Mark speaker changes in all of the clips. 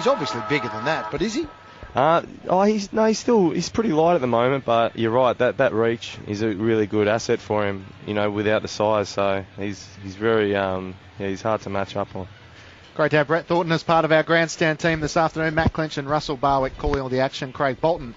Speaker 1: He's obviously bigger than that, but is he?
Speaker 2: He's pretty light at the moment, but you're right, that reach is a really good asset for him, without the size, so he's very, he's hard to match up on.
Speaker 3: Great to have Brett Thornton as part of our grandstand team this afternoon. Matt Clinch and Russell Barwick calling all the action. Craig Bolton,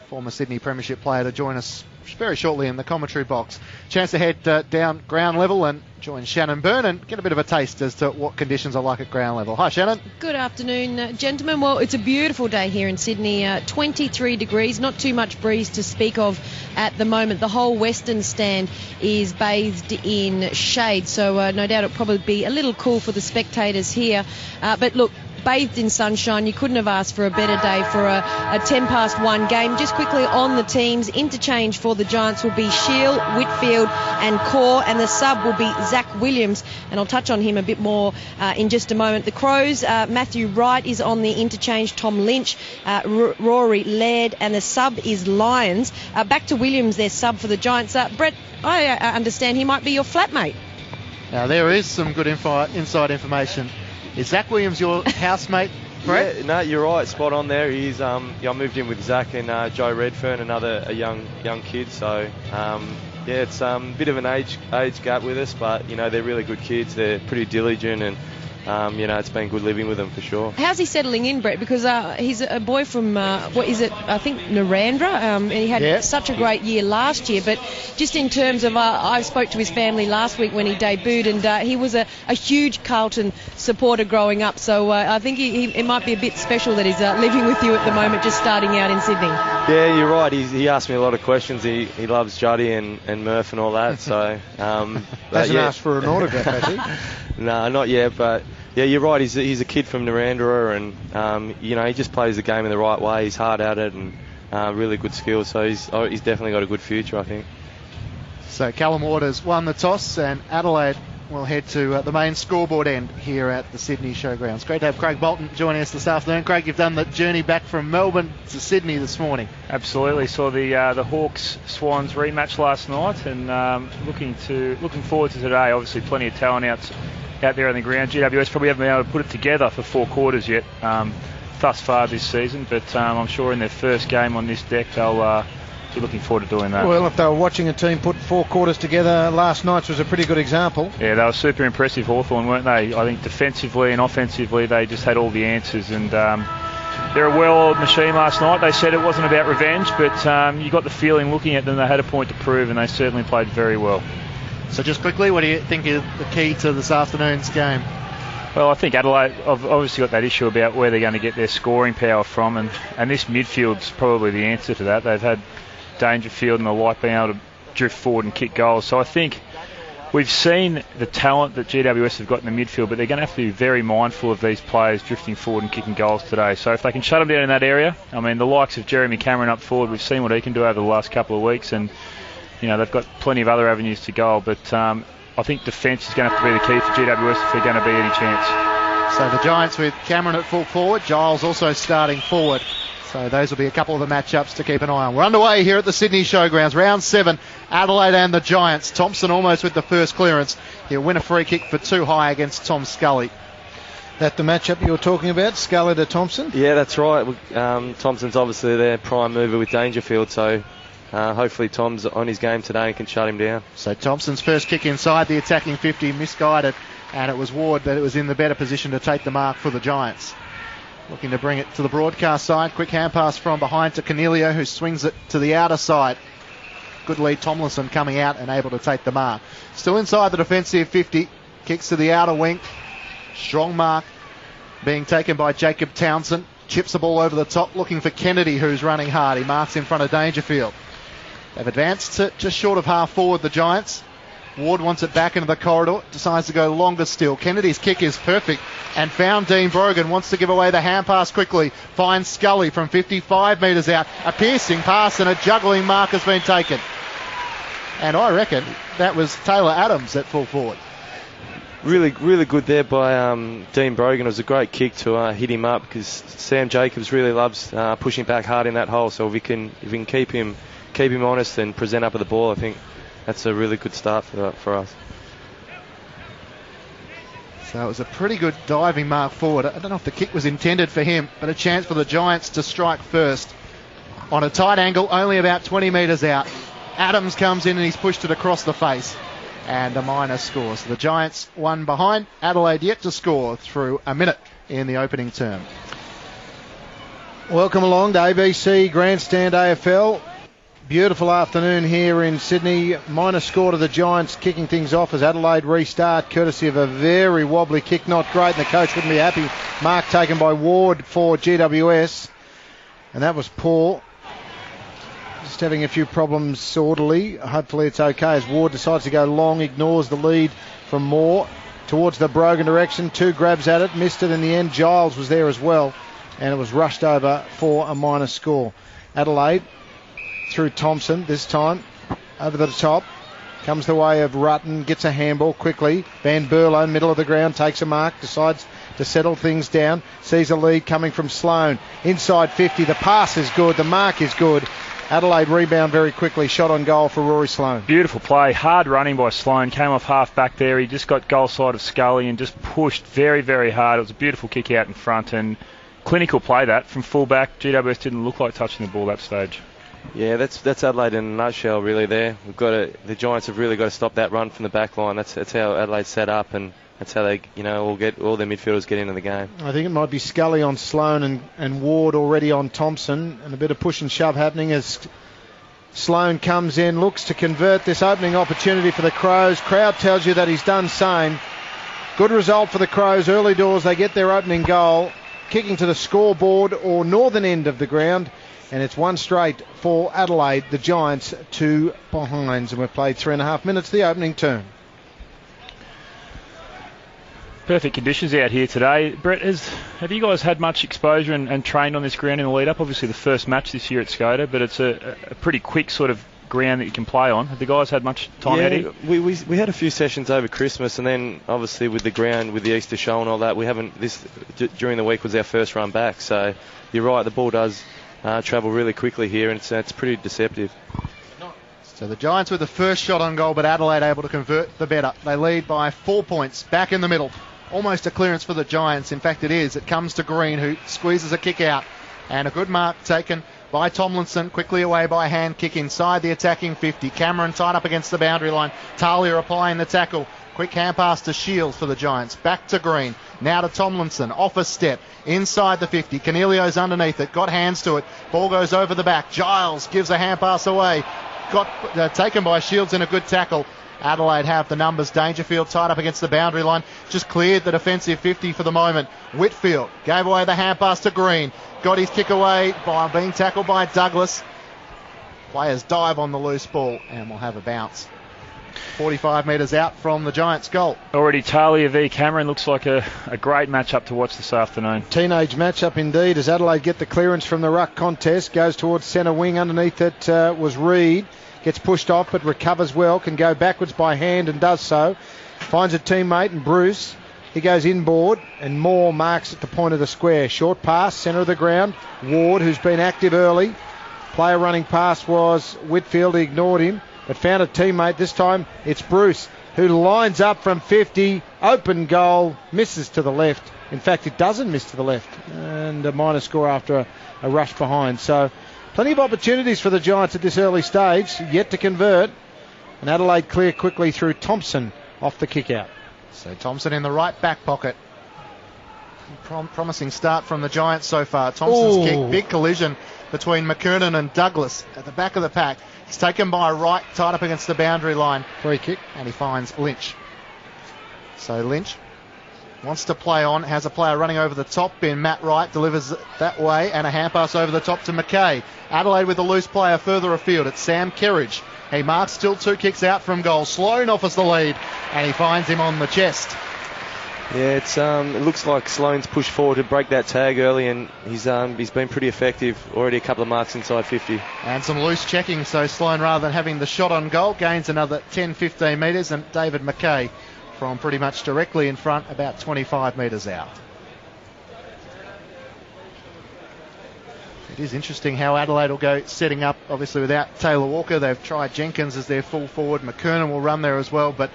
Speaker 3: former Sydney Premiership player, to join us very shortly in the commentary box. Chance to head down ground level and join Shannon Byrne and get a bit of a taste as to what conditions are like at ground level. Hi, Shannon.
Speaker 4: Good afternoon, gentlemen. Well, it's a beautiful day here in Sydney. 23 degrees, not too much breeze to speak of at the moment. The whole western stand is bathed in shade, so no doubt it'll probably be a little cool for the spectators here. But look, bathed in sunshine, you couldn't have asked for a better day for a 10 past 1 game. Just quickly on the teams, interchange for the Giants will be Shield, Whitfield and Core, and the sub will be Zach Williams, and I'll touch on him a bit more in just a moment. The Crows, Matthew Wright is on the interchange, Tom Lynch, Rory Laird, and the sub is Lyons. Back to Williams, their sub for the Giants. Brett, I understand he might be your flatmate.
Speaker 3: Now there is some good inside information. Is Zach Williams your housemate, Brett?
Speaker 2: Yeah, no, you're right, spot on there. He's I moved in with Zach and Joe Redfern, a young kid. So it's a bit of an age gap with us, but they're really good kids. They're pretty diligent, and it's been good living with them for sure.
Speaker 4: How's he settling in, Brett? Because he's a boy from I think Narendra, and he had such a great year last year. But just in terms of, I spoke to his family last week when he debuted, and he was a huge Carlton supporter growing up. So I think it might be a bit special that he's living with you at the moment, just starting out in Sydney.
Speaker 2: Yeah, you're right. He asked me a lot of questions. He loves Juddy and Murph and all that. So
Speaker 1: hasn't asked for an autograph, has he?
Speaker 2: No, not yet, but. Yeah, you're right. He's a kid from Narendra, and he just plays the game in the right way. He's hard at it and really good skills. So he's definitely got a good future, I think.
Speaker 3: So Callum Waters won the toss, and Adelaide will head to the main scoreboard end here at the Sydney Showgrounds. Great to have Craig Bolton joining us this afternoon. Craig, you've done the journey back from Melbourne to Sydney this morning.
Speaker 5: Absolutely. Saw the Hawks Swans rematch last night, and looking forward to today. Obviously, plenty of talent out there on the ground. GWS probably haven't been able to put it together for 4 quarters yet thus far this season, but I'm sure in their first game on this deck they'll be looking forward to doing that.
Speaker 1: Well, if they were watching a team put 4 quarters together, last night's was a pretty good example.
Speaker 5: Yeah, they were super impressive, Hawthorn, weren't they? I think defensively and offensively they just had all the answers, and they're a well-oiled machine last night. They said it wasn't about revenge, but you got the feeling looking at them they had a point to prove, and they certainly played very well.
Speaker 3: So just quickly, what do you think is the key to this afternoon's game?
Speaker 5: Well, I think Adelaide have obviously got that issue about where they're going to get their scoring power from, and this midfield's probably the answer to that. They've had Dangerfield and the like being able to drift forward and kick goals. So I think we've seen the talent that GWS have got in the midfield, but they're going to have to be very mindful of these players drifting forward and kicking goals today. So if they can shut them down in that area, I mean, the likes of Jeremy Cameron up forward, we've seen what he can do over the last couple of weeks, and they've got plenty of other avenues to goal, but I think defence is going to have to be the key for GWS if they're going to be any chance.
Speaker 3: So the Giants with Cameron at full forward, Giles also starting forward. So those will be a couple of the matchups to keep an eye on. We're underway here at the Sydney Showgrounds. Round 7, Adelaide and the Giants. Thompson almost with the first clearance. He'll win a free kick for 2 high against Tom Scully.
Speaker 1: That the matchup you were talking about, Scully to Thompson?
Speaker 2: Yeah, that's right. Thompson's obviously their prime mover with Dangerfield, so hopefully Tom's on his game today and can shut him down.
Speaker 3: So Thompson's first kick inside the attacking 50, misguided, and it was Ward that was in the better position to take the mark for the Giants. Looking to bring it to the broadcast side. Quick hand pass from behind to Cornelio, who swings it to the outer side. Good lead, Tomlinson coming out and able to take the mark. Still inside the defensive 50. Kicks to the outer wing. Strong mark being taken by Jacob Townsend. Chips the ball over the top, looking for Kennedy, who's running hard. He marks in front of Dangerfield. They've advanced to just short of half forward, the Giants. Ward wants it back into the corridor, decides to go longer still. Kennedy's kick is perfect and found Dean Brogan, wants to give away the hand pass quickly, finds Scully from 55 metres out. A piercing pass and a juggling mark has been taken. And I reckon that was Taylor Adams at full forward.
Speaker 2: Really good there by Dean Brogan. It was a great kick to hit him up, because Sam Jacobs really loves pushing back hard in that hole. So if we can keep him honest and present up with the ball, I think that's a really good start for us.
Speaker 3: So it was a pretty good diving mark forward. I don't know if the kick was intended for him, but a chance for the Giants to strike first. On a tight angle, only about 20 metres out. Adams comes in and he's pushed it across the face. And a minor score. So the Giants one behind. Adelaide yet to score through a minute in the opening term.
Speaker 1: Welcome along to ABC Grandstand AFL. Beautiful afternoon here in Sydney. Minor score to the Giants, kicking things off as Adelaide restart, courtesy of a very wobbly kick. Not great, and the coach wouldn't be happy. Mark taken by Ward for GWS. And that was poor. Just having a few problems orderly. Hopefully it's okay as Ward decides to go long, ignores the lead from Moore towards the Brogan direction. 2 grabs at it, missed it in the end. Giles was there as well, and it was rushed over for a minor score. Adelaide through Thompson this time, over the top. Comes the way of Rutten, gets a handball quickly. Van Berlo, middle of the ground, takes a mark, decides to settle things down. Sees a lead coming from Sloane. Inside 50, the pass is good, the mark is good. Adelaide rebound very quickly, shot on goal for Rory Sloane.
Speaker 5: Beautiful play, hard running by Sloane, came off half back there. He just got goal side of Scully and just pushed very, very hard. It was a beautiful kick out in front and clinical play that from full-back. GWS didn't look like touching the ball that stage.
Speaker 2: Yeah, that's Adelaide in a nutshell, really. The Giants have really got to stop that run from the back line. That's how Adelaide's set up, and that's how they, all their midfielders get into the game.
Speaker 1: I think it might be Scully on Sloane and Ward already on Thompson, and a bit of push and shove happening as Sloane comes in, looks to convert this opening opportunity for the Crows. Crowd tells you that he's done same. Good result for the Crows. Early doors, they get their opening goal, kicking to the scoreboard or northern end of the ground. And it's one straight for Adelaide, the Giants 2 behinds. And we've played 3.5 minutes the opening term.
Speaker 5: Perfect conditions out here today. Brett, have you guys had much exposure and trained on this ground in the lead-up? Obviously the first match this year at Skoda, but it's a pretty quick sort of ground that you can play on. Have the guys had much time out here?
Speaker 2: We had a few sessions over Christmas, and then obviously with the ground, with the Easter show and all that, during the week was our first run back. So you're right, the ball does travel really quickly here, and it's pretty deceptive.
Speaker 3: So the Giants with the first shot on goal, but Adelaide able to convert the better. They lead by 4 points. Back in the middle. Almost a clearance for the Giants. In fact, it is. It comes to Green, who squeezes a kick out. And a good mark taken by Tomlinson. Quickly away by hand kick inside the attacking 50. Cameron tied up against the boundary line. Talia applying the tackle. Quick hand pass to Shields for the Giants. Back to Green. Now to Tomlinson. Off a step. Inside the 50. Cornelio's underneath it. Got hands to it. Ball goes over the back. Giles gives a hand pass away. Got taken by Shields in a good tackle. Adelaide have the numbers. Dangerfield tied up against the boundary line. Just cleared the defensive 50 for the moment. Whitfield gave away the hand pass to Green. Got his kick away by being tackled by Douglas. Players dive on the loose ball and will have a bounce. 45 metres out from the Giants' goal.
Speaker 5: Already Talia v Cameron looks like a great matchup to watch this afternoon.
Speaker 1: Teenage matchup indeed as Adelaide get the clearance from the ruck contest. Goes towards centre wing. Underneath it was Reid. Gets pushed off but recovers well. Can go backwards by hand and does so. Finds a teammate and Bruce. He goes inboard and Moore marks at the point of the square. Short pass, centre of the ground. Ward, who's been active early. Player running past was Whitfield. He ignored him but found a teammate. This time it's Bruce, who lines up from 50. Open goal. Misses to the left. In fact, it doesn't miss to the left. And a minor score after a rush behind. So plenty of opportunities for the Giants at this early stage. Yet to convert. And Adelaide clear quickly through Thompson off the kick out.
Speaker 3: So Thompson in the right back pocket. Promising start from the Giants so far. Thompson's kick, big collision between McKernan and Douglas at the back of the pack. He's taken by Wright, tied up against the boundary line.
Speaker 1: Free kick.
Speaker 3: And he finds Lynch. So Lynch wants to play on, has a player running over the top in Matt Wright, delivers that way, and a hand pass over the top to McKay. Adelaide with a loose player further afield. It's Sam Kerridge. He marks still 2 kicks out from goal. Sloane offers the lead, and he finds him on the chest.
Speaker 2: Yeah, it looks like Sloane's pushed forward to break that tag early, and he's been pretty effective. Already a couple of marks inside 50.
Speaker 3: And some loose checking, so Sloane, rather than having the shot on goal, gains another 10-15 metres, and David McKay from pretty much directly in front, about 25 metres out. It is interesting how Adelaide will go setting up, obviously without Taylor Walker. They've tried Jenkins as their full forward. McKernan will run there as well, but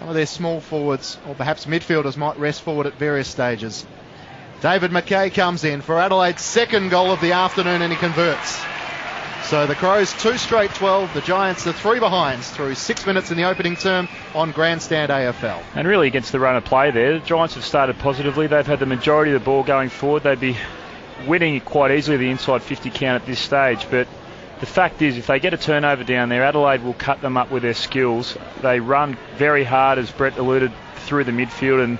Speaker 3: some of their small forwards or perhaps midfielders might rest forward at various stages. David McKay comes in for Adelaide's second goal of the afternoon, and he converts. So the Crows 2 straight 12, the Giants the 3 behinds through 6 minutes in the opening term on Grandstand AFL.
Speaker 5: And really against the run of play there, the Giants have started positively. They've had the majority of the ball going forward. They'd be winning quite easily the inside 50 count at this stage, but the fact is, if they get a turnover down there, Adelaide will cut them up with their skills. They run very hard, as Brett alluded, through the midfield, and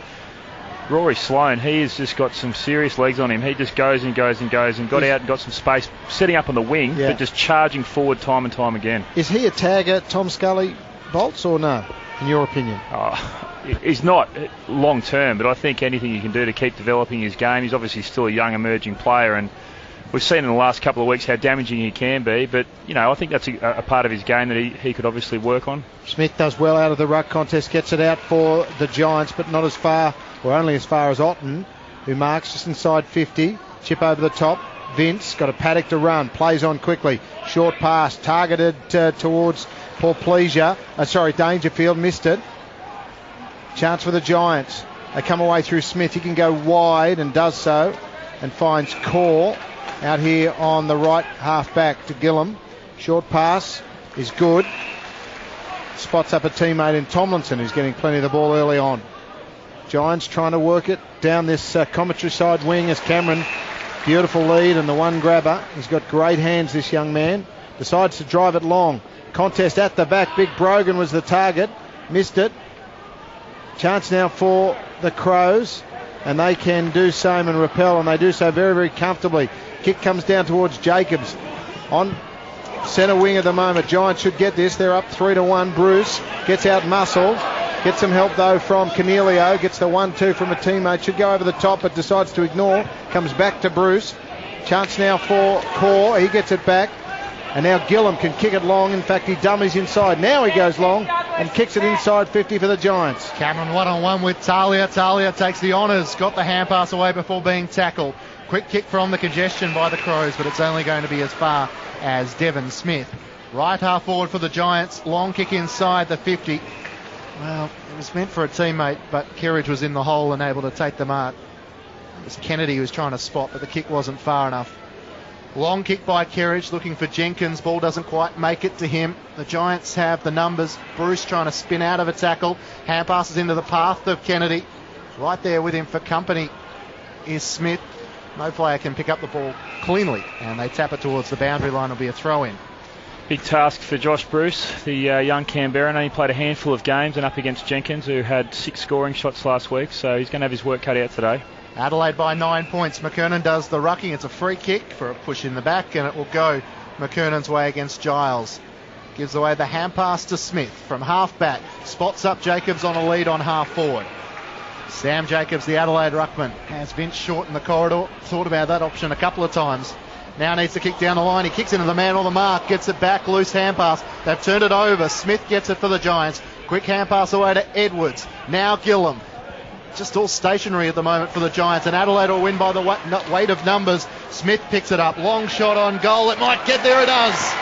Speaker 5: Rory Sloane, he has just got some serious legs on him. He just goes and goes and goes and got out and got some space, setting up on the wing, but just charging forward time and time again.
Speaker 1: Is he a tagger, Tom Scully, Bolts, or no, in your opinion?
Speaker 5: He's not long term, but I think anything he can do to keep developing his game. He's obviously still a young emerging player, and we've seen in the last couple of weeks how damaging he can be, but I think that's a part of his game that he could obviously work on.
Speaker 1: Smith does well out of the ruck contest, gets it out for the Giants, but not as far, or only as far as Otten, who marks just inside 50. Chip over the top. Vince got a paddock to run, plays on quickly. Short pass, targeted towards Dangerfield, missed it. Chance for the Giants. They come away through Smith. He can go wide and does so, and finds Core out here on the right half back to Gillum. Short pass is good. Spots up a teammate in Tomlinson, who's getting plenty of the ball early on. Giants trying to work it down this commentary side wing as Cameron, beautiful lead and the one grabber. He's got great hands, this young man. Decides to drive it long. Contest at the back. Big Brogan was the target. Missed it. Chance now for the Crows, and they can do so and repel, and they do so very, very comfortably. Kick comes down towards Jacobs on centre wing at the moment. Giants should get this. They're up 3-1. Bruce gets out muscled. Gets some help though from Cornelio. Gets the 1-2 from a teammate. Should go over the top but decides to ignore. Comes back to Bruce. Chance now for Core. He gets it back. And now Gillum can kick it long. In fact, he dummies inside. Now he goes long and kicks it inside 50 for the Giants.
Speaker 3: Cameron one-on-one with Talia. Talia takes the honours. Got the hand pass away before being tackled. Quick kick from the congestion by the Crows, but it's only going to be as far as Devon Smith. Right half forward for the Giants. Long kick inside the 50. Well, it was meant for a teammate, but Kerridge was in the hole and able to take the mark. It was Kennedy who was trying to spot, but the kick wasn't far enough. Long kick by Kerridge, looking for Jenkins. Ball doesn't quite make it to him. The Giants have the numbers. Bruce trying to spin out of a tackle. Hand passes into the path of Kennedy. Right there with him for company is Smith. No player can pick up the ball cleanly, and they tap it towards the boundary line. It'll be a throw-in.
Speaker 5: Big task for Josh Bruce, the young Canberran. He played a handful of games and up against Jenkins, who had 6 scoring shots last week, so he's going to have his work cut out today.
Speaker 3: Adelaide by 9 points. McKernan does the rucking. It's a free kick for a push in the back, and it will go McKernan's way against Giles. Gives away the hand pass to Smith from half back. Spots up Jacobs on a lead on half forward. Sam Jacobs, the Adelaide ruckman, has Vince short in the corridor. Thought about that option a couple of times. Now needs to kick down the line. He kicks into the man on the mark. Gets it back. Loose hand pass. They've turned it over. Smith gets it for the Giants. Quick hand pass away to Edwards. Now Gillum. Just all stationary at the moment for the Giants. And Adelaide will win by the weight of numbers. Smith picks it up. Long shot on goal. It might get there. It does.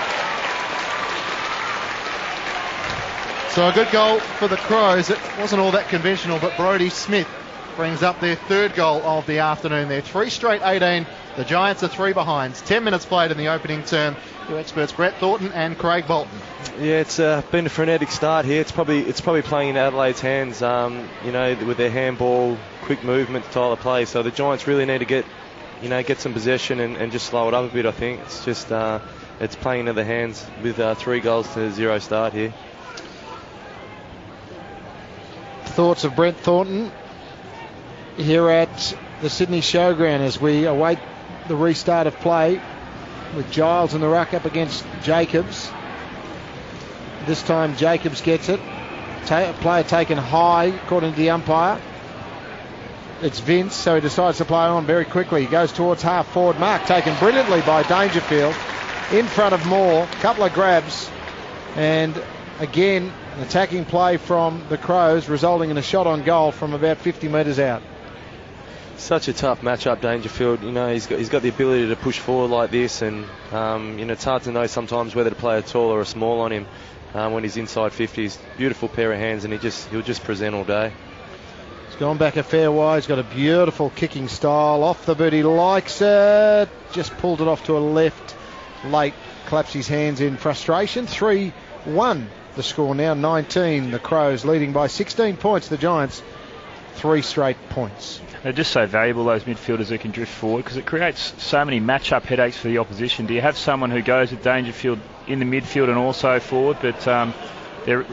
Speaker 3: So a good goal for the Crows. It wasn't all that conventional, but Brodie Smith brings up their third goal of the afternoon. They're 3 straight 18. The Giants are 3 behinds. 10 minutes played in the opening term. Your experts Brett Thornton and Craig Bolton.
Speaker 2: Yeah, it's been a frenetic start here. It's probably playing in Adelaide's hands. With their handball, quick movement style of play. So the Giants really need to get some possession and just slow it up a bit. I think it's just it's playing into their hands with 3 goals to 0 start here.
Speaker 1: Thoughts of Brett Thornton here at the Sydney Showground as we await the restart of play with Giles in the ruck up against Jacobs. This time Jacobs gets it. Player taken high according to the umpire. It's Vince, so he decides to play on very quickly. He goes towards half forward. Mark taken brilliantly by Dangerfield in front of Moore. Couple of grabs, and again an attacking play from the Crows resulting in a shot on goal from about 50 metres out.
Speaker 2: Such a tough matchup, Dangerfield. He's got the ability to push forward like this, and it's hard to know sometimes whether to play a tall or a small on him. when he's inside 50s. Beautiful pair of hands, and he'll just present all day.
Speaker 1: He's gone back a fair way. He's got a beautiful kicking style. Off the boot, he likes it. Just pulled it off to a left late. Claps his hands in frustration. 3-1 the score now. 19 the Crows leading by 16 points. The Giants 3 straight points.
Speaker 5: They're just so valuable, those midfielders who can drift forward, because it creates so many match-up headaches for the opposition. Do you have someone who goes with Dangerfield in the midfield and also forward? But they're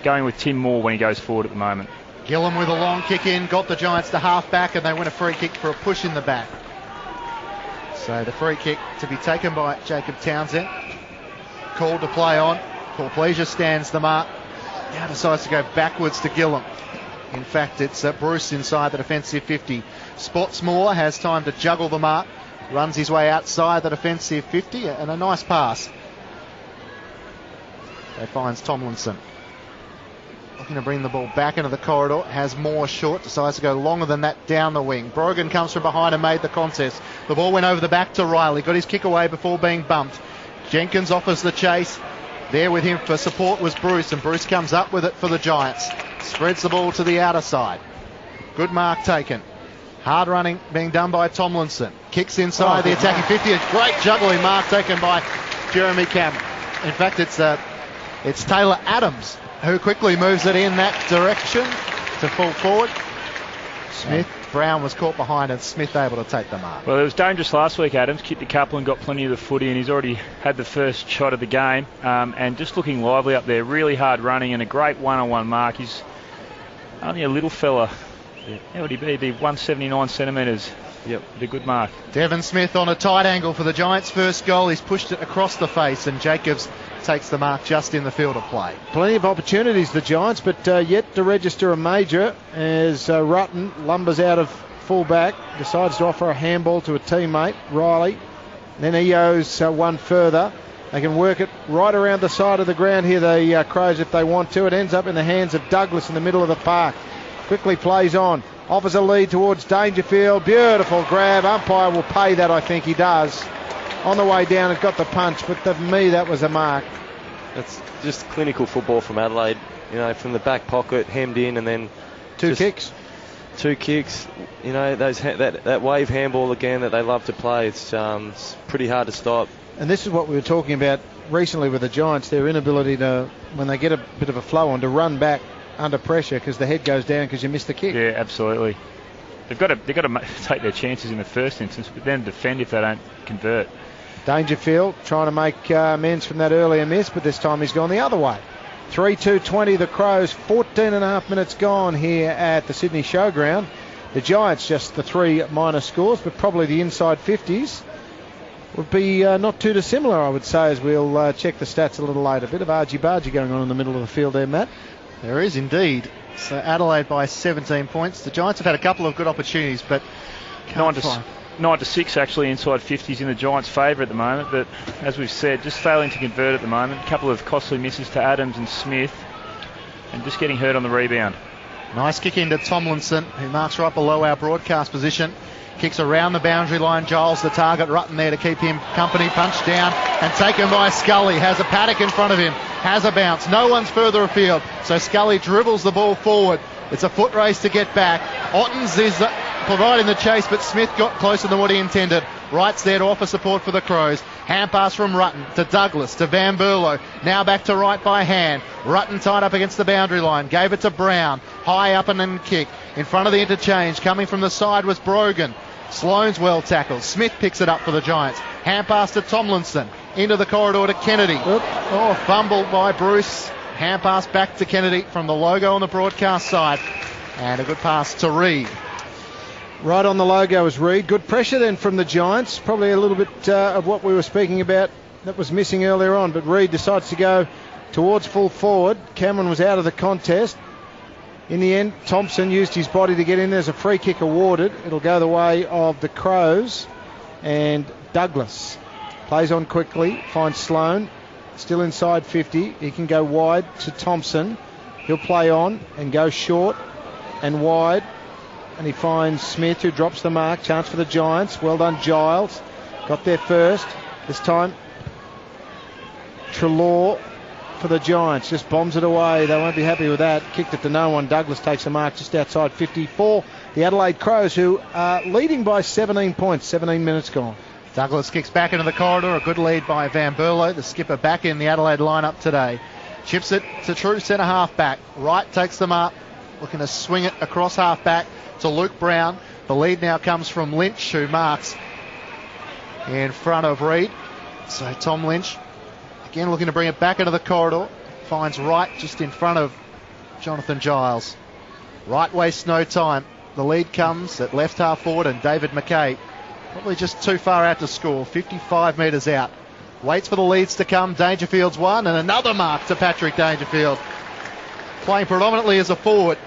Speaker 5: going with Tim Moore when he goes forward at the moment.
Speaker 3: Gillum with a long kick in, got the Giants to half back, and they win a free kick for a push in the back. So the free kick to be taken by Jacob Townsend. Called to play on. Pleasure stands the mark. Now decides to go backwards to Gillum. In fact, it's Bruce inside the defensive 50. Spots Moore, has time to juggle the mark. Runs his way outside the defensive 50, and a nice pass. So finds Tomlinson. Looking to bring the ball back into the corridor. Has Moore short, decides to go longer than that down the wing. Brogan comes from behind and made the contest. The ball went over the back to Riley. Got his kick away before being bumped. Jenkins offers the chase. There with him for support was Bruce, and Bruce comes up with it for the Giants. Spreads the ball to the outer side. Good mark taken. Hard running being done by Tomlinson. Kicks inside the attacking 50. A great juggling mark taken by Jeremy Cameron. In fact, it's Taylor Adams who quickly moves it in that direction to full forward. Smith, Brown was caught behind, and Smith able to take the mark.
Speaker 5: Well, it was dangerous last week. Adams kicked a couple and got plenty of the footy, and he's already had the first shot of the game, and just looking lively up there. Really hard running and a great one-on-one mark. He's only a little fella. How would he be? He'd be 179 centimetres. Yep, a good mark.
Speaker 3: Devon Smith on a tight angle for the Giants' first goal. He's pushed it across the face, and Jacobs takes the mark just in the field of play.
Speaker 1: Plenty of opportunities, the Giants, but yet to register a major as Rutten lumbers out of full-back, decides to offer a handball to a teammate, Riley. Then Eo's one further. They can work it right around the side of the ground here, the Crows, if they want to. It ends up in the hands of Douglas in the middle of the park. Quickly plays on. Offers a lead towards Dangerfield. Beautiful grab. Umpire will pay that, I think he does. On the way down, it got the punch, but for me, that was a mark.
Speaker 2: It's just clinical football from Adelaide. You know, from the back pocket, hemmed in, and then
Speaker 1: two kicks.
Speaker 2: You know, that wave handball again that they love to play. It's pretty hard to stop.
Speaker 1: And this is what we were talking about recently with the Giants, their inability to, when they get a bit of a flow on, to run back under pressure because the head goes down because you missed the kick.
Speaker 5: Yeah, absolutely. They've got to take their chances in the first instance, but then defend if they don't convert.
Speaker 1: Dangerfield trying to make amends from that earlier miss, but this time he's gone the other way. 3-2-20 the Crows, 14 and a half minutes gone here at the Sydney Showground. The Giants just the 3 minor scores, but probably the inside 50s would be not too dissimilar, I would say, as we'll check the stats a little later. A bit of argy-bargy going on in the middle of the field there, Matt.
Speaker 3: There is indeed. So Adelaide by 17 points. The Giants have had a couple of good opportunities, but
Speaker 5: 9-6 actually inside 50s in the Giants' favour at the moment, but as we've said, just failing to convert at the moment. A couple of costly misses to Adams and Smith, and just getting hurt on the rebound.
Speaker 3: Nice kick into Tomlinson, who marks right below our broadcast position. Kicks around the boundary line. Giles the target. Rutten there to keep him company. Punched down and taken by Scully. Has a paddock in front of him. Has a bounce. No one's further afield. So Scully dribbles the ball forward. It's a foot race to get back. Ottens is providing the chase, but Smith got closer than what he intended. Wright's there to offer support for the Crows. Hand pass from Rutten to Douglas to Van Berlo. Now back to Wright by hand. Rutten tied up against the boundary line. Gave it to Brown. High up and then kick. In front of the interchange. Coming from the side was Brogan. Sloane's well tackled. Smith picks it up for the Giants. Hand pass to Tomlinson. Into the corridor to Kennedy. Fumbled by Bruce. Hand pass back to Kennedy from the logo on the broadcast side. And a good pass to Reid.
Speaker 1: Right on the logo is Reid. Good pressure then from the Giants. Probably a little bit of what we were speaking about that was missing earlier on. But Reid decides to go towards full forward. Cameron was out of the contest. In the end, Thompson used his body to get in. There's a free kick awarded. It'll go the way of the Crows. And Douglas plays on quickly. Finds Sloane. Still inside 50. He can go wide to Thompson. He'll play on and go short and wide. And he finds Smith, who drops the mark. Chance for the Giants. Well done, Giles. Got there first. This time, Treloar for the Giants. Just bombs it away. They won't be happy with that. Kicked it to no one. Douglas takes a mark just outside 54. The Adelaide Crows, who are leading by 17 points. 17 minutes gone.
Speaker 3: Douglas kicks back into the corridor. A good lead by Van Berlo, the skipper, back in the Adelaide lineup today. Chips it to true centre half back. Wright takes the mark, looking to swing it across half back to Luke Brown. The lead now comes from Lynch, who marks in front of Reid. So Tom Lynch, again looking to bring it back into the corridor. Finds Wright just in front of Jonathan Giles. Wright wastes no time. The lead comes at left half forward, and David McKay probably just too far out to score. 55 metres out. Waits for the leads to come. Dangerfield's one, and another mark to Patrick Dangerfield. Playing predominantly as a forward.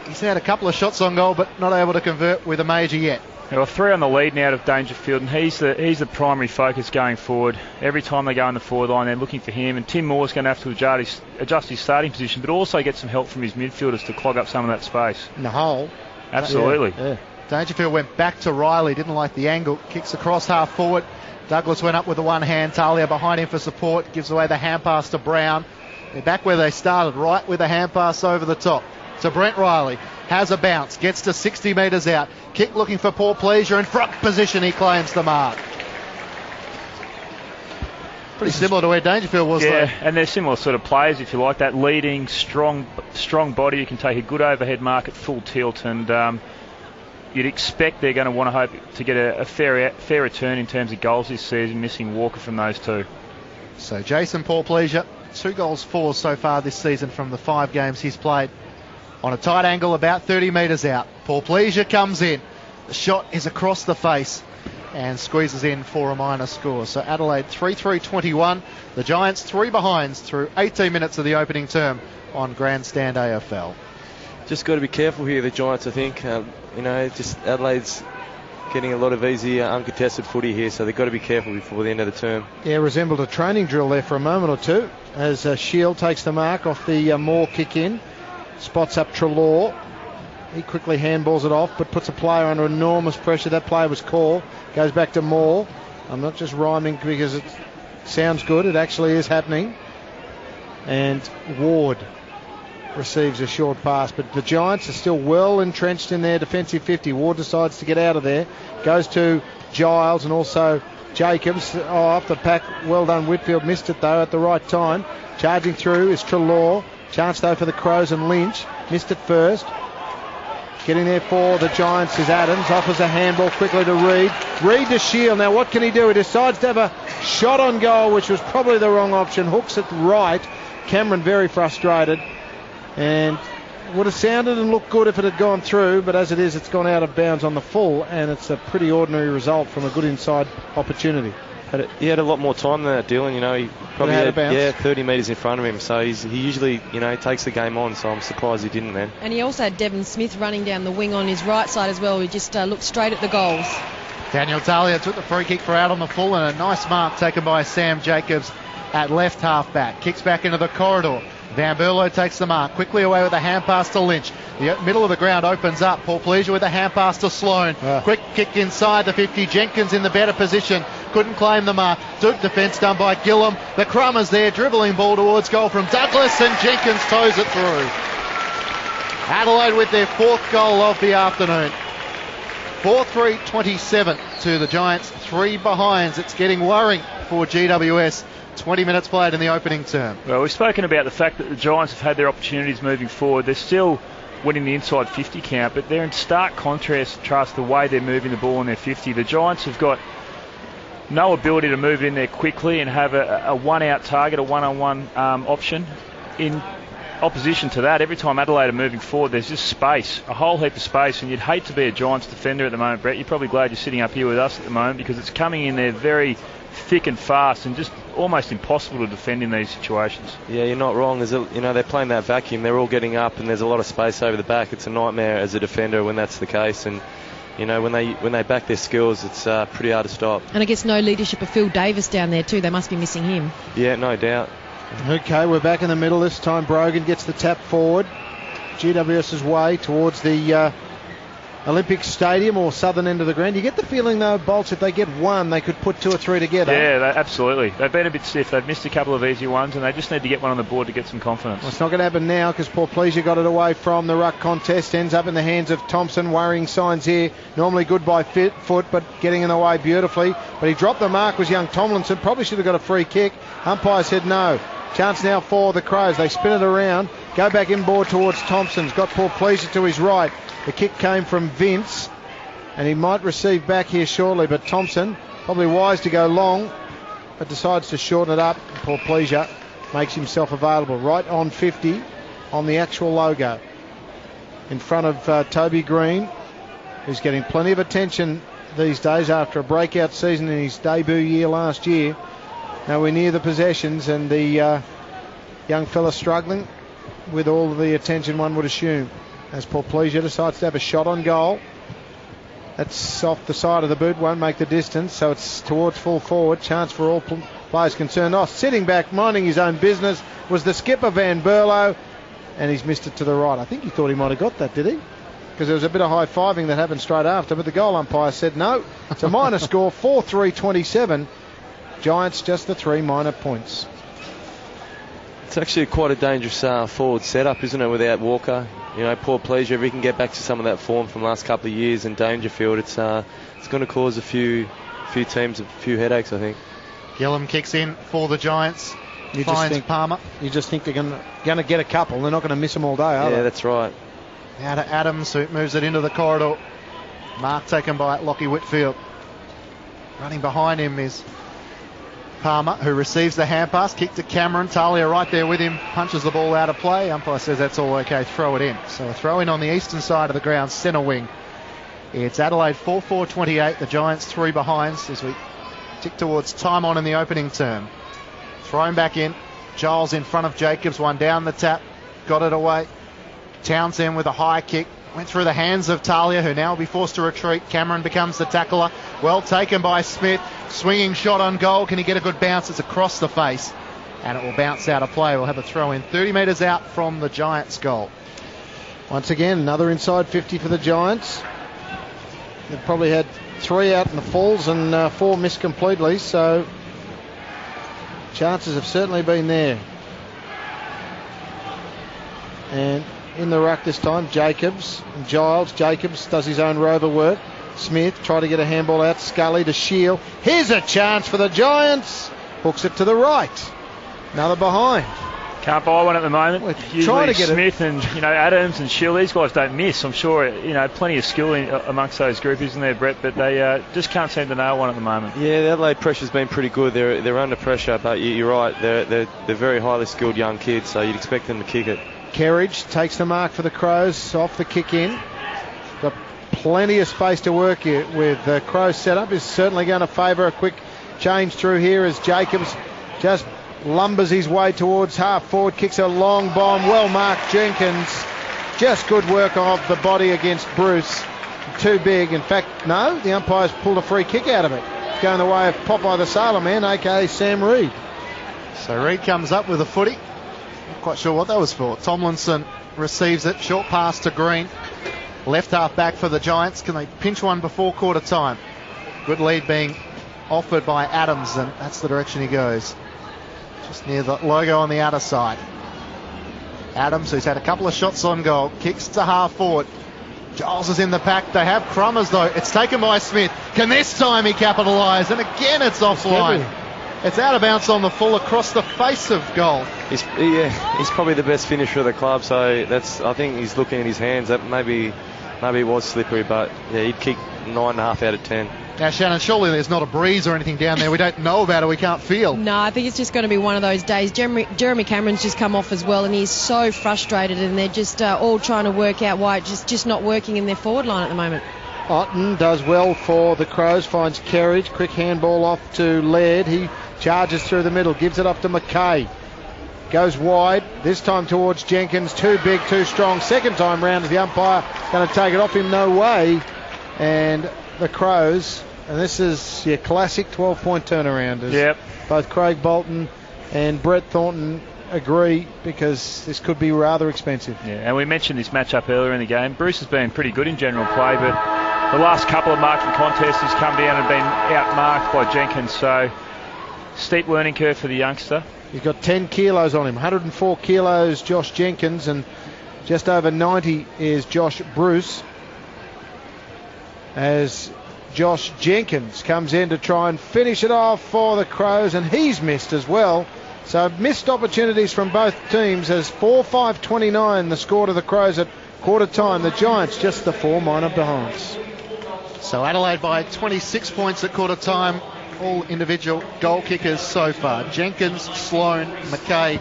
Speaker 3: He's had a couple of shots on goal, but not able to convert with a major yet.
Speaker 5: Well, 3 on the lead now of Dangerfield, and he's the primary focus going forward. Every time they go in the forward line, they're looking for him, and Tim Moore's going to have to adjust his starting position, but also get some help from his midfielders to clog up some of that space.
Speaker 3: In the hole.
Speaker 5: Absolutely.
Speaker 3: Yeah. Dangerfield went back to Riley, didn't like the angle, kicks across half forward. Douglas went up with the one hand, Talia behind him for support, gives away the hand pass to Brown. They're back where they started, right with a hand pass over the top to Brent Riley. Has a bounce, gets to 60 metres out. Kick looking for Paul Pleasure, in front position, he claims the mark. Pretty similar to where Dangerfield was,
Speaker 5: yeah,
Speaker 3: though.
Speaker 5: And they're similar sort of players, if you like, that leading, strong body. You can take a good overhead mark at full tilt, and you'd expect they're going to want to hope to get a fair return in terms of goals this season, missing Walker from those two.
Speaker 3: So Jason Paul Pleasure, 2 goals for so far this season from the 5 games he's played. On a tight angle, about 30 metres out. Paul Pleasure comes in. The shot is across the face and squeezes in for a minor score. So Adelaide 3-3-21. The Giants 3 behinds through 18 minutes of the opening term on Grandstand AFL.
Speaker 2: Just got to be careful here, the Giants, I think. Just Adelaide's getting a lot of easy uncontested footy here, so they've got to be careful before the end of the term.
Speaker 1: Yeah, resembled a training drill there for a moment or two as Shield takes the mark off the Moore kick in. Spots up Treloar. He quickly handballs it off, but puts a player under enormous pressure. That play was called. Goes back to Moore. I'm not just rhyming because it sounds good. It actually is happening. And Ward receives a short pass, but the Giants are still well entrenched in their defensive 50. Ward decides to get out of there. Goes to Giles and also Jacobs. Off the pack. Well done, Whitfield. Missed it, though, at the right time. Charging through is Treloar. Chance, though, for the Crows, and Lynch. Missed it first. Getting there for the Giants is Adams. Offers a handball quickly to Reid. Reid to Shield. Now, what can he do? He decides to have a shot on goal, which was probably the wrong option. Hooks it right. Cameron very frustrated. And would have sounded and looked good if it had gone through, but as it is, it's gone out of bounds on the full, and it's a pretty ordinary result from a good inside opportunity.
Speaker 2: He had a lot more time than that, Dylan. He probably had 30 metres in front of him, so he usually takes the game on, so I'm surprised he didn't then.
Speaker 4: And he also had Devon Smith running down the wing on his right side as well. He just looked straight at the goals.
Speaker 3: Daniel Talia took the free kick for out on the full, and a nice mark taken by Sam Jacobs at left half back. Kicks back into the corridor. Van Berlo takes the mark, quickly away with a hand pass to Lynch. The middle of the ground opens up. Paul Pleasure with a hand pass to Sloan. Quick kick inside the 50. Jenkins in the better position. Couldn't claim the mark. Good defence done by Gillum. The Crummers there, dribbling ball towards goal from Douglas, and Jenkins toes it through. Adelaide with their 4th goal of the afternoon. 4-3-27 to the Giants. 3 behinds. It's getting worrying for GWS. 20 minutes played in the opening term.
Speaker 5: Well, we've spoken about the fact that the Giants have had their opportunities moving forward. They're still winning the inside 50 count, but they're in stark contrast to the way they're moving the ball in their 50. The Giants have got no ability to move in there quickly and have a one-out target, a one-on-one option. In opposition to that, every time Adelaide are moving forward, there's just space, a whole heap of space, and you'd hate to be a Giants defender at the moment, Brett. You're probably glad you're sitting up here with us at the moment, because it's coming in there very thick and fast and just almost impossible to defend in these situations.
Speaker 2: Yeah, you're not wrong. They're playing that vacuum. They're all getting up, and there's a lot of space over the back. It's a nightmare as a defender when that's the case. And when they back their skills, it's pretty hard to stop.
Speaker 4: And I guess no leadership of Phil Davis down there too. They must be missing him.
Speaker 2: Yeah, no doubt.
Speaker 1: Okay, we're back in the middle. This time Brogan gets the tap forward. GWS's way towards the Olympic Stadium or southern end of the ground. You get the feeling, though, Bolts, if they get one, they could put 2 or 3 together.
Speaker 5: Yeah, absolutely. They've been a bit stiff. They've missed a couple of easy ones, and they just need to get one on the board to get some confidence.
Speaker 1: Well, it's not going to happen now because Port Pleasure got it away from the ruck contest. Ends up in the hands of Thompson. Worrying signs here. Normally good by foot, but getting in the way beautifully. But he dropped the mark, was young Tomlinson. Probably should have got a free kick. Umpire said no. Chance now for the Crows. They spin it around. Go back inboard towards Thompson's. Got Port Pleasure to his right. The kick came from Vince. And he might receive back here shortly, but Thompson, probably wise to go long, but decides to shorten it up. Port Pleasure makes himself available right on 50 on the actual logo. In front of Toby Green, who's getting plenty of attention these days after a breakout season in his debut year last year. Nowhere near the possessions, and the young fella struggling with all of the attention one would assume. As Port Pleasure decides to have a shot on goal. That's off the side of the boot, won't make the distance, so it's towards full forward. Chance for all players concerned. Sitting back, minding his own business, was the skipper, Van Berlo, and he's missed it to the right. I think he thought he might have got that, did he? Because there was a bit of high-fiving that happened straight after, but the goal umpire said no. It's a minor score, 4-3-27. Giants just the 3 minor points.
Speaker 2: It's actually quite a dangerous forward setup, isn't it, without Walker? You know, Port Pleasure, if he can get back to some of that form from the last couple of years in Dangerfield, it's going to cause a few teams a few headaches, I think.
Speaker 3: Gillum kicks in for the Giants. Finds Palmer.
Speaker 1: You just think they're going to get a couple. They're not going to miss them all day, are they?
Speaker 2: Yeah, that's right.
Speaker 3: Now to Adams, who moves it into the corridor. Mark taken by Lockie Whitfield. Running behind him is Palmer, who receives the hand pass. Kick to Cameron. Talia right there with him. Punches the ball out of play. Umpire says that's all okay. Throw it in. So a throw in on the eastern side of the ground, centre wing. It's Adelaide 4-4-28. The Giants 3 behinds as we tick towards time on in the opening term. Thrown back in. Giles in front of Jacobs. One down the tap. Got it away. Townsend with a high kick. Went through the hands of Talia, who now will be forced to retreat. Cameron becomes the tackler. Well taken by Smith. Swinging shot on goal. Can he get a good bounce? It's across the face. And it will bounce out of play. We'll have a throw in 30 metres out from the Giants' goal.
Speaker 1: Once again, another inside 50 for the Giants. They've probably had 3 out in the falls and 4 missed completely. So chances have certainly been there. And in the ruck this time, Jacobs and Giles. Jacobs does his own rover work. Smith try to get a handball out. Scully to Shield. Here's a chance for the Giants. Hooks it to the right. Another behind.
Speaker 5: Can't buy one at the moment.
Speaker 1: We're trying to get
Speaker 5: Smith and Adams and Shield. These guys don't miss. I'm sure plenty of skill amongst those group, isn't there, Brett? But they just can't seem to nail one at the moment.
Speaker 2: Yeah, the Adelaide pressure's been pretty good. They're under pressure, but you're right. They're very highly skilled young kids, so you'd expect them to kick it.
Speaker 1: Kerridge takes the mark for the Crows off the kick in. Got plenty of space to work here with the Crows setup. Is certainly going to favour a quick change through here as Jacobs just lumbers his way towards half forward, kicks a long bomb. Well marked, Jenkins. Just good work of the body against Bruce. Too big. In fact, no, the umpire's pulled a free kick out of it. It's going the way of Popeye the Sailor Man, aka Sam Reid.
Speaker 3: So Reid comes up with a footy. Not quite sure what that was for. Tomlinson receives it. Short pass to Green. Left half back for the Giants. Can they pinch one before quarter time? Good lead being offered by Adams, and that's the direction he goes. Just near the logo on the outer side. Adams, who's had a couple of shots on goal, kicks to half forward. Giles is in the pack. They have Crummers though. It's taken by Smith. Can this time he capitalise? And again it's offline. It's out of bounds on the full across the face of goal.
Speaker 2: He's probably the best finisher of the club, so I think he's looking at his hands. That maybe it was slippery, but yeah, he'd kick 9.5 out of 10.
Speaker 3: Now, Shannon, surely there's not a breeze or anything down there we don't know about it, we can't feel.
Speaker 4: No, I think it's just going to be one of those days. Jeremy Cameron's just come off as well, and he's so frustrated, and they're just all trying to work out why it's just not working in their forward line at the moment.
Speaker 1: Otten does well for the Crows, finds Kerridge, quick handball off to Laird. He charges through the middle, gives it off to McKay. Goes wide, this time towards Jenkins. Too big, too strong. Second time round, the umpire going to take it off him. No way. And the Crows, and this is your classic 12-point turnaround.
Speaker 5: Yep.
Speaker 1: Both Craig Bolton and Brett Thornton agree, because this could be rather expensive.
Speaker 5: Yeah, and we mentioned this matchup earlier in the game. Bruce has been pretty good in general play, but the last couple of marking contests he's come down and been outmarked by Jenkins, so steep learning curve for the youngster.
Speaker 1: He's got 10 kilos on him, 104 kilos Josh Jenkins, and just over 90 is Josh Bruce, as Josh Jenkins comes in to try and finish it off for the Crows, and he's missed as well. So missed opportunities from both teams, as 4-5-29 the score to the Crows at quarter time. The Giants just the 4 minor behinds.
Speaker 3: So Adelaide by 26 points at quarter time. All individual goal kickers so far: Jenkins, Sloan, McKay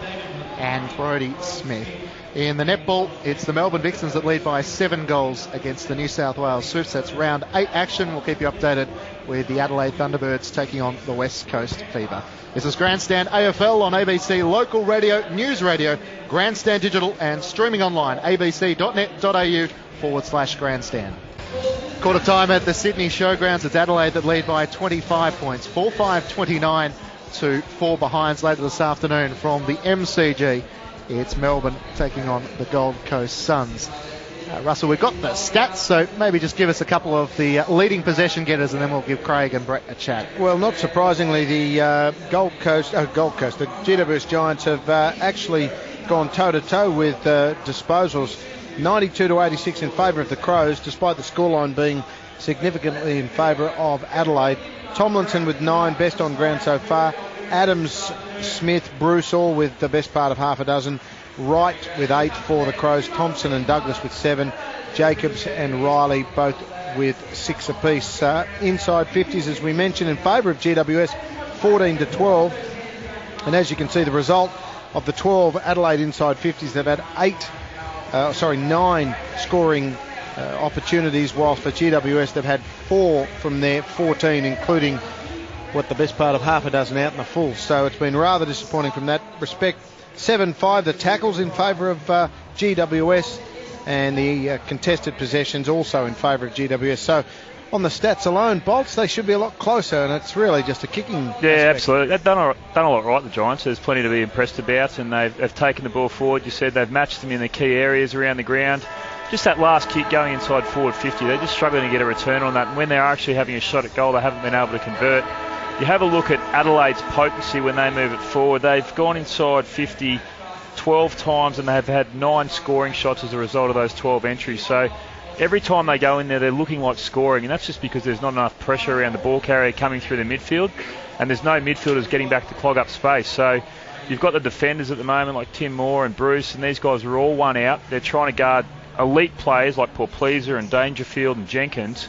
Speaker 3: and Brodie Smith. In the netball, it's the Melbourne Vixens that lead by 7 goals against the New South Wales Swifts. That's round 8 action. We'll keep you updated with the Adelaide Thunderbirds taking on the West Coast Fever. This is Grandstand AFL on ABC Local Radio, News Radio, Grandstand Digital and streaming online, abc.net.au/grandstand. Quarter time at the Sydney Showgrounds. It's Adelaide that lead by 25 points, 4-5-29 to 4 behinds later this afternoon from the MCG. It's Melbourne taking on the Gold Coast Suns. Russell, we've got the stats, so maybe just give us a couple of the leading possession getters and then we'll give Craig and Brett a chat.
Speaker 1: Well, not surprisingly, the the GWS Giants have actually gone toe-to-toe with disposals, 92-86 in favour of the Crows, despite the scoreline being significantly in favour of Adelaide. Tomlinson with 9, best on ground so far. Adams, Smith, Bruce all with the best part of half a dozen. Wright with 8 for the Crows. Thompson and Douglas with 7. Jacobs and Riley both with 6 apiece. Inside 50s, as we mentioned, in favour of GWS, 14-12. And as you can see, the result of the 12 Adelaide inside 50s, they've had 9 scoring opportunities, whilst for GWS they've had 4 from their 14, including the best part of half a dozen out in the full. So it's been rather disappointing from that respect. 7-5 the tackles in favour of GWS, and the contested possessions also in favour of GWS. So on the stats alone, Bolts, they should be a lot closer, and it's really just a kicking aspect.
Speaker 5: Absolutely. They've done a lot right, the Giants. There's plenty to be impressed about, and they've taken the ball forward. You said they've matched them in the key areas around the ground. Just that last kick going inside forward 50, they're just struggling to get a return on that, and when they're actually having a shot at goal, they haven't been able to convert. You have a look at Adelaide's potency when they move it forward. They've gone inside 50 12 times and they've had 9 scoring shots as a result of those 12 entries. So every time they go in there, they're looking like scoring, and that's just because there's not enough pressure around the ball carrier coming through the midfield, and there's no midfielders getting back to clog up space. So you've got the defenders at the moment like Tim Moore and Bruce, and these guys are all one out. They're trying to guard elite players like Porpleaser and Dangerfield and Jenkins,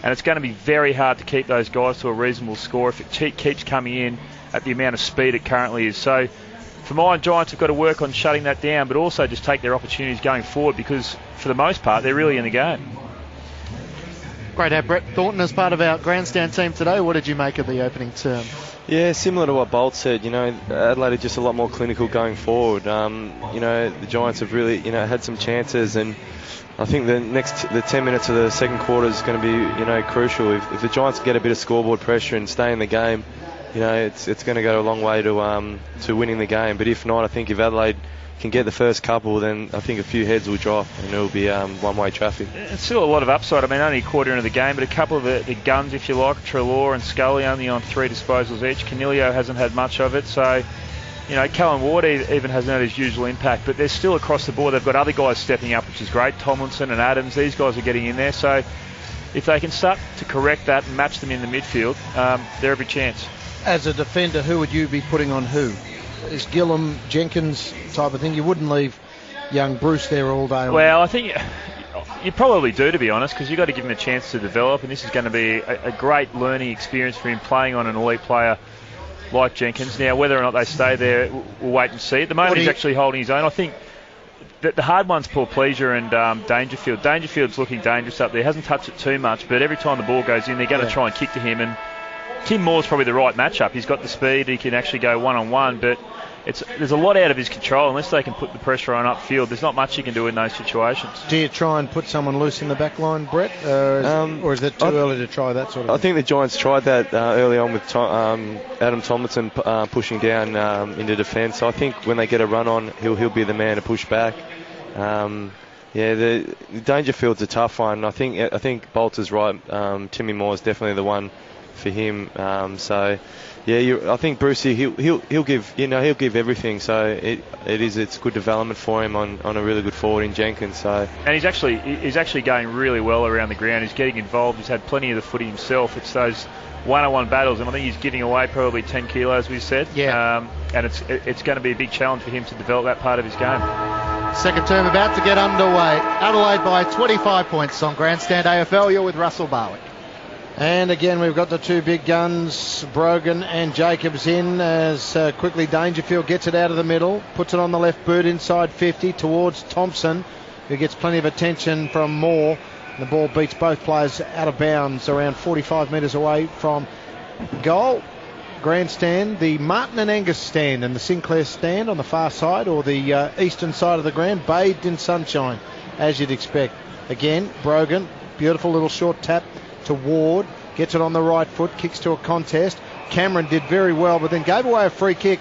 Speaker 5: and it's going to be very hard to keep those guys to a reasonable score if it keeps coming in at the amount of speed it currently is. So for mine, Giants have got to work on shutting that down, but also just take their opportunities going forward, because for the most part they're really in the game.
Speaker 3: Great to have Brett Thornton as part of our grandstand team today. What did you make of the opening term?
Speaker 2: Yeah, similar to what Bolt said, Adelaide are just a lot more clinical going forward. The Giants have really, had some chances, and I think the 10 minutes of the second quarter is going to be, crucial. If the Giants get a bit of scoreboard pressure and stay in the game, it's going to go a long way to winning the game. But if not, I think if Adelaide can get the first couple, then I think a few heads will drop and it'll be one-way traffic.
Speaker 5: It's still a lot of upside. I mean, only a quarter into the game, but a couple of the guns, if you like, Treloar and Scully only on 3 disposals each. Canelio hasn't had much of it, so Callan Ward even hasn't had his usual impact, but they're still across the board. They've got other guys stepping up, which is great. Tomlinson and Adams, these guys are getting in there, so if they can start to correct that and match them in the midfield, they're every chance.
Speaker 1: As a defender, who would you be putting on who? Is Gillum, Jenkins type of thing? You wouldn't leave young Bruce there all day.
Speaker 5: Well, I think you probably do, to be honest, because you've got to give him a chance to develop, and this is going to be a great learning experience for him playing on an elite player like Jenkins. Now, whether or not they stay there, we'll wait and see. At the moment, he's actually holding his own. I think that the hard one's Porpleaser and Dangerfield. Dangerfield's looking dangerous up there. Hasn't touched it too much, but every time the ball goes in, they're going to try and kick to him, and Tim Moore's probably the right matchup. He's got the speed, he can actually go one-on-one, but there's a lot out of his control. Unless they can put the pressure on upfield, there's not much he can do in those situations.
Speaker 1: Do you try and put someone loose in the back line, Brett? Or is it too early to try that sort of thing?
Speaker 2: I think the Giants tried that early on with Adam Tomlinson pushing down into defence. I think when they get a run on, he'll be the man to push back. The Dangerfield's a tough one. I think Bolter's right. Timmy Moore's definitely the one for him. I think Brucey he'll give everything. So it's good development for him on a really good forward in Jenkins. So
Speaker 5: and he's actually going really well around the ground. He's getting involved. He's had plenty of the footy himself. It's those one-on-one battles, and I think he's giving away probably 10 kilos, we said.
Speaker 3: Yeah.
Speaker 5: And it's going to be a big challenge for him to develop that part of his game.
Speaker 3: Second term about to get underway. Adelaide by 25 points on Grandstand AFL. You're with Russell Barwick.
Speaker 1: And again, we've got the two big guns, Brogan and Jacobs, in as quickly Dangerfield gets it out of the middle, puts it on the left boot inside 50 towards Thompson, who gets plenty of attention from Moore. The ball beats both players out of bounds around 45 metres away from goal. Grandstand, the Martin and Angus stand and the Sinclair stand on the far side, or the eastern side of the ground, bathed in sunshine, as you'd expect. Again, Brogan, beautiful little short tap to Ward, gets it on the right foot, kicks to a contest. Cameron did very well, but then gave away a free kick,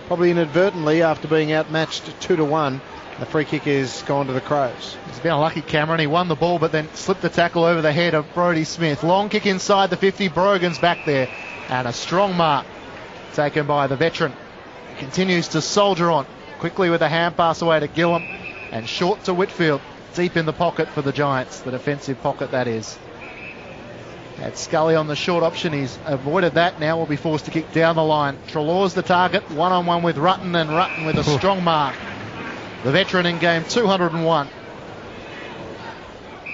Speaker 1: probably inadvertently, after being outmatched 2-1. The free kick is gone to the Crows.
Speaker 3: He's been unlucky, Cameron. He won the ball, but then slipped the tackle over the head of Brodie Smith. Long kick inside the 50. Brogan's back there, and a strong mark taken by the veteran. He continues to soldier on, quickly with a hand pass away to Gillum, and short to Whitfield, deep in the pocket for the Giants, the defensive pocket that is. Had Scully on the short option. He's avoided that. Now will be forced to kick down the line. Treloar's the target. One-on-one with Rutten, and Rutten with a strong mark. The veteran in game 201.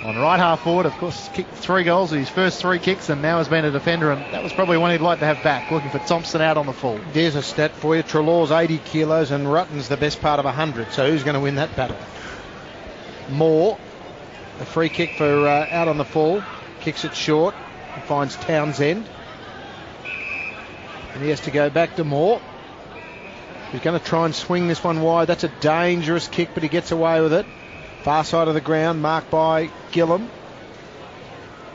Speaker 3: On right half forward, of course, kicked 3 goals in his first 3 kicks, and now has been a defender, and that was probably one he'd like to have back, looking for Thompson out on the full.
Speaker 1: There's a stat for you. Treloar's 80 kilos and Rutten's the best part of 100, so who's going to win that battle? Moore, a free kick for out on the full, kicks it short, and finds Townsend, and he has to go back to Moore. He's going to try and swing this one wide. That's a dangerous kick, but he gets away with it. Far side of the ground, marked by Gillum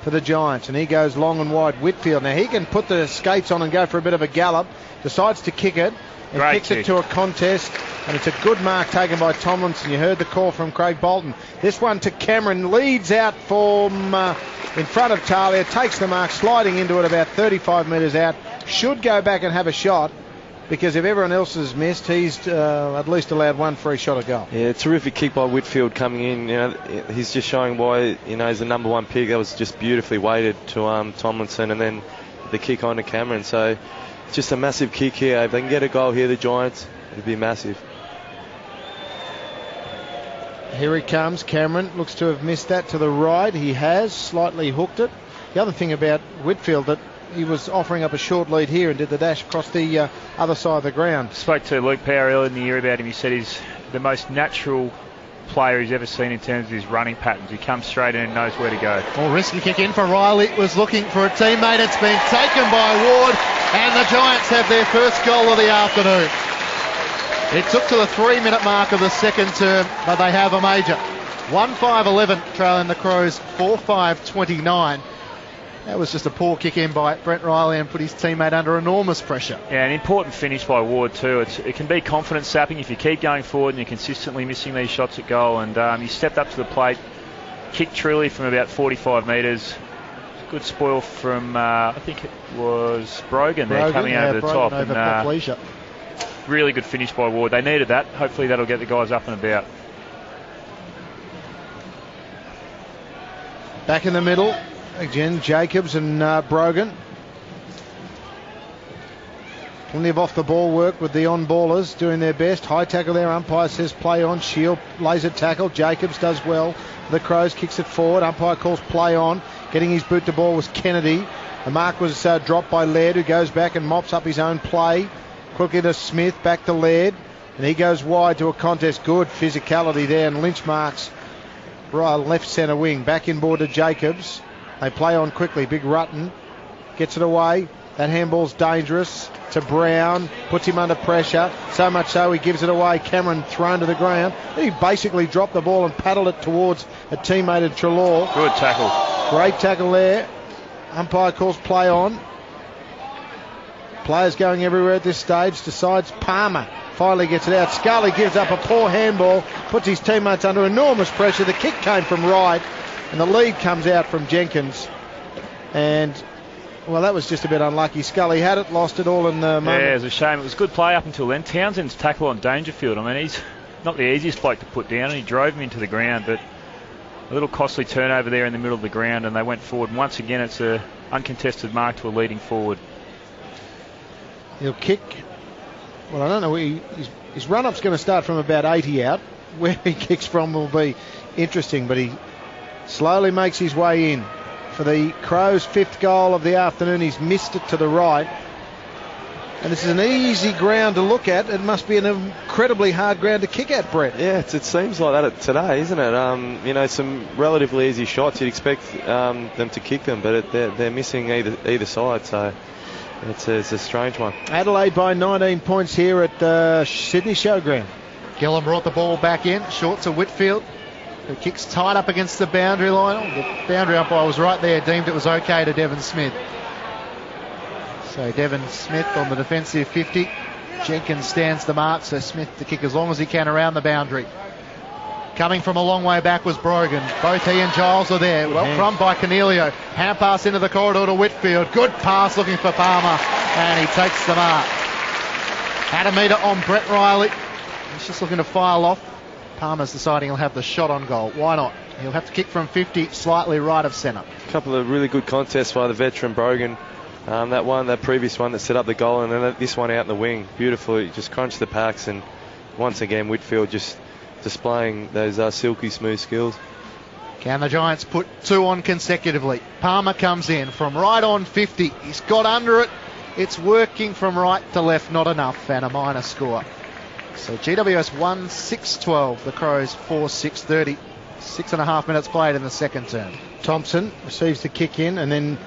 Speaker 1: for the Giants, and he goes long and wide. Whitfield, now he can put the skates on and go for a bit of a gallop, decides to kick it, and kicks it to a contest, and it's a good mark taken by Tomlinson. You heard the call from Craig Bolton. This one to Cameron, leads out from in front of Talia, takes the mark, sliding into it about 35 metres out. Should go back and have a shot, because if everyone else has missed, he's at least allowed one free shot at goal.
Speaker 2: Yeah, terrific kick by Whitfield coming in. He's just showing why he's the number one pick. That was just beautifully weighted to Tomlinson, and then the kick on to Cameron. So it's just a massive kick here. If they can get a goal here, the Giants, it'd be massive.
Speaker 1: Here he comes. Cameron looks to have missed that to the right. He has slightly hooked it. The other thing about Whitfield, that he was offering up a short lead here and did the dash across the other side of the ground.
Speaker 5: Spoke to Luke Power earlier in the year about him. He said he's the most natural player he's ever seen in terms of his running patterns. He comes straight in and knows where to go.
Speaker 3: Well, risky kick in for Riley. Was looking for a teammate. It's been taken by Ward, and the Giants have their first goal of the afternoon. It took to the 3-minute mark of the second term, but they have a major. 1-5-11 trailing the Crows 4-5-29. That was just a poor kick in by Brent Riley and put his teammate under enormous pressure.
Speaker 5: Yeah, an important finish by Ward too. It can be confidence sapping if you keep going forward and you're consistently missing these shots at goal. And he stepped up to the plate, kicked truly from about 45 metres. Good spoil from, I think it was Brogan there coming over the top.
Speaker 3: And,
Speaker 5: really good finish by Ward. They needed that. Hopefully that'll get the guys up and about.
Speaker 1: Back in the middle. Again, Jacobs and Brogan. Plenty of off the ball work with the on ballers doing their best. High tackle there. Umpire says play on. Shield lays a tackle. Jacobs does well. The Crows kicks it forward. Umpire calls play on. Getting his boot to ball was Kennedy. The mark was dropped by Laird, who goes back and mops up his own play. Quickly to Smith, back to Laird, and he goes wide to a contest. Good physicality there, and Lynch marks right left centre wing. Back inboard to Jacobs. They play on quickly. Big Rutten gets it away. That handball's dangerous to Brown, puts him under pressure, so much so he gives it away. Cameron thrown to the ground. He basically dropped the ball and paddled it towards a teammate of Treloar.
Speaker 5: Good tackle.
Speaker 1: Great tackle there. Umpire calls play on. Players going everywhere at this stage. Decides Palmer finally gets it out. Scully gives up a poor handball, puts his teammates under enormous pressure. The kick came from Wright, and the lead comes out from Jenkins. And, well, that was just a bit unlucky. Scully had it, lost it all in the moment.
Speaker 5: Yeah, it was a shame. It was good play up until then. Townsend's tackle on Dangerfield, I mean, he's not the easiest bloke to put down, and he drove him into the ground, but a little costly turnover there in the middle of the ground, and they went forward. And once again, it's an uncontested mark to a leading forward.
Speaker 1: He'll kick. Well, I don't know. His run-up's going to start from about 80 out. Where he kicks from will be interesting, but he slowly makes his way in. For the Crows' 5th goal of the afternoon, he's missed it to the right. And this is an easy ground to look at. It must be an incredibly hard ground to kick at, Brett.
Speaker 2: Yeah, it seems like that today, isn't it? Some relatively easy shots. You'd expect them to kick them, but they're missing either side. So it's a strange one.
Speaker 1: Adelaide by 19 points here at the Sydney Showground.
Speaker 3: Gillen brought the ball back in, short to Whitfield, who kicks tight up against the boundary line. The boundary umpire was right there, deemed it was okay to Devon Smith. So Devon Smith on the defensive 50. Jenkins stands the mark, so Smith to kick as long as he can around the boundary. Coming from a long way back was Brogan. Both he and Giles are there. Well from by Cornelio. Hand pass into the corridor to Whitfield. Good pass looking for Palmer, and he takes the mark. Had a metre on Brett Riley. He's just looking to file off. Palmer's deciding he'll have the shot on goal. Why not? He'll have to kick from 50, slightly right of centre.
Speaker 2: A couple of really good contests by the veteran Brogan. That previous one that set up the goal, and then this one out in the wing. Beautiful. He just crunched the packs, and once again Whitfield just displaying those silky smooth skills.
Speaker 3: Can the Giants put 2 on consecutively? Palmer comes in from right on 50. He's got under it. It's working from right to left, not enough, and a minor score. So GWS 1, 6-12. The Crows 4, 6-30. 6.5 minutes played in the second term.
Speaker 1: Thompson receives the kick in and then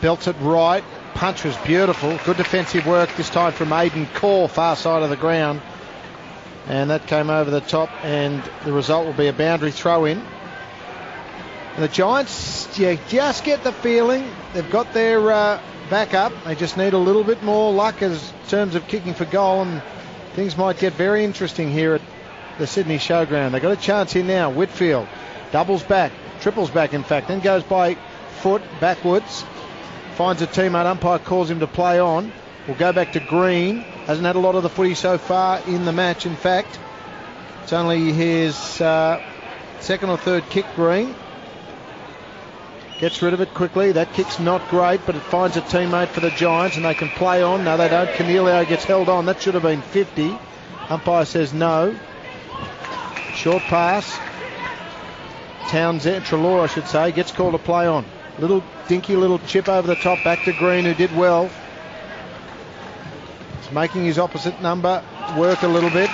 Speaker 1: belts it right. Punch was beautiful. Good defensive work this time from Aidan Core, far side of the ground. And that came over the top, and the result will be a boundary throw in. And the Giants, you just get the feeling they've got their back up. They just need a little bit more luck in terms of kicking for goal, and things might get very interesting here at the Sydney Showground. They've got a chance here now. Whitfield doubles back, triples back in fact, then goes by foot backwards. Finds a teammate, umpire calls him to play on. We'll go back to Green. Hasn't had a lot of the footy so far in the match, in fact. It's only his second or third kick, Green. Gets rid of it quickly. That kick's not great, but it finds a teammate for the Giants, and they can play on. No, they don't. Cornelio gets held on. That should have been 50. Umpire says no. Short pass. Townsend, Treloar, I should say, gets called to play on. Little dinky little chip over the top, back to Green, who did well. He's making his opposite number work a little bit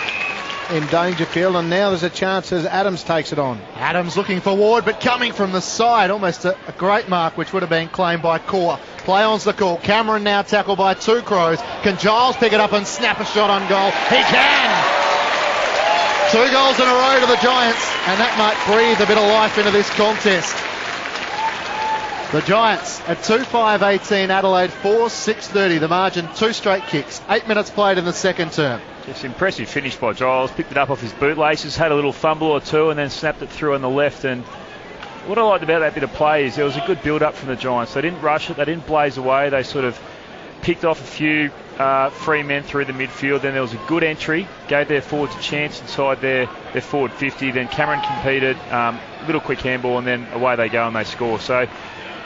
Speaker 1: in Dangerfield, and now there's a chance as Adams takes it on.
Speaker 3: Adams looking for Ward, but coming from the side, almost a great mark, which would have been claimed by Core. Play on's the call. Cameron now tackled by 2 Crows. Can Giles pick it up and snap a shot on goal? He can! 2 goals in a row to the Giants, and that might breathe a bit of life into this contest. The Giants at 2-5-18, Adelaide 4-6-30. The margin, 2 straight kicks. 8 minutes played in the second term.
Speaker 5: It's impressive finish by Giles. Picked it up off his bootlaces, had a little fumble or two, and then snapped it through on the left. And what I liked about that bit of play is there was a good build-up from the Giants. They didn't rush it. They didn't blaze away. They sort of picked off a few free men through the midfield. Then there was a good entry, gave their forwards a chance inside their forward 50. Then Cameron competed, little quick handball, and then away they go and they score. So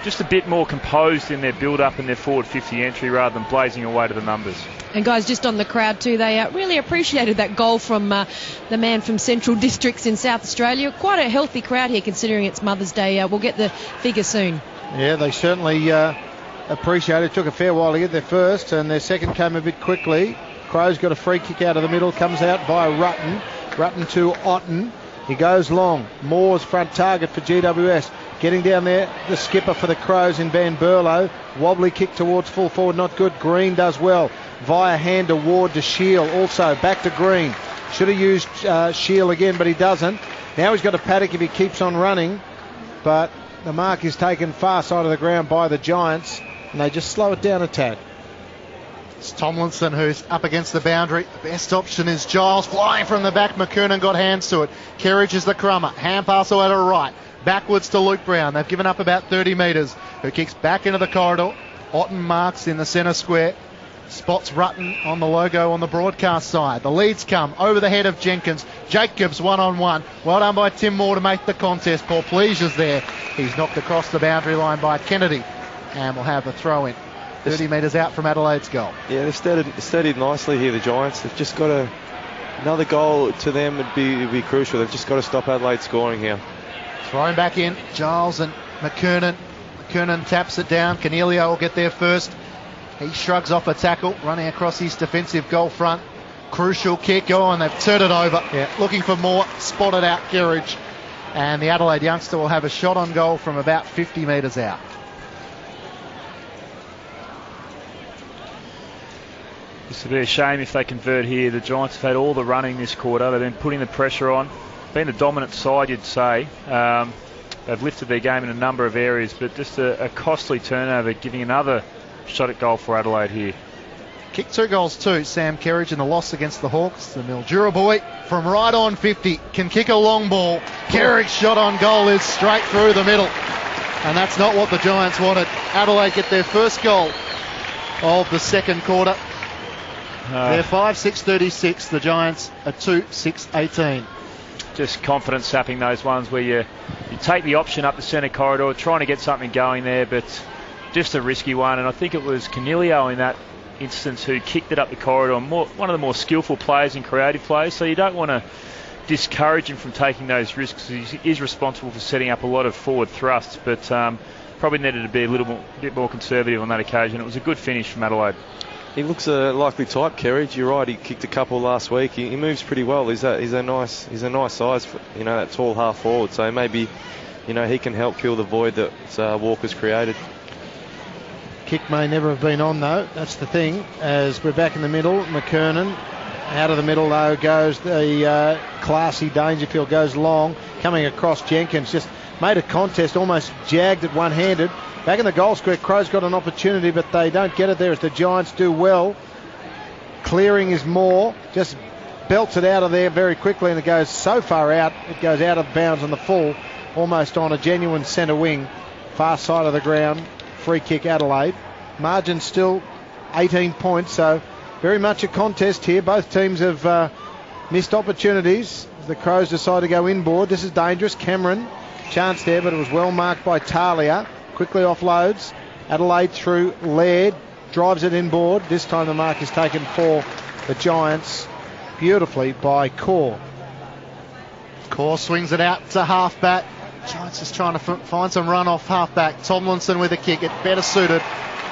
Speaker 5: just a bit more composed in their build-up and their forward 50 entry rather than blazing away to the numbers.
Speaker 4: And guys, just on the crowd too, they really appreciated that goal from the man from Central Districts in South Australia. Quite a healthy crowd here considering it's Mother's Day. We'll get the figure soon.
Speaker 1: Yeah, they certainly appreciate it. It took a fair while to get there first, and their second came a bit quickly. Crows got a free kick out of the middle, comes out via Rutten. Rutten to Otten. He goes long. Moore's front target for GWS. Getting down there, the skipper for the Crows in Van Berlo. Wobbly kick towards full forward, not good. Green does well. Via hand to Ward to Shield. Also back to Green. Should have used Shield again, but he doesn't. Now he's got a paddock if he keeps on running. But the mark is taken far side of the ground by the Giants, and they just slow it down a tad.
Speaker 3: It's Tomlinson who's up against the boundary. The best option is Giles flying from the back. McKernan got hands to it. Kerridge is the crummer. Hand pass away to right. Backwards to Luke Brown. They've given up about 30 metres. Who kicks back into the corridor. Otten marks in the centre square. Spots Rutten on the logo on the broadcast side. The leads come over the head of Jenkins. Jacobs one-on-one. Well done by Tim Moore to make the contest. Paul Pleasure's there. He's knocked across the boundary line by Kennedy. And we'll have a throw in. 30 metres out from Adelaide's goal.
Speaker 2: Yeah, they've steadied nicely here, the Giants. They've just got another goal to them would be crucial. They've just got to stop Adelaide scoring here.
Speaker 3: Thrown back in, Giles and McKernan. McKernan taps it down. Cornelio will get there first. He shrugs off a tackle, running across his defensive goal front. Crucial kick, and they've turned it over.
Speaker 1: Yeah.
Speaker 3: Looking for more, spotted out Kerridge. And the Adelaide youngster will have a shot on goal from about 50 metres out.
Speaker 5: This would be a shame if they convert here. The Giants have had all the running this quarter. They've been putting the pressure on. Been the dominant side, you'd say. They've lifted their game in a number of areas, but just a costly turnover, giving another shot at goal for Adelaide here.
Speaker 3: Kicked 2 goals too, Sam Kerridge, in the loss against the Hawks. The Mildura boy from right on 50 can kick a long ball. Kerridge's shot on goal is straight through the middle. And that's not what the Giants wanted. Adelaide get their first goal of the second quarter. They're 5-6-36. The Giants are 2-6-18.
Speaker 5: Just confidence sapping, those ones where you take the option up the centre corridor, trying to get something going there, but just a risky one. And I think it was Cornelio in that instance who kicked it up the corridor. One of the more skillful players and creative players, so you don't want to discourage him from taking those risks. He is responsible for setting up a lot of forward thrusts, but probably needed to be a bit more conservative on that occasion. It was a good finish from Adelaide.
Speaker 2: He looks a likely type, Kerridge. You're right. He kicked a couple last week. He moves pretty well. He's a nice size for, that tall half forward. So maybe, he can help fill the void that Walker's created.
Speaker 1: Kick may never have been on though. That's the thing. As we're back in the middle, McKernan out of the middle though goes the classy Dangerfield, goes long, coming across Jenkins. Just made a contest, almost jagged it one-handed. Back in the goal square, Crows got an opportunity, but they don't get it there as the Giants do well. Clearing is more, just belts it out of there very quickly, and it goes so far out, it goes out of bounds on the full, almost on a genuine centre wing, far side of the ground. Free kick Adelaide. Margin still 18 points, so very much a contest here. Both teams have missed opportunities. The Crows decide to go inboard. This is dangerous. Cameron, chance there, but it was well marked by Talia. Quickly offloads. Adelaide through Laird. Drives it inboard. This time the mark is taken for the Giants beautifully by Core.
Speaker 3: Core swings it out to halfback. Giants just trying to find some run off halfback. Tomlinson with a kick. It better suited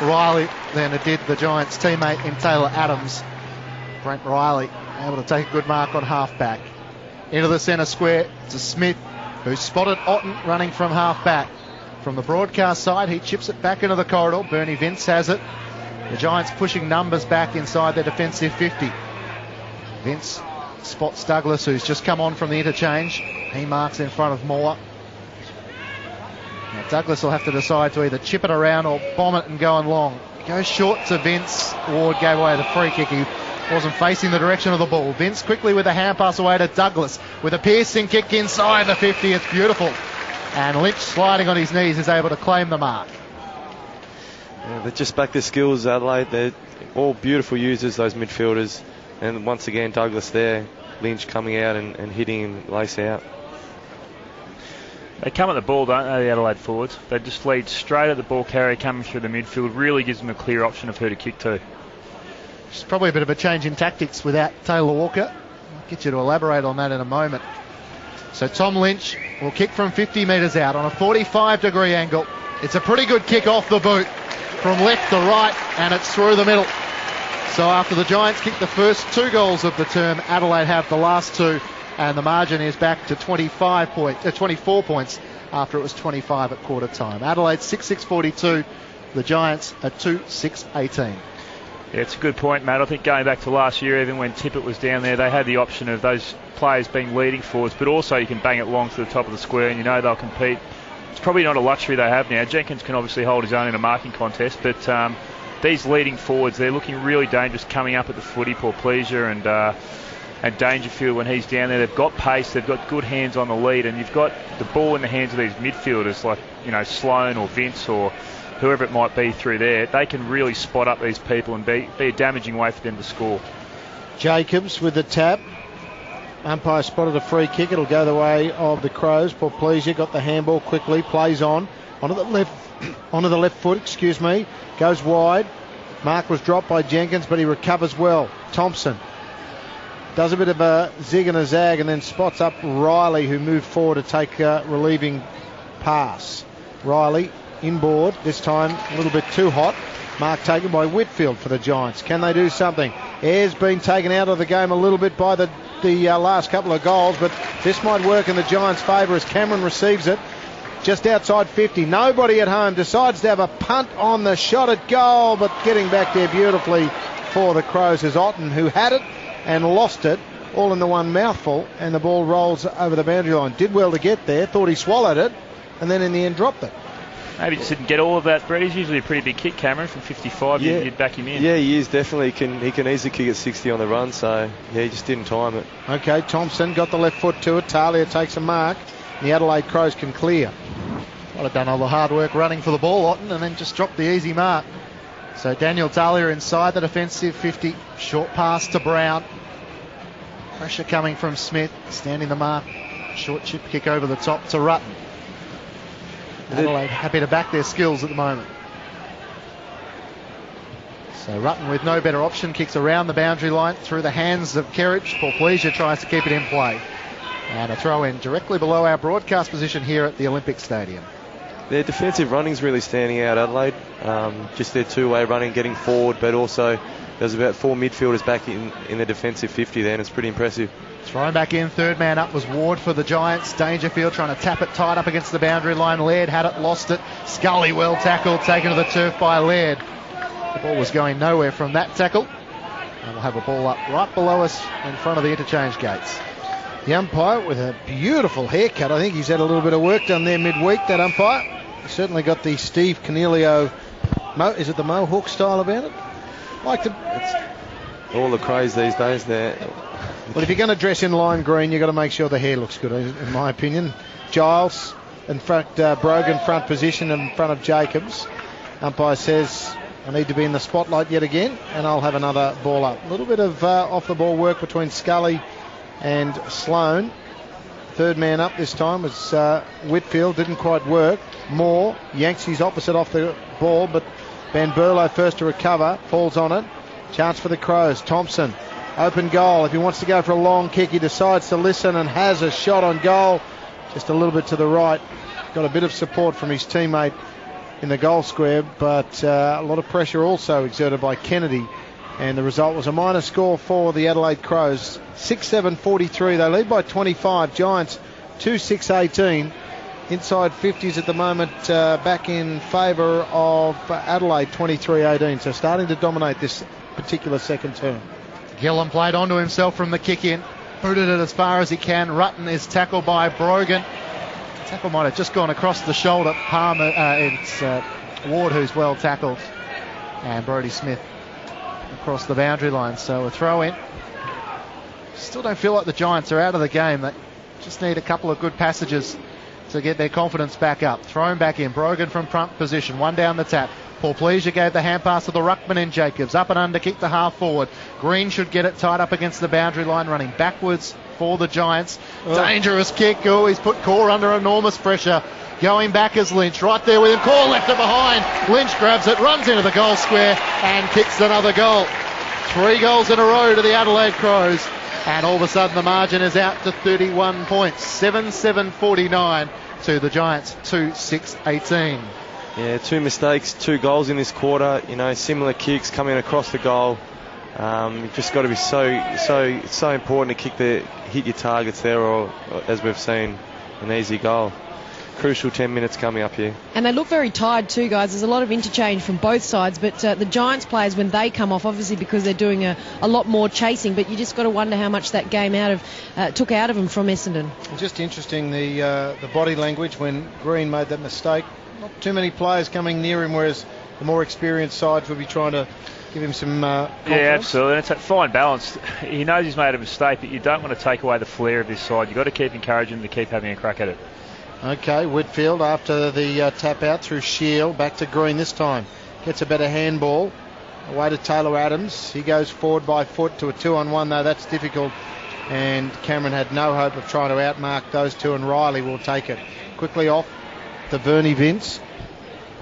Speaker 3: Riley than it did the Giants' teammate in Taylor Adams. Brent Riley able to take a good mark on halfback. Into the centre square to Smith, who spotted Otten running from halfback. From the broadcast side, he chips it back into the corridor. Bernie Vince has it. The Giants pushing numbers back inside their defensive 50. Vince spots Douglas, who's just come on from the interchange. He marks in front of Moore. Now Douglas will have to decide to either chip it around or bomb it and go on long. Goes short to Vince. Ward gave away the free kick. He wasn't facing the direction of the ball. Vince quickly with a hand pass away to Douglas with a piercing kick inside the 50. It's beautiful. And Lynch, sliding on his knees, is able to claim the mark.
Speaker 2: Yeah, they just back their skills, Adelaide. They're all beautiful users, those midfielders. And once again, Douglas there. Lynch coming out and hitting him lace out.
Speaker 5: They come at the ball, don't they, the Adelaide forwards? They just lead straight at the ball carrier coming through the midfield. Really gives them a clear option of who to kick to.
Speaker 3: It's probably a bit of a change in tactics without Taylor Walker. I'll get you to elaborate on that in a moment. So Tom Lynch will kick from 50 metres out on a 45-degree angle. It's a pretty good kick off the boot from left to right, and it's through the middle. So after the Giants kick the first 2 goals of the term, Adelaide have the last 2, and the margin is back to 24 points. after it was 25 at quarter time. Adelaide 6-6-42. The Giants at 2-6-18.
Speaker 5: Yeah, it's a good point, Matt. I think going back to last year, even when Tippett was down there, they had the option of those players being leading forwards, but also you can bang it long to the top of the square and you know they'll compete. It's probably not a luxury they have now. Jenkins can obviously hold his own in a marking contest, but these leading forwards, they're looking really dangerous coming up at the footy. Paul Pleasure and Dangerfield when he's down there. They've got pace, they've got good hands on the lead, and you've got the ball in the hands of these midfielders like, you know, Sloan or Vince or whoever it might be through there. They can really spot up these people and be a damaging way for them to score. Jacobs
Speaker 1: with the tap. Umpire spotted a free kick. It'll go the way of the Crows. Paul Pleasure got the handball quickly, plays onto the left foot, goes wide. Mark was dropped by Jenkins, but he recovers well. Thompson does a bit of a zig and a zag and then spots up Riley, who moved forward to take a relieving pass. Riley inboard, this time a little bit too hot. Mark taken by Whitfield for the Giants. Can they do something? Air's been taken out of the game a little bit by the last couple of goals, but this might work in the Giants' favour as Cameron receives it just outside 50. Nobody at home, decides to have a punt on the shot at goal, but getting back there beautifully for the Crows is Otten, who had it and lost it all in the one mouthful, and the ball rolls over the boundary line. Did well to get there, thought he swallowed it, and then in the end dropped it.
Speaker 5: Maybe just didn't get all of that, Brett. He's usually a pretty big kick, Cameron, from 55.
Speaker 2: Yeah.
Speaker 5: You'd back him in.
Speaker 2: Yeah, he is, definitely. He can easily kick at 60 on the run, so yeah, he just didn't time it.
Speaker 1: Okay, Thompson got the left foot to it. Talia takes a mark. The Adelaide Crows can clear.
Speaker 3: Well, have done all the hard work running for the ball, Otten, and then just dropped the easy mark. So Daniel Talia inside the defensive 50. Short pass to Brown. Pressure coming from Smith. Standing the mark. Short chip kick over the top to Rutten. Adelaide happy to back their skills at the moment. So Rutten with no better option kicks around the boundary line through the hands of Kerridge. Paul Pleasure tries to keep it in play. And a throw in directly below our broadcast position here at the Olympic Stadium.
Speaker 2: Their defensive running's really standing out, Adelaide. Just their two-way running, getting forward, but also there's about 4 midfielders back in the defensive 50 there, and it's pretty impressive.
Speaker 3: Thrown back in, third man up was Ward for the Giants. Dangerfield trying to tap it tight up against the boundary line. Laird had it, lost it. Scully well tackled, taken to the turf by Laird. The ball was going nowhere from that tackle. And we'll have a ball up right below us in front of the interchange gates.
Speaker 1: The umpire with a beautiful haircut. I think he's had a little bit of work done there midweek, that umpire. He's certainly got the Steve Cornelio, is it the Mohawk style about it?
Speaker 2: It's all the craze these days there.
Speaker 1: Well, if you're going to dress in lime green, you've got to make sure the hair looks good, in my opinion. Giles in front, Brogan front position in front of Jacobs. Umpire says, I need to be in the spotlight yet again, and I'll have another ball up. A little bit of off-the-ball work between Scully and Sloan. Third man up this time was Whitfield, didn't quite work. Moore yanks his opposite off the ball, but Van Berlo first to recover, falls on it. Chance for the Crows. Thompson, open goal. If he wants to go for a long kick, he decides to listen and has a shot on goal. Just a little bit to the right. Got a bit of support from his teammate in the goal square, but a lot of pressure also exerted by Kennedy. And the result was a minor score for the Adelaide Crows. 6-7-43. They lead by 25. Giants 2-6-18. Inside 50s at the moment, back in favour of Adelaide 23-18. So starting to dominate this particular second term.
Speaker 3: Gillan played onto himself from the kick in. Booted it as far as he can. Rutten is tackled by Brogan. Tackle might have just gone across the shoulder. Palmer, it's Ward who's well tackled. And Brodie Smith across the boundary line. So a throw in. Still don't feel like the Giants are out of the game. They just need a couple of good passages to get their confidence back up. Thrown back in. Brogan from front position. One down the tap. Paul Pleasure gave the hand pass to the ruckman in Jacobs. Up and under, kick the half forward. Green should get it tied up against the boundary line, running backwards for the Giants. Dangerous kick. Oh, he's put Core under enormous pressure. Going back is Lynch. Right there with him. Core left it behind. Lynch grabs it, runs into the goal square and kicks another goal. 3 goals in a row to the Adelaide Crows. And all of a sudden the margin is out to 31 points. 7-7-49 to the Giants 2-6-18.
Speaker 2: Yeah, 2 mistakes, 2 goals in this quarter. You know, similar kicks coming across the goal. You've just got to be so important to hit your targets there, or as we've seen, an easy goal. crucial 10 minutes coming up here.
Speaker 4: And they look very tired too, guys. There's a lot of interchange from both sides, but the Giants players, when they come off, obviously because they're doing a lot more chasing, but you just got to wonder how much that game took out of them from Essendon.
Speaker 1: Just interesting, the body language when Green made that mistake. Not too many players coming near him, whereas the more experienced sides will be trying to give him some confidence.
Speaker 5: Yeah, absolutely. And it's that fine balance. He knows he's made a mistake, but you don't want to take away the flair of this side. You've got to keep encouraging him to keep having a crack at it.
Speaker 1: Okay, Whitfield after the tap out through Shield, back to Green this time. Gets a better handball. Away to Taylor Adams. He goes forward by foot to a 2-on-1, though that's difficult. And Cameron had no hope of trying to outmark those two, and Riley will take it. Quickly off to Vernie Vince.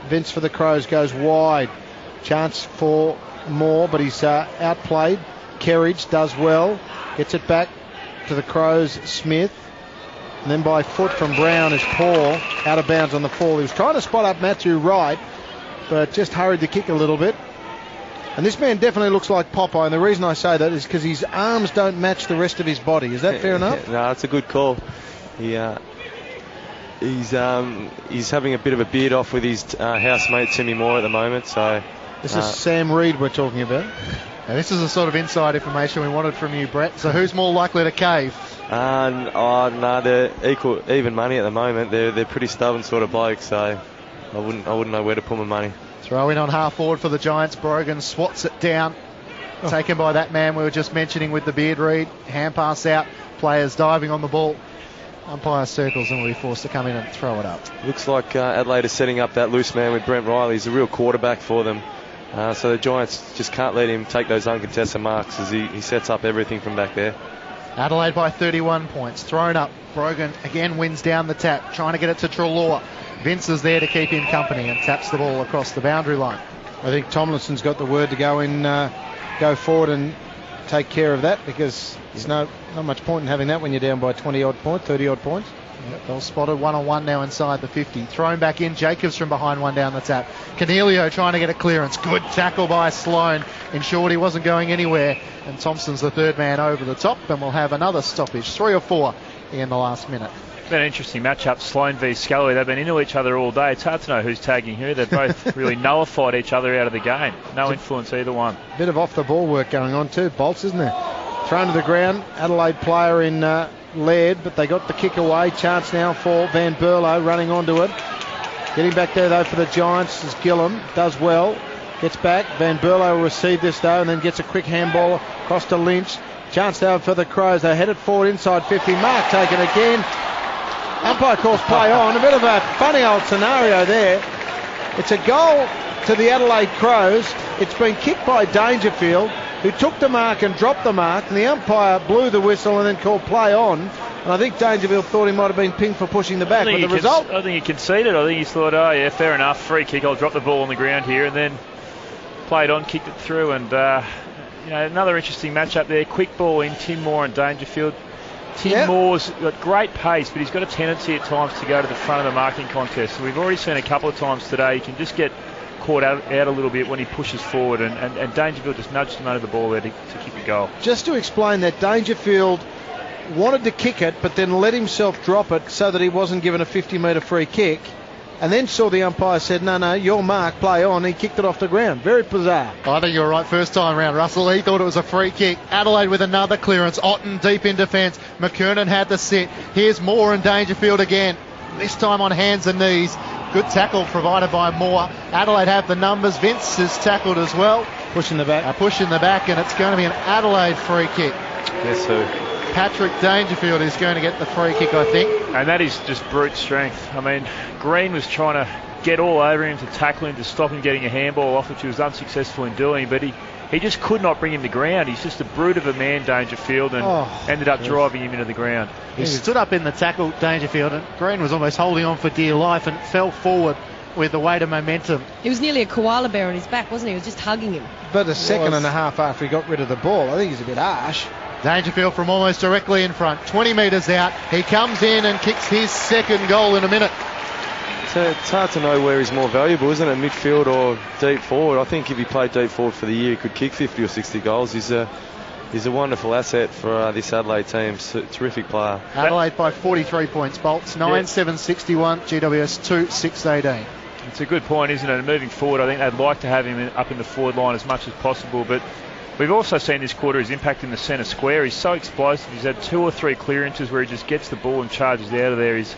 Speaker 1: Vince for the Crows goes wide. Chance for more, but he's outplayed. Kerridge does well. Gets it back to the Crows, Smith. And then by foot from Brown is Paul, out of bounds on the fall. He was trying to spot up Matthew Wright, but just hurried the kick a little bit. And this man definitely looks like Popeye, and the reason I say that is because his arms don't match the rest of his body. Is that fair enough?
Speaker 2: No, that's a good call. He's having a bit of a beard off with his housemate Timmy Moore at the moment. So
Speaker 1: this is Sam Reid we're talking about.
Speaker 3: Now, this is the sort of inside information we wanted from you, Brett. So who's more likely to cave?
Speaker 2: No, they're even money at the moment. They're pretty stubborn sort of blokes, so I wouldn't know where to put my money.
Speaker 3: Throw in on half forward for the Giants. Brogan swats it down. Taken by that man we were just mentioning with the beard read. Hand pass out. Players diving on the ball. Umpire circles and will be forced to come in and throw it up.
Speaker 2: Looks like Adelaide is setting up that loose man with Brent Riley. He's a real quarterback for them. So the Giants just can't let him take those uncontested marks as he sets up everything from back there.
Speaker 3: Adelaide by 31 points. Thrown up. Brogan again wins down the tap. Trying to get it to Treloar. Vince is there to keep him company and taps the ball across the boundary line.
Speaker 1: I think Tomlinson's got the word to go forward and take care of that, because there's not much point in having that when you're down by 20-odd points, 30-odd points.
Speaker 3: Yep, well spotted, 1-on-1 now inside the 50. Thrown back in. Jacobs from behind one down the tap. Cornelio trying to get a clearance. Good tackle by Sloan. Ensured he wasn't going anywhere. And Thompson's the third man over the top, and we'll have another stoppage. 3 or 4 in the last minute.
Speaker 5: Been an interesting matchup, Sloan v Scully. They've been into each other all day. It's hard to know who's tagging who. They've both really nullified each other out of the game. No influence either one.
Speaker 1: Bit of off the ball work going on too, Bolts, isn't there? Thrown to the ground. Adelaide player in Laird, but they got the kick away. Chance now for Van Berlo running onto it. Getting back there though for the Giants is Gillum. Does well. Gets back. Van Berlo will receive this though, and then gets a quick handball across to Lynch. Chance now for the Crows. They head it forward inside 50. Mark taken again. Umpire calls play on. A bit of a funny old scenario there. It's a goal to the Adelaide Crows. It's been kicked by Dangerfield, who took the mark and dropped the mark, and the umpire blew the whistle and then called play on. And I think Dangerfield thought he might have been pinged for pushing the back, but the result...
Speaker 5: I think he conceded. I think he thought, oh yeah, fair enough, free kick, I'll drop the ball on the ground here, and then played on, kicked it through, and another interesting matchup there. Quick ball in, Tim Moore and Dangerfield. Tim Moore's got great pace, but he's got a tendency at times to go to the front of the marking contest. So we've already seen a couple of times today he can just get caught out a little bit when he pushes forward, and Dangerfield just nudged him under the ball there to kick a goal.
Speaker 1: Just to explain that, Dangerfield wanted to kick it, but then let himself drop it so that he wasn't given a 50-metre free kick, and then saw the umpire said, no, your mark, play on. He kicked it off the ground. Very bizarre.
Speaker 3: I think you're right first time round, Russell. He thought it was a free kick. Adelaide with another clearance. Otten deep in defence. McKernan had the sit. Here's Moore and Dangerfield again. This time on hands and knees. Good tackle provided by Moore. Adelaide have the numbers. Vince is tackled as well.
Speaker 1: Pushing the back.
Speaker 3: Pushing the back, and it's going to be an Adelaide free kick.
Speaker 2: Yes, sir.
Speaker 3: Patrick Dangerfield is going to get the free kick, I think.
Speaker 5: And that is just brute strength. I mean, Green was trying to get all over him to tackle him, to stop him getting a handball off, which he was unsuccessful in doing, but he just could not bring him to ground. He's just a brute of a man, Dangerfield, and ended up driving him into the ground.
Speaker 3: He stood up in the tackle, Dangerfield, and Green was almost holding on for dear life and fell forward with the weight of momentum.
Speaker 4: He was nearly a koala bear on his back, wasn't he? He was just hugging him.
Speaker 1: But a second and a half after he got rid of the ball, I think he's a bit harsh.
Speaker 3: Dangerfield from almost directly in front, 20 metres out. He comes in and kicks his second goal in a minute.
Speaker 2: So it's hard to know where he's more valuable, isn't it? Midfield or deep forward? I think if he played deep forward for the year, he could kick 50 or 60 goals. He's He's a wonderful asset for this Adelaide team. Terrific player.
Speaker 3: Adelaide by 43 points. Bolts 9-7-61. GWS 2-6-18.
Speaker 5: It's a good point, isn't it? And moving forward, I think they'd like to have him up in the forward line as much as possible. But we've also seen this quarter his impact in the centre square. He's so explosive. He's had 2 or 3 clearances where he just gets the ball and charges out of there. He's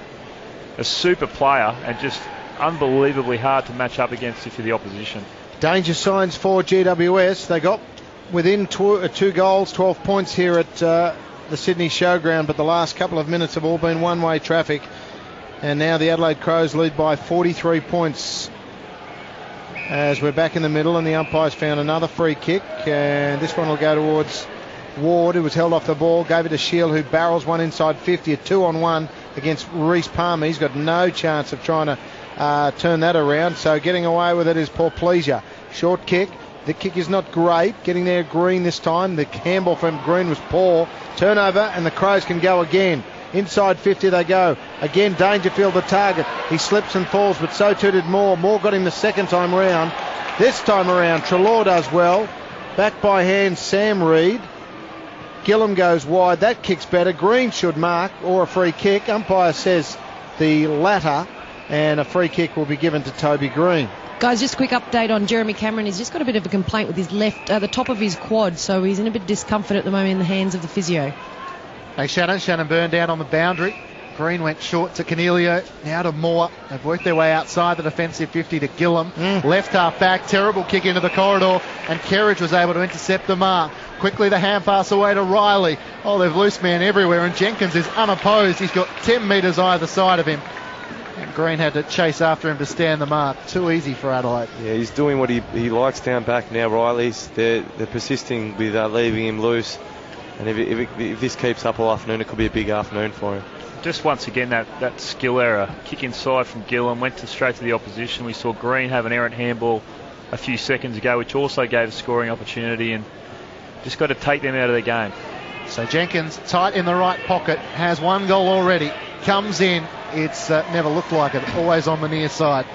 Speaker 5: a super player and just unbelievably hard to match up against for the opposition.
Speaker 1: Danger signs for GWS. They got within 2 goals, 12 points here at the Sydney Showground, but the last couple of minutes have all been one-way traffic. And now the Adelaide Crows lead by 43 points as we're back in the middle, and the umpires found another free kick, and this one will go towards Ward, who was held off the ball, gave it to Shield, who barrels one inside 50, a 2-on-1 against Reece Palmer. He's got no chance of trying to turn that around, so getting away with it is Paul Pleasure. Short kick. The kick is not great. Getting there, Green this time. The handball from Green was poor. Turnover, and the Crows can go again. Inside 50 they go. Again, Dangerfield the target. He slips and falls, but so too did Moore. Moore got him the second time round. This time around, Treloar does well. Back by hand, Sam Reid. Gillum goes wide. That kick's better. Green should mark, or a free kick. Umpire says the latter, and a free kick will be given to Toby Green.
Speaker 4: Guys, just a quick update on Jeremy Cameron. He's just got a bit of a complaint with his left, the top of his quad, so he's in a bit of discomfort at the moment in the hands of the physio.
Speaker 3: Hey, Shannon burned down on the boundary. Green went short to Cornelio, now to Moore. They've worked their way outside the defensive 50 to Gillum. Left half back, terrible kick into the corridor, and Kerridge was able to intercept the mark. Quickly the hand pass away to Riley. Oh, they've loose man everywhere, and Jenkins is unopposed. He's got 10 metres either side of him. And Green had to chase after him to stand the mark. Too easy for Adelaide.
Speaker 2: Yeah, he's doing what he likes down back now, Riley's. They're persisting with leaving him loose. And if this keeps up all afternoon, it could be a big afternoon for him.
Speaker 5: Just once again, that skill error. Kick inside from Gillum, went straight to the opposition. We saw Green have an errant handball a few seconds ago, which also gave a scoring opportunity, and just got to take them out of the game.
Speaker 3: So Jenkins, tight in the right pocket, has 1 goal already. Comes in. It's never looked like it. Always on the near side.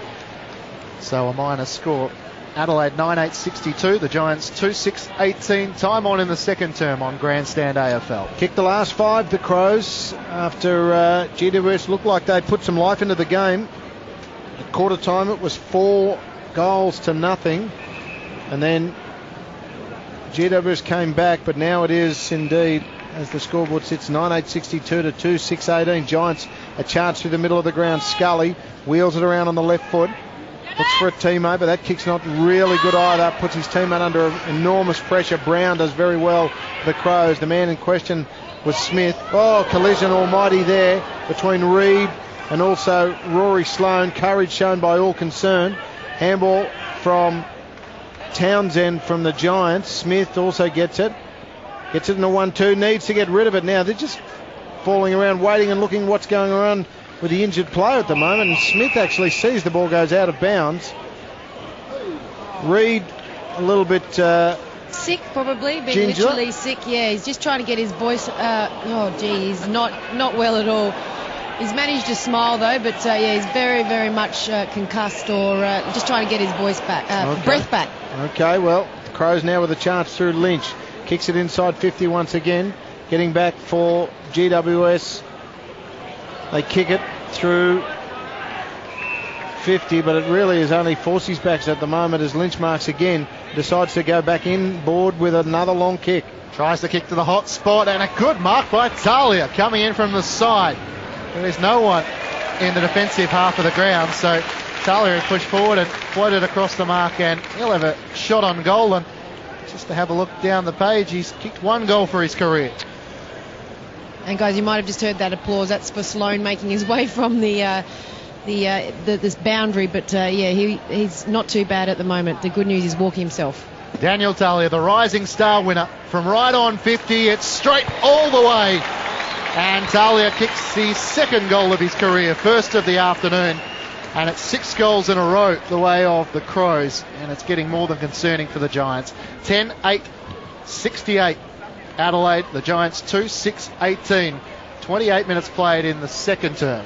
Speaker 3: So a minor score. Adelaide 9-8-62. The Giants 2-6-18. Time on in the second term on Grandstand AFL.
Speaker 1: Kicked the last 5, the Crows, after GWS looked like they put some life into the game. At quarter time it was 4 goals to nothing. And then GWS came back, but now it is indeed, as the scoreboard sits, 9-8-62 to 2-6-18. Giants a chance through the middle of the ground. Scully wheels it around on the left foot. Looks for a teammate, but that kick's not really good either. Puts his teammate under enormous pressure. Brown does very well for the Crows. The man in question was Smith. Oh, collision almighty there between Reid and also Rory Sloane. Courage shown by all concerned. Handball from Townsend from the Giants. Smith also gets it. Gets it in a 1-2. Needs to get rid of it now. They're just falling around, waiting and looking what's going on with the injured player at the moment. And Smith actually sees the ball goes out of bounds. Reid a little bit
Speaker 4: sick, probably. Been
Speaker 1: ginger.
Speaker 4: Literally sick. Yeah, he's just trying to get his voice. He's not well at all. He's managed to smile though, but he's very, very much concussed, or just trying to get his voice back, breath back.
Speaker 1: Okay, well, the Crows now with a chance through Lynch. Kicks it inside 50 once again. Getting back for GWS. They kick it through 50, but it really is only Forsey's backs at the moment as Lynch marks again. Decides to go back in board with another long kick.
Speaker 3: Tries to kick to the hot spot, and a good mark by Talia coming in from the side. There's no one in the defensive half of the ground, so Talia pushed forward and floated across the mark, and he'll have a shot on goal. And just to have a look down the page, he's kicked 1 goal for his career.
Speaker 4: And guys, you might have just heard that applause. That's for Sloane making his way from this boundary. But he's not too bad at the moment. The good news is walking himself.
Speaker 3: Daniel Talia, the rising star winner from right on 50. It's straight all the way. And Talia kicks the 2nd goal of his career, 1st of the afternoon. And it's 6 goals in a row the way of the Crows. And it's getting more than concerning for the Giants. 10-8-68. Adelaide, the Giants 2-6-18. 28 minutes played in the second term.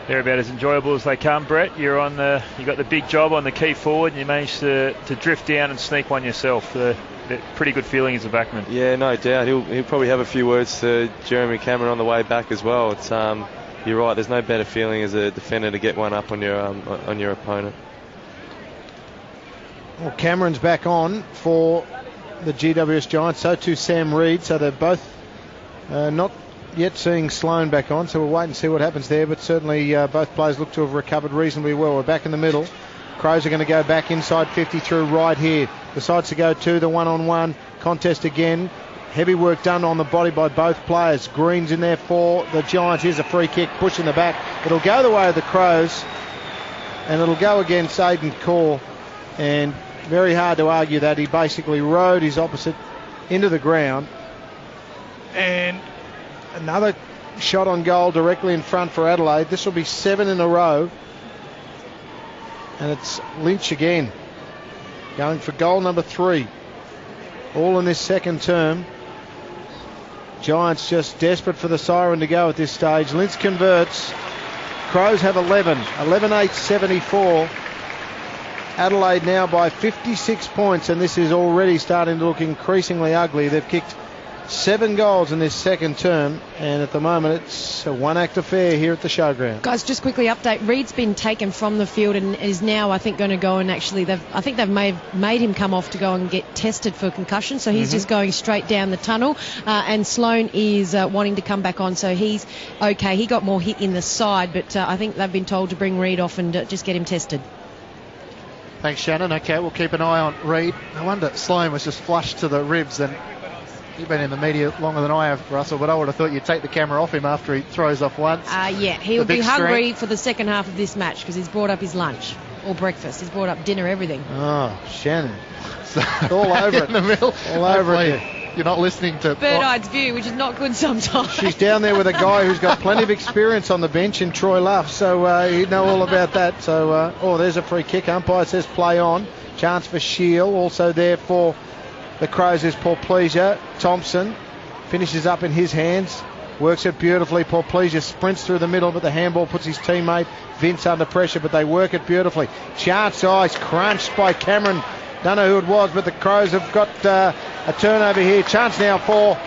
Speaker 5: They're about as enjoyable as they come, Brett. You got the big job on the key forward, and you managed to drift down and sneak one yourself. The pretty good feeling as a backman.
Speaker 2: Yeah, no doubt. He'll probably have a few words to Jeremy Cameron on the way back as well. It's you're right. There's no better feeling as a defender to get one up on your opponent.
Speaker 1: Well, Cameron's back on for the GWS Giants. So too Sam Reid. So they're both not yet seeing Sloan back on. So we'll wait and see what happens there. But certainly both players look to have recovered reasonably well. We're back in the middle. Crows are going to go back inside 50 through right here. Decides to go to the one-on-one contest again. Heavy work done on the body by both players. Green's in there for the Giants. Here's a free kick, push in the back. It'll go the way of the Crows, and it'll go against Aidan Core. And very hard to argue that. He basically rode his opposite into the ground. And another shot on goal directly in front for Adelaide. This will be 7 in a row. And it's Lynch again, going for goal number 3. All in this second term. Giants just desperate for the siren to go at this stage. Lynch converts. Crows have 11. 11-8-74. Adelaide now by 56 points, and this is already starting to look increasingly ugly. They've kicked 7 goals in this second term, and at the moment it's a one-act affair here at the showground.
Speaker 4: Guys, just quickly update. Reed's been taken from the field and is now, I think, going to go and actually, they've made him come off to go and get tested for concussion, so he's just going straight down the tunnel, and Sloan is wanting to come back on, so he's okay. He got more hit in the side, but I think they've been told to bring Reed off and just get him tested.
Speaker 3: Thanks, Shannon. Okay, we'll keep an eye on Reed. No wonder Sloan was just flushed to the ribs, and you've been in the media longer than I have, Russell, but I would have thought you'd take the camera off him after he throws off once.
Speaker 4: Yeah, he'll be hungry for the second half of this match because he's brought up his lunch or breakfast. He's brought up dinner, everything.
Speaker 1: Oh, Shannon. All over it.
Speaker 3: In the middle.
Speaker 1: All over it.
Speaker 3: You're not listening to
Speaker 4: Bird-eyed view, which is not good sometimes.
Speaker 1: She's down there with a guy who's got plenty of experience on the bench in Troy Luff, so he'd know all about that. So, there's a free kick. Umpire says play on. Chance for Shield. Also there for the Crows is Porplesia. Thompson finishes up in his hands. Works it beautifully. Porplesia sprints through the middle, but the handball puts his teammate Vince under pressure, but they work it beautifully. Chance, he's crunched by Cameron. Don't know who it was, but the Crows have got a turnover here. Chance now for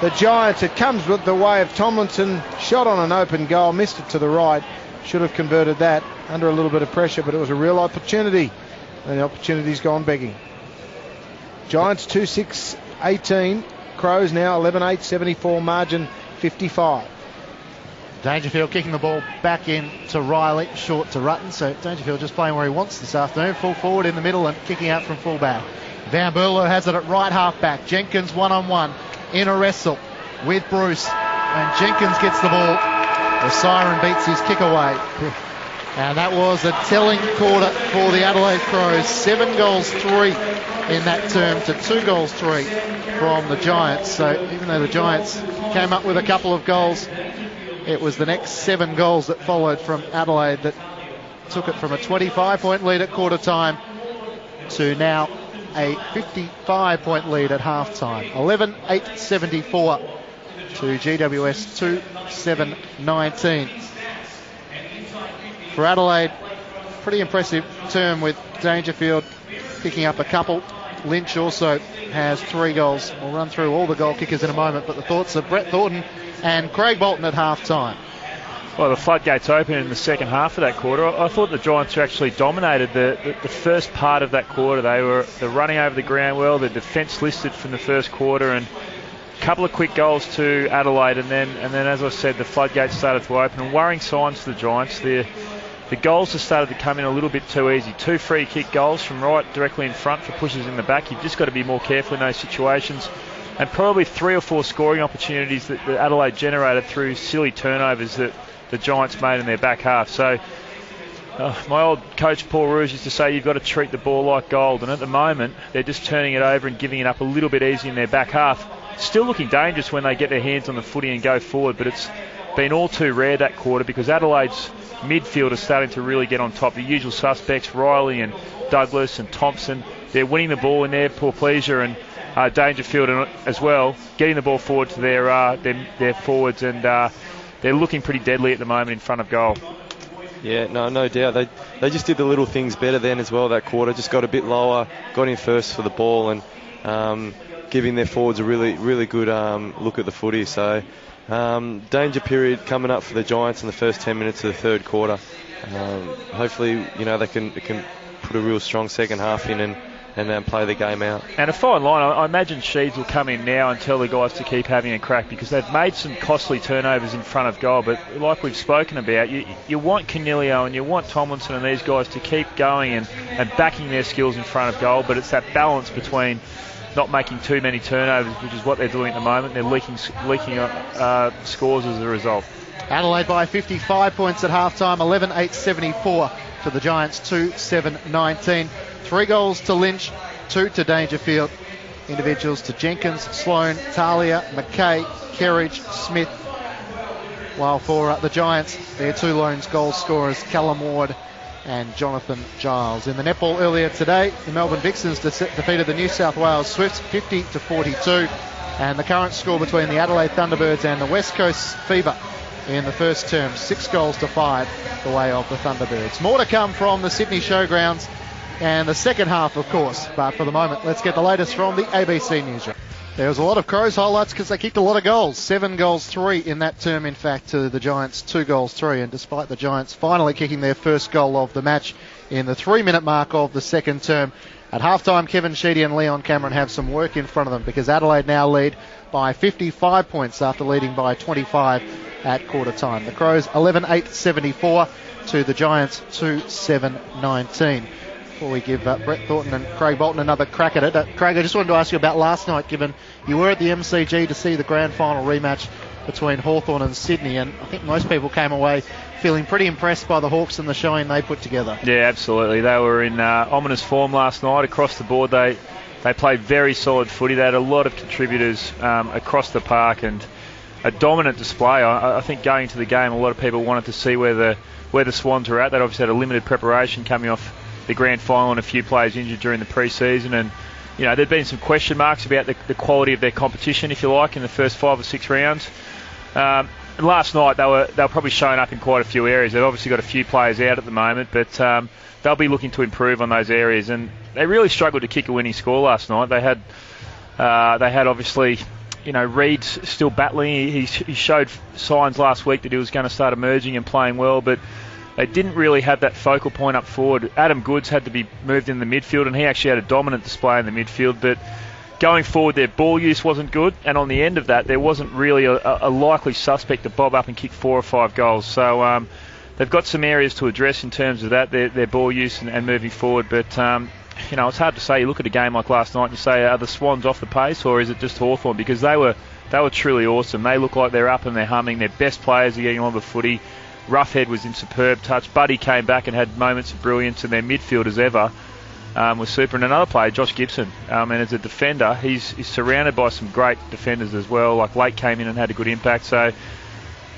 Speaker 1: the Giants. It comes with the way of Tomlinson. Shot on an open goal. Missed it to the right. Should have converted that under a little bit of pressure, but it was a real opportunity. And the opportunity's gone begging. Giants 2-6-18. Crows now 11-8-74. Margin 55.
Speaker 3: Dangerfield kicking the ball back in to Riley, short to Rutten. So Dangerfield just playing where he wants this afternoon. Full forward in the middle and kicking out from full back. Van Berlo has it at right half back. Jenkins one-on-one in a wrestle with Bruce. And Jenkins gets the ball. The siren beats his kick away. And that was a telling quarter for the Adelaide Crows. 7 goals 3 in that term to 2 goals 3 from the Giants. So even though the Giants came up with a couple of goals, it was the next 7 goals that followed from Adelaide that took it from a 25-point lead at quarter time to now a 55-point lead at half time. 11-8-74 to GWS 2-7-19. For Adelaide, pretty impressive term with Dangerfield picking up a couple. Lynch also has 3 goals. We'll run through all the goal kickers in a moment, but the thoughts of Brett Thornton and Craig Bolton at half time.
Speaker 5: Well, the floodgates open in the second half of that quarter. I thought the Giants actually dominated the first part of that quarter. They were running over the ground well. The defence listed from the first quarter, and a couple of quick goals to Adelaide, and then as I said, the floodgates started to open. And worrying signs to the Giants. The goals have started to come in a little bit too easy. 2 free kick goals from right directly in front for pushes in the back. You've just got to be more careful in those situations. And probably 3 or 4 scoring opportunities that Adelaide generated through silly turnovers that the Giants made in their back half. So my old coach Paul Rouge used to say you've got to treat the ball like gold, and at the moment they're just turning it over and giving it up a little bit easy in their back half. Still looking dangerous when they get their hands on the footy and go forward, but it's been all too rare that quarter because Adelaide's midfield is starting to really get on top. The usual suspects, Riley and Douglas and Thompson, they're winning the ball in there. Porplesia and Dangerfield as well, getting the ball forward to their forwards, and they're looking pretty deadly at the moment in front of goal.
Speaker 2: Yeah, no doubt. They just did the little things better then as well that quarter. Just got a bit lower, got in first for the ball, and giving their forwards a really good look at the footy. So danger period coming up for the Giants in the first 10 minutes of the third quarter. Hopefully, they can put a real strong second half in and play the game out.
Speaker 5: And a fine line. I imagine Sheeds will come in now and tell the guys to keep having a crack, because they've made some costly turnovers in front of goal. But like we've spoken about, you want Canelio and you want Tomlinson and these guys to keep going and backing their skills in front of goal. But it's that balance between not making too many turnovers, which is what they're doing at the moment. They're leaking scores as a result.
Speaker 3: Adelaide by 55 points at half-time, 11-8-74 to the Giants, 2-7-19. 3 goals to Lynch, 2 to Dangerfield. Individuals to Jenkins, Sloan, Talia, McKay, Kerridge, Smith. While for the Giants, their 2 lone goal scorers, Callum Ward and Jonathan Giles. In the netball earlier today, the Melbourne Vixens defeated the New South Wales Swifts 50-42. And the current score between the Adelaide Thunderbirds and the West Coast Fever in the first term, 6-5 the way of the Thunderbirds. More to come from the Sydney Showgrounds and the second half, of course. But for the moment, let's get the latest from the ABC newsroom. There was a lot of Crows highlights because they kicked a lot of goals. 7 goals, 3 in that term, in fact, to the Giants, 2 goals, 3. And despite the Giants finally kicking their first goal of the match in the 3-minute mark of the second term, at halftime, Kevin Sheedy and Leon Cameron have some work in front of them, because Adelaide now lead by 55 points after leading by 25 at quarter time. The Crows 11-8-74 to the Giants 2-7-19. Before we give Brett Thornton and Craig Bolton another crack at it, Craig, I just wanted to ask you about last night, given you were at the MCG to see the grand final rematch between Hawthorn and Sydney, and I think most people came away feeling pretty impressed by the Hawks and the showing they put together.
Speaker 5: Yeah, absolutely. They were in ominous form last night across the board. They played very solid footy. They had a lot of contributors across the park and a dominant display. I think going into the game, a lot of people wanted to see where the Swans were at. They'd obviously had a limited preparation coming off the grand final and a few players injured during the pre-season, and there'd been some question marks about the quality of their competition, if you like, in the first 5 or 6 rounds. Last night they were probably showing up in quite a few areas. They've obviously got a few players out at the moment, but they'll be looking to improve on those areas, and they really struggled to kick a winning score last night. They had obviously Reed's still battling. He showed signs last week that he was going to start emerging and playing well, but they didn't really have that focal point up forward. Adam Goods had to be moved in the midfield, and he actually had a dominant display in the midfield, but going forward their ball use wasn't good, and on the end of that there wasn't really a likely suspect to bob up and kick 4 or 5 goals. So they've got some areas to address in terms of that, their ball use and moving forward, but it's hard to say. You look at a game like last night and you say, are the Swans off the pace, or is it just Hawthorn? Because they were truly awesome. They look like they're up and they're humming. Their best players are getting on the footy. Roughhead was in superb touch. Buddy came back and had moments of brilliance, and their midfield as ever was super. And another player, Josh Gibson, and as a defender, he's surrounded by some great defenders as well. Like Lake came in and had a good impact. So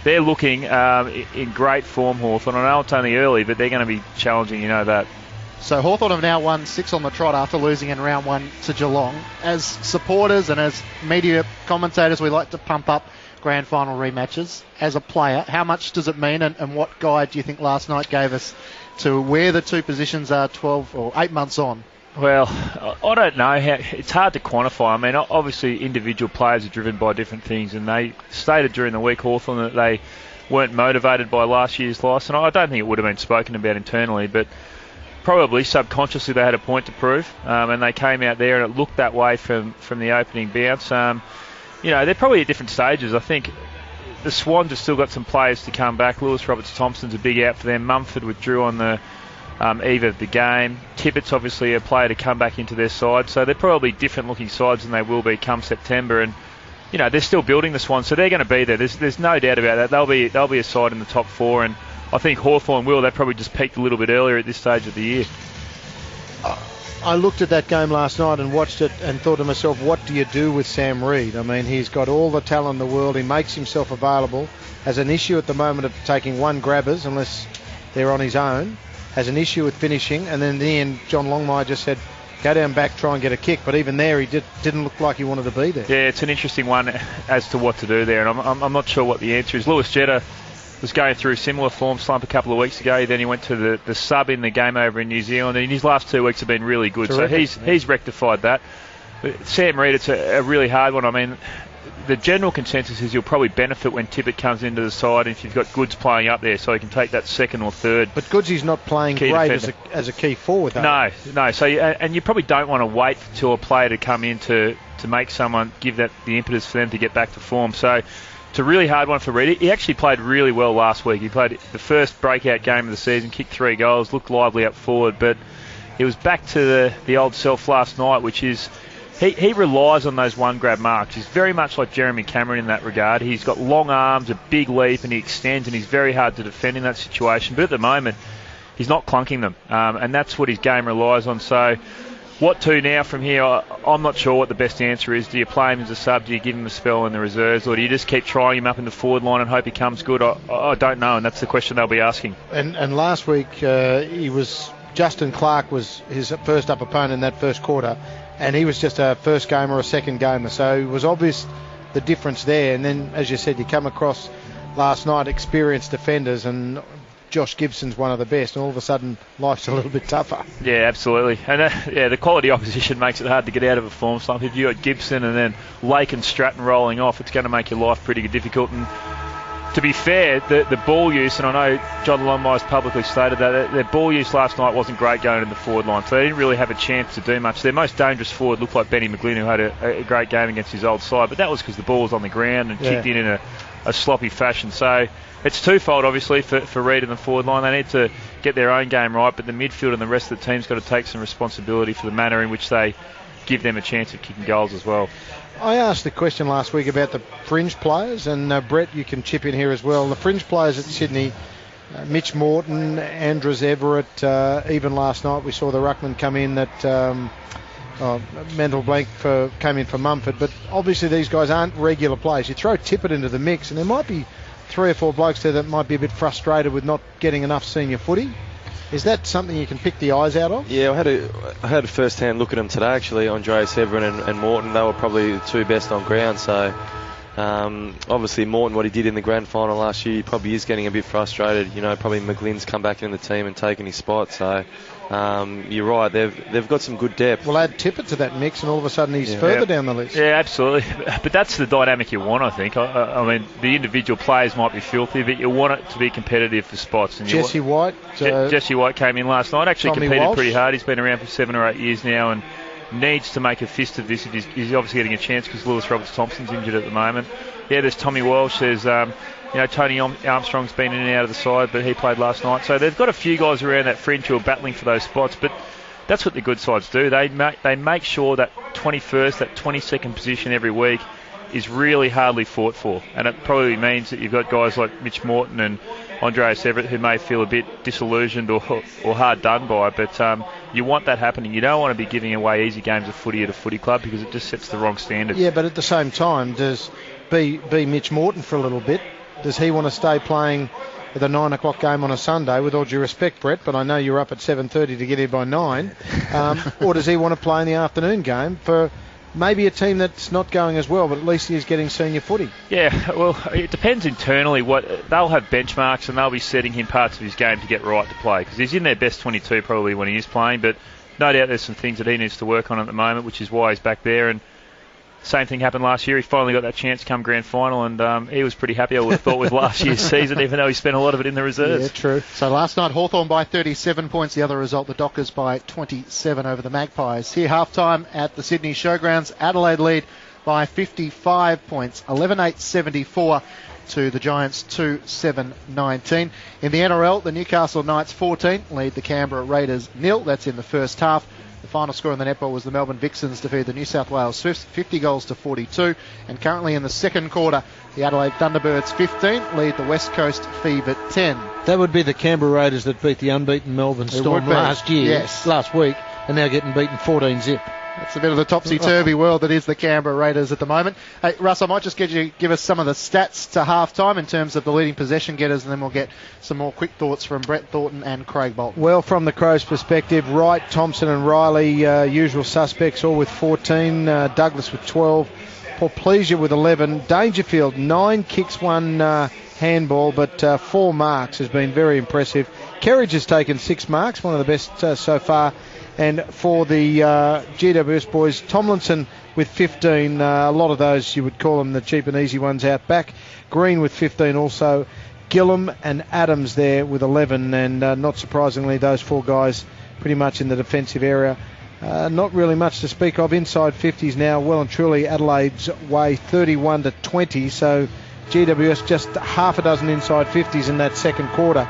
Speaker 5: they're looking in great form, Hawthorn. I know it's only early, but they're going to be challenging, that.
Speaker 3: So Hawthorn have now won 6 on the trot after losing in round 1 to Geelong. As supporters and as media commentators, we like to pump up grand final rematches. As a player, how much does it mean, and what guide do you think last night gave us to where the two positions are 12 or 8 months on?
Speaker 5: Well, I don't know. It's hard to quantify. I mean, obviously individual players are driven by different things, and they stated during the week, Hawthorn, that they weren't motivated by last year's loss, and I don't think it would have been spoken about internally, but probably subconsciously they had a point to prove, and they came out there and it looked that way from the opening bounce. They're probably at different stages. I think the Swans have still got some players to come back. Lewis Roberts-Thompson's a big out for them. Mumford withdrew on the eve of the game. Tippett's obviously a player to come back into their side. So they're probably different looking sides than they will be come September. And they're still building the Swans, so they're going to be there. There's no doubt about that. They'll be a side in the top 4, and I think Hawthorn will. They probably just peaked a little bit earlier at this stage of the year.
Speaker 1: I looked at that game last night and watched it and thought to myself, what do you do with Sam Reid? I mean, he's got all the talent in the world. He makes himself available. Has an issue at the moment of taking one grabbers unless they're on his own. Has an issue with finishing. And then in the end, John Longmire just said, go down back, try and get a kick. But even there, he didn't look like he wanted to be there.
Speaker 5: Yeah, it's an interesting one as to what to do there. And I'm not sure what the answer is. Lewis Jetta was going through a similar form slump a couple of weeks ago. Then he went to the sub in the game over in New Zealand, and his last 2 weeks have been really good. Terrific, so he's rectified that. Sam Reid, it's a really hard one. I mean, the general consensus is you'll probably benefit when Tippett comes into the side if you've got Goods playing up there, so he can take that second or third.
Speaker 1: But Goodsy's not playing great as a key forward, though.
Speaker 5: No. So and you probably don't want to wait till a player to come in to make someone give that the impetus for them to get back to form. So it's a really hard one for Reid. He actually played really well last week. He played the first breakout game of the season, kicked 3 goals, looked lively up forward, but he was back to the old self last night, which is he relies on those one grab marks. He's very much like Jeremy Cameron in that regard. He's got long arms, a big leap, and he extends, and he's very hard to defend in that situation. But at the moment, he's not clunking them, and that's what his game relies on. So what to now from here? I'm not sure what the best answer is. Do you play him as a sub? Do you give him a spell in the reserves? Or do you just keep trying him up in the forward line and hope he comes good? I don't know, and that's the question they'll be asking.
Speaker 1: And last week, Justin Clark was his first up opponent in that first quarter, and he was just a first gamer or a second gamer. So it was obvious the difference there. And then, as you said, you come across last night experienced defenders, and Josh Gibson's one of the best, and all of a sudden life's a little bit tougher.
Speaker 5: Yeah, absolutely. And the quality opposition makes it hard to get out of a form slump. If you've got Gibson and then Lake and Stratton rolling off, it's going to make your life pretty difficult. And to be fair, the ball use, and I know John Longmire's publicly stated that their ball use last night wasn't great going in the forward line, so they didn't really have a chance to do much. Their most dangerous forward looked like Benny McGlynn, who had a great game against his old side, but that was because the ball was on the ground and kicked in a sloppy fashion. So it's twofold, obviously, for Reid and the forward line. They need to get their own game right, but the midfield and the rest of the team's got to take some responsibility for the manner in which they give them a chance of kicking goals as well.
Speaker 1: I asked the question last week about the fringe players, and Brett, you can chip in here as well. The fringe players at Sydney, Mitch Morton, Andrews Everett, even last night we saw the ruckman come in that mental blank came in for Mumford, but obviously these guys aren't regular players. You throw Tippett into the mix, and there might be 3 or 4 blokes there that might be a bit frustrated with not getting enough senior footy. Is that something you can pick the eyes out of?
Speaker 2: Yeah, I had a first-hand look at them today, actually. Andreas Everett and Morton, they were probably the 2 best on ground. So obviously Morton, what he did in the grand final last year, he probably is getting a bit frustrated. You know, probably McGlynn's come back in the team and taken his spot. So you're right, they've got some good depth.
Speaker 1: Well, add Tippett to that mix, and all of a sudden he's further down the list.
Speaker 5: Yeah, absolutely. But that's the dynamic you want, I think. I mean, the individual players might be filthy, but you want it to be competitive for spots. And
Speaker 1: Jesse White.
Speaker 5: Jesse White came in last night, actually
Speaker 1: Tommy
Speaker 5: competed
Speaker 1: Walsh.
Speaker 5: pretty hard. He's been around for 7 or 8 years now and needs to make a fist of this. If he's obviously getting a chance because Lewis Roberts-Thompson's injured at the moment. Yeah, there's Tommy Walsh. There's Tony Armstrong's been in and out of the side, but he played last night. So they've got a few guys around that fringe who are battling for those spots, but that's what the good sides do. They make sure that 21st, that 22nd position every week is really hardly fought for. And it probably means that you've got guys like Mitch Morton and Andreas Everett who may feel a bit disillusioned or hard done by, but you want that happening. You don't want to be giving away easy games of footy at a footy club because it just sets the wrong standard.
Speaker 1: Yeah, but at the same time, does be Mitch Morton for a little bit? Does he want to stay playing with a 9 o'clock game on a Sunday, with all due respect, Brett, but I know you're up at 7:30 to get here by 9, or does he want to play in the afternoon game for maybe a team that's not going as well, but at least he's getting senior footy?
Speaker 5: Yeah, well, it depends internally. They'll have benchmarks and they'll be setting him parts of his game to get right to play, because he's in their best 22 probably when he is playing, but no doubt there's some things that he needs to work on at the moment, which is why he's back there. And same thing happened last year. He finally got that chance to come grand final, and he was pretty happy, I would have thought, with last year's season, even though he spent a lot of it in the reserves.
Speaker 1: Yeah, true.
Speaker 3: So last night, Hawthorn by 37 points. The other result, the Dockers by 27 over the Magpies. Here, half-time at the Sydney Showgrounds. Adelaide lead by 55 points, 11-8-74 to the Giants 2-7-19. In the NRL, the Newcastle Knights 14 lead the Canberra Raiders 0. That's in the first half. The final score in the netball was the Melbourne Vixens defeated the New South Wales Swifts 50 goals to 42. And currently in the second quarter, the Adelaide Thunderbirds 15 lead the West Coast Fever 10.
Speaker 1: That would be the Canberra Raiders that beat the unbeaten Melbourne Storm last week, and now getting beaten 14-zip.
Speaker 3: That's a bit of the topsy-turvy world that is the Canberra Raiders at the moment. Hey, Russ, I might just get you to give us some of the stats to half-time in terms of the leading possession getters, and then we'll get some more quick thoughts from Brett Thornton and Craig Bolton.
Speaker 1: Well, from the Crows' perspective, Wright, Thompson and Riley, usual suspects, all with 14. Douglas with 12. Porplesia with 11. Dangerfield, 9 kicks, 1 handball, but 4 marks has been very impressive. Kerridge has taken 6 marks, one of the best so far. And for the GWS boys, Tomlinson with 15. A lot of those you would call them the cheap and easy ones out back. Green with 15 also. Gillum and Adams there with 11. And not surprisingly, those 4 guys pretty much in the defensive area. Not really much to speak of. Inside 50s now, well and truly Adelaide's way, 31-20. So GWS just half a dozen inside 50s in that second quarter.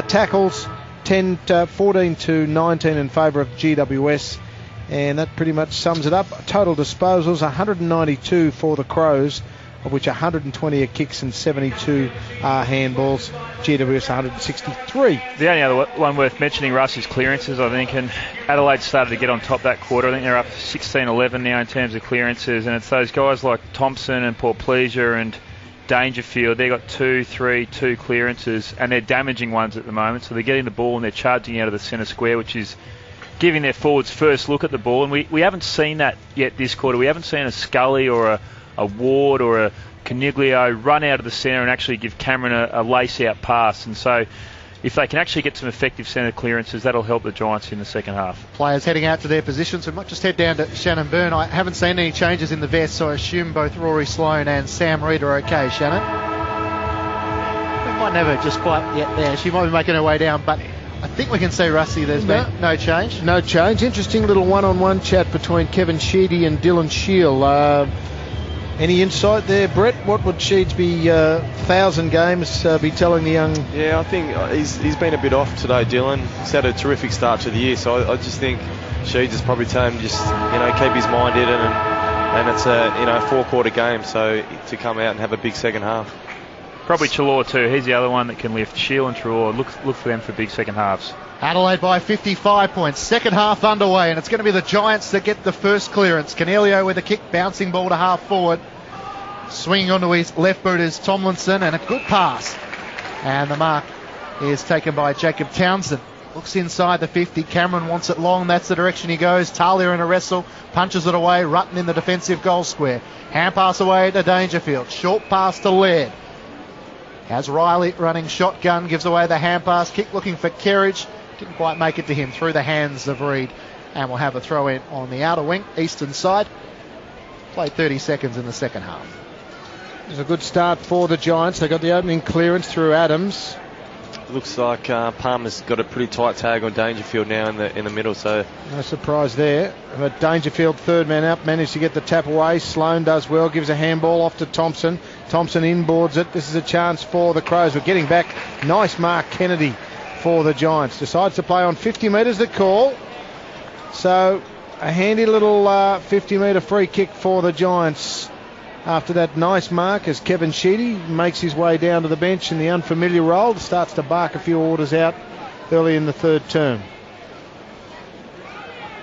Speaker 1: Tackles 14-19 in favour of GWS, and that pretty much sums it up. Total disposals 192 for the Crows, of which 120 are kicks and 72 are handballs. GWS 163.
Speaker 5: The only other one worth mentioning, Russ, is clearances, I think, and Adelaide started to get on top that quarter. I think they're up 16-11 now in terms of clearances, and it's those guys like Thompson and Portpleasure and Dangerfield. They've got 2 clearances, and they're damaging ones at the moment, so they're getting the ball and they're charging out of the centre square, which is giving their forwards first look at the ball, and we haven't seen that yet this quarter. We haven't seen a Scully or a Ward or a Caniglio run out of the centre and actually give Cameron a lace-out pass, and so if they can actually get some effective centre clearances, that'll help the Giants in the second half.
Speaker 3: Players heading out to their positions. We might just head down to Shannon Byrne. I haven't seen any changes in the vest, so I assume both Rory Sloane and Sam Reid are okay, Shannon. We might never just quite get there. She might be making her way down, but I think we can see, Rusty, there's been no change.
Speaker 1: No change. Interesting little one-on-one chat between Kevin Sheedy and Dylan Shield. Any insight there, Brett? What would Sheeds be 1,000 games be telling the young?
Speaker 2: Yeah, I think he's been a bit off today, Dylan. He's had a terrific start to the year, so I just think Sheeds is probably telling him just keep his mind in it, and it's a 4-quarter game, so to come out and have a big second half.
Speaker 5: Probably Chalor too. He's the other one that can lift. Shield and Chalor, look for them for big second halves.
Speaker 3: Adelaide by 55 points. Second half underway, and it's going to be the Giants that get the first clearance. Canelio with a kick, bouncing ball to half forward. Swinging onto his left boot is Tomlinson, and a good pass. And the mark is taken by Jacob Townsend. Looks inside the 50. Cameron wants it long. That's the direction he goes. Talia in a wrestle. Punches it away. Rutten in the defensive goal square. Hand pass away to Dangerfield. Short pass to Laird. Has Riley running shotgun. Gives away the hand pass. Kick looking for Kerridge. Didn't quite make it to him through the hands of Reid. And we'll have a throw in on the outer wing, eastern side. Played 30 seconds in the second half.
Speaker 1: It was a good start for the Giants. They got the opening clearance through Adams.
Speaker 2: Looks like Palmer's got a pretty tight tag on Dangerfield now in the middle, so
Speaker 1: no surprise there. But Dangerfield, third man up, managed to get the tap away. Sloane does well, gives a handball off to Thompson. Thompson inboards it. This is a chance for the Crows. We're getting back. Nice mark, Kennedy, for the Giants. Decides to play on 50 metres, the call. So a handy little 50 metre free kick for the Giants. After that nice mark, as Kevin Sheedy makes his way down to the bench in the unfamiliar role, starts to bark a few orders out early in the third term.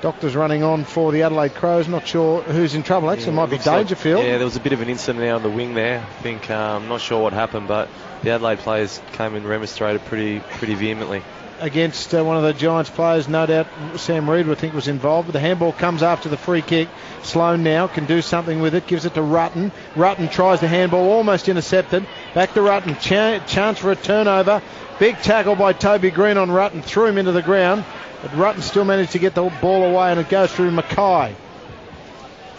Speaker 1: Doctor's running on for the Adelaide Crows. Not sure who's in trouble. Actually, it might be Dangerfield.
Speaker 2: There was a bit of an incident there on the wing there. I think I'm not sure what happened, but the Adelaide players came and remonstrated pretty vehemently.
Speaker 1: Against one of the Giants players, no doubt Sam Reid would think was involved. But the handball comes after the free kick. Sloane now can do something with it, gives it to Rutten. Rutten tries the handball, almost intercepted. Back to Rutten, chance for a turnover. Big tackle by Toby Green on Rutten, threw him into the ground. But Rutten still managed to get the ball away, and it goes through Mackay.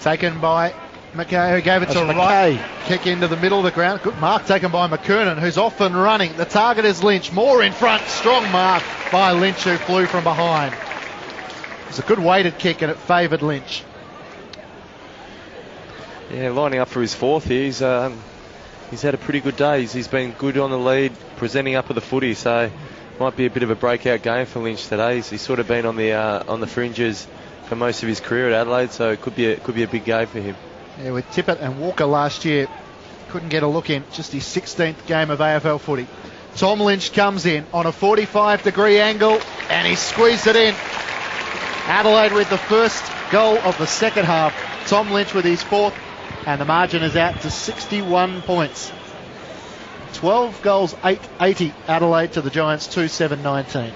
Speaker 3: Taken by Mackay, who gave it to Wright. Kick into the middle of the ground. Good mark taken by McKernan, who's off and running. The target is Lynch. More in front. Strong mark by Lynch, who flew from behind. It's a good weighted kick, and it favoured Lynch.
Speaker 2: Yeah, lining up for his fourth here. He's had a pretty good day. He's been good on the lead, presenting up with the footy. So might be a bit of a breakout game for Lynch today. He's sort of been on the fringes for most of his career at Adelaide, so it could be a big game for him.
Speaker 3: Yeah, with Tippett and Walker last year, couldn't get a look in. Just his 16th game of AFL footy. Tom Lynch comes in on a 45-degree angle, and he squeezed it in. Adelaide with the first goal of the second half. Tom Lynch with his fourth, and the margin is out to 61 points. 12 goals, 880 Adelaide to the Giants, 2-7-19.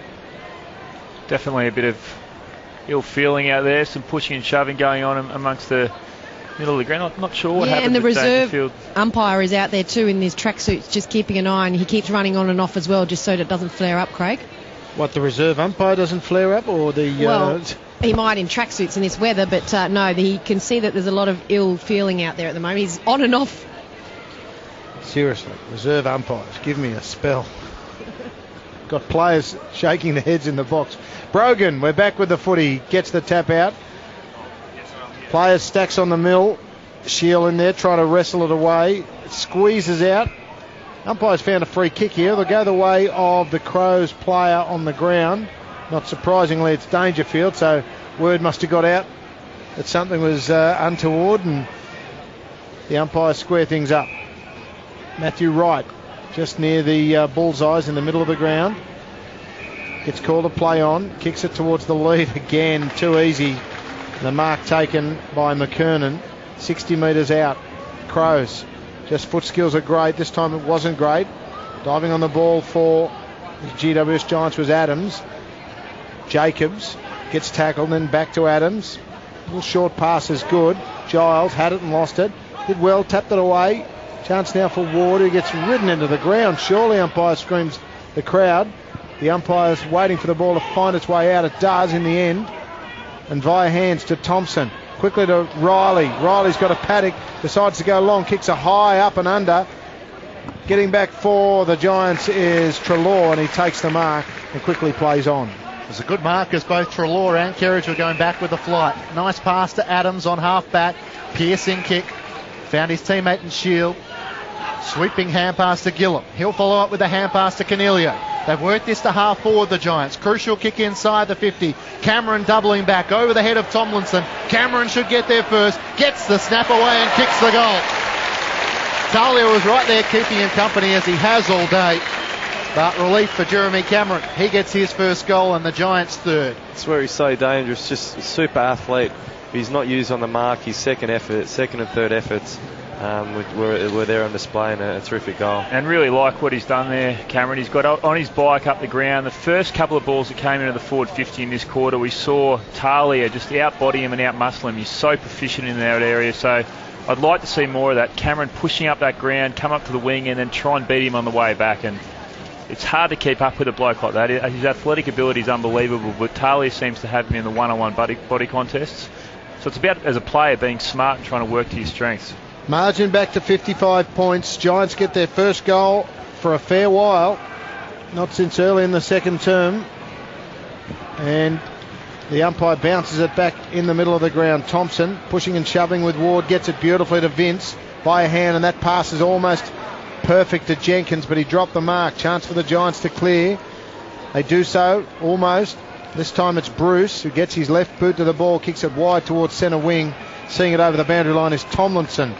Speaker 5: Definitely a bit of ill feeling out there, some pushing and shoving going on amongst the middle of the ground. I'm not sure what happened.
Speaker 4: And the reserve
Speaker 5: Dangerfield
Speaker 4: umpire is out there too in his tracksuits, just keeping an eye, and he keeps running on and off as well, just so that it doesn't flare up, Craig.
Speaker 1: What, the reserve umpire doesn't flare up, or the...
Speaker 4: Well, He might in tracksuits in this weather, but no, he can see that there's a lot of ill feeling out there at the moment. He's on and off.
Speaker 1: Seriously, reserve umpires, give me a spell. Got players shaking their heads in the box. Brogan, we're back with the footy. Gets the tap out. Players stacks on the mill. Shield in there trying to wrestle it away. It squeezes out. Umpires found a free kick here. They'll go the way of the Crows player on the ground. Not surprisingly, it's Dangerfield, so word must have got out that something was untoward, and the umpires square things up. Matthew Wright, just near the bullseyes in the middle of the ground. Gets called a play on. Kicks it towards the lead again. Too easy. The mark taken by McKernan. 60 metres out. Crows. Just foot skills are great. This time it wasn't great. Diving on the ball for the GWS Giants was Adams. Jacobs gets tackled, then back to Adams. Little short pass is good. Giles had it and lost it. Did well, tapped it away. Chance now for Ward, who gets ridden into the ground. Surely umpire screams the crowd. The umpire's waiting for the ball to find its way out. It does in the end. And via hands to Thompson. Quickly to Riley. Riley's got a paddock. Decides to go long. Kicks a high up and under. Getting back for the Giants is Treloar, and he takes the mark and quickly plays on.
Speaker 3: It was a good mark as both Treloar and Kerridge were going back with the flight. Nice pass to Adams on half back. Piercing kick. Found his teammate in Shield. Sweeping hand pass to Gillum. He'll follow up with a hand pass to Canelio. They've worked this to half forward, the Giants. Crucial kick inside the 50. Cameron doubling back over the head of Tomlinson. Cameron should get there first. Gets the snap away and kicks the goal. Talia was right there keeping him company as he has all day. But relief for Jeremy Cameron. He gets his first goal and the Giants third.
Speaker 2: That's where he's so dangerous. Just a super athlete. He's not used on the mark. His second and third efforts were there on display, and a terrific goal.
Speaker 5: And really like what he's done there, Cameron. He's got on his bike up the ground. The first couple of balls that came into the forward 50 in this quarter, we saw Talia just out-body him and out-muscle him. He's so proficient in that area, so I'd like to see more of that. Cameron pushing up that ground, come up to the wing and then try and beat him on the way back. And it's hard to keep up with a bloke like that. His athletic ability is unbelievable, but Talia seems to have him in the one-on-one body contests. So it's about, as a player, being smart and trying to work to his strengths.
Speaker 1: Margin back to 55 points. Giants get their first goal for a fair while. Not since early in the second term. And the umpire bounces it back in the middle of the ground. Thompson pushing and shoving with Ward. Gets it beautifully to Vince by a hand. And that pass is almost perfect to Jenkins, but he dropped the mark. Chance for the Giants to clear. They do so, almost. This time it's Bruce who gets his left boot to the ball, kicks it wide towards centre wing. Seeing it over the boundary line is Tomlinson.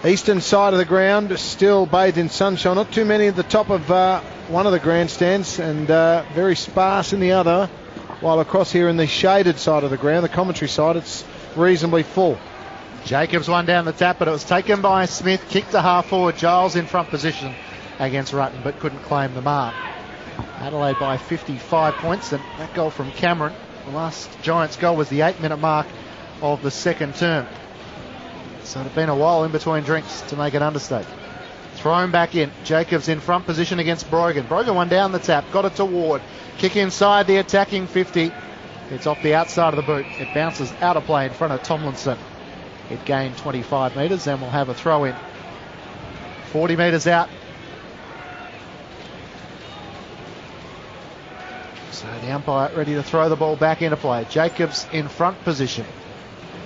Speaker 1: Eastern side of the ground, still bathed in sunshine. Not too many at the top of one of the grandstands, and very sparse in the other. While across here in the shaded side of the ground, the commentary side, it's reasonably full.
Speaker 3: Jacobs won down the tap, but it was taken by Smith. Kicked to half forward. Giles in front position against Rutten, but couldn't claim the mark. Adelaide by 55 points, and that goal from Cameron, the last Giants goal, was the 8-minute mark of the second term. So it had been a while in between drinks, to make an understatement. Thrown back in. Jacobs in front position against Brogan. Brogan won down the tap, got it to Ward. Kick inside the attacking 50. It's off the outside of the boot. It bounces out of play in front of Tomlinson. It gained 25 metres, and we'll have a throw in. 40 metres out. So the umpire ready to throw the ball back into play. Jacobs in front position.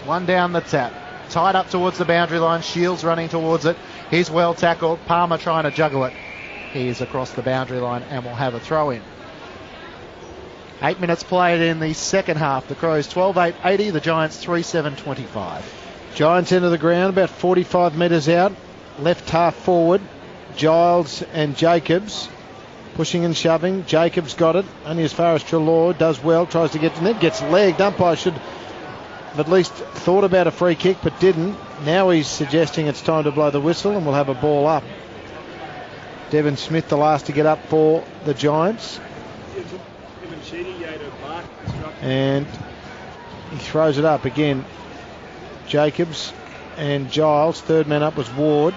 Speaker 3: One down the tap. Tied up towards the boundary line. Shields running towards it. He's well tackled. Palmer trying to juggle it. He is across the boundary line and will have a throw in. 8 minutes played in the second half. The Crows 12-8-80. The Giants 3-7-25.
Speaker 1: Giants into the ground about 45 metres out. Left half forward. Giles and Jacobs. Pushing and shoving. Jacobs got it. Only as far as Treloar. Does well. Tries to get to net. Gets legged. Umpire should have at least thought about a free kick, but didn't. Now he's suggesting it's time to blow the whistle, and we'll have a ball up. Devon Smith, the last to get up for the Giants. And he throws it up again. Jacobs and Giles. Third man up was Ward.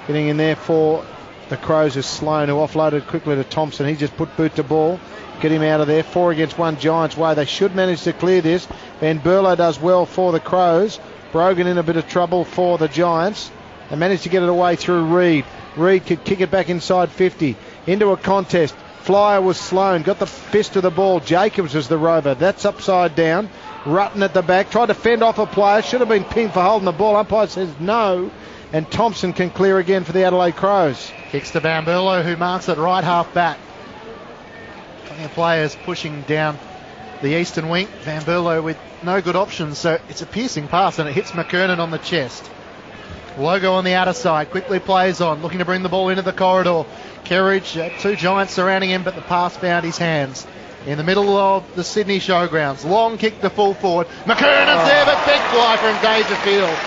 Speaker 1: Getting in there for the Crows is Sloan, who offloaded quickly to Thompson. He just put boot to ball. get him out of there. 4 against 1 Giants way. They should manage to clear this. Van Berlo does well for the Crows. Brogan in a bit of trouble for the Giants. They managed to get it away through Reed. Reed could kick it back inside 50. Into a contest. Flyer was Sloan. Got the fist of the ball. Jacobs was the rover. That's upside down. Rutten at the back. Tried to fend off a player. Should have been pinged for holding the ball. Umpire says no. And Thompson can clear again for the Adelaide Crows.
Speaker 3: Kicks to Van Berlo, who marks it right half back. Plenty of players pushing down the eastern wing. Van Berlo with no good options, so it's a piercing pass and it hits McKernan on the chest. Logo on the outer side, quickly plays on, looking to bring the ball into the corridor. Kerridge, 2 Giants surrounding him, but the pass found his hands. In the middle of the Sydney Showgrounds, long kick to full forward. McKernan's there, but big fly from Dangerfield.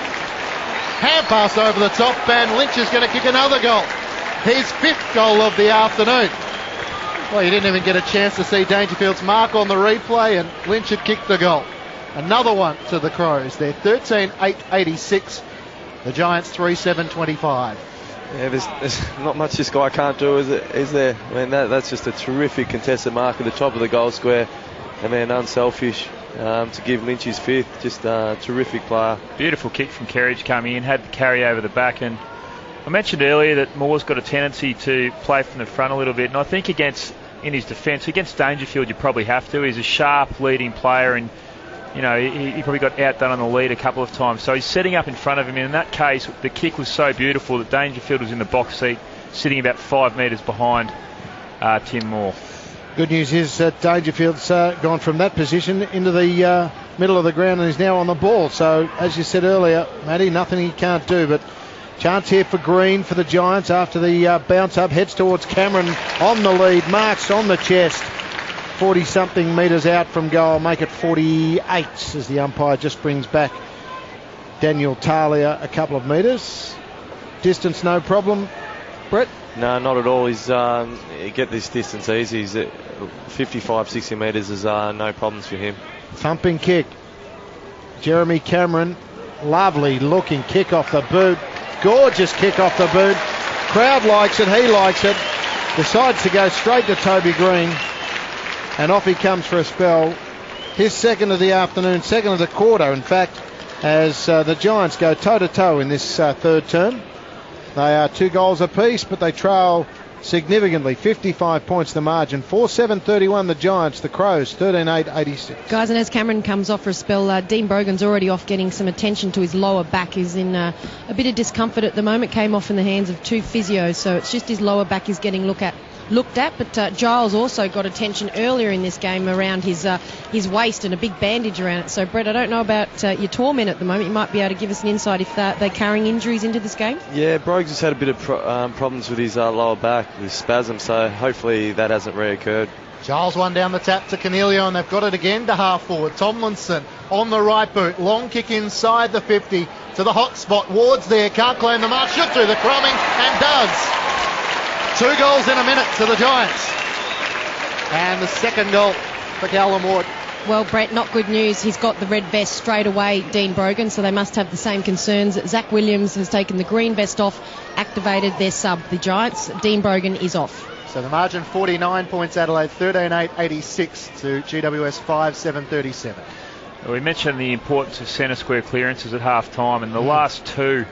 Speaker 3: Hand pass over the top, and Lynch is going to kick another goal. His 5th goal of the afternoon. Well, you didn't even get a chance to see Dangerfield's mark on the replay, and Lynch had kicked the goal. Another one to the Crows. They're 13-8-86. The Giants 3-7-25.
Speaker 2: Yeah, there's not much this guy can't do, is there? I mean, that's just a terrific contested mark at the top of the goal square. And then unselfish to give Lynch his 5th. Just a terrific player.
Speaker 5: Beautiful kick from Kerridge coming in, had the carry over the back. And I mentioned earlier that Moore's got a tendency to play from the front a little bit. And I think in his defence, against Dangerfield, you probably have to. He's a sharp leading player, and you know, he probably got outdone on the lead a couple of times. So he's setting up in front of him. And in that case, the kick was so beautiful that Dangerfield was in the box seat, sitting about 5 metres behind Tim Moore.
Speaker 1: Good news is that Dangerfield's gone from that position into the middle of the ground and is now on the ball. So, as you said earlier, Matty, nothing he can't do. But chance here for Green for the Giants after the bounce up. Heads towards Cameron on the lead. Marks on the chest. 40-something metres out from goal. Make it 48 as the umpire just brings back Daniel Talia a couple of metres. Distance no problem, Brett?
Speaker 2: No, not at all. He's get this distance easy. He's at 55, 60 metres is no problems for him.
Speaker 1: Thumping kick. Jeremy Cameron. Lovely looking kick off the boot. Gorgeous kick off the boot. Crowd likes it. He likes it. Decides to go straight to Toby Green. And off he comes for a spell. His 2nd of the afternoon, 2nd of the quarter, in fact, as the Giants go toe-to-toe in this 3rd term. They are 2 goals apiece, but they trail significantly. 55 points the margin. 4-7-31 the Giants. The Crows 13-8-86.
Speaker 4: Guys, and as Cameron comes off for a spell, Dean Brogan's already off getting some attention to his lower back. He's in a bit of discomfort at the moment. Came off in the hands of 2 physios, so it's just his lower back is getting looked at. But Giles also got attention earlier in this game around his waist and a big bandage around it. So, Brett, I don't know about your tall men at the moment. You might be able to give us an insight if they're carrying injuries into this game.
Speaker 2: Yeah, Brogues has had a bit of problems with his lower back, with spasms, so hopefully that hasn't reoccurred.
Speaker 3: Giles one down the tap to Cornelio, and they've got it again to half forward. Tomlinson on the right boot. Long kick inside the 50 to the hot spot. Ward's there, can't claim the mark. Shoot through the crumbing, and does. 2 goals in a minute to the Giants. And the 2nd goal for Callum Ward.
Speaker 4: Well, Brett, not good news. He's got the red vest straight away, Dean Brogan, so they must have the same concerns. Zach Williams has taken the green vest off, activated their sub, the Giants. Dean Brogan is off.
Speaker 3: So the margin 49 points Adelaide, 13-8-86 to GWS 5-7-37.
Speaker 5: We mentioned the importance of centre square clearances at half time, and the last 2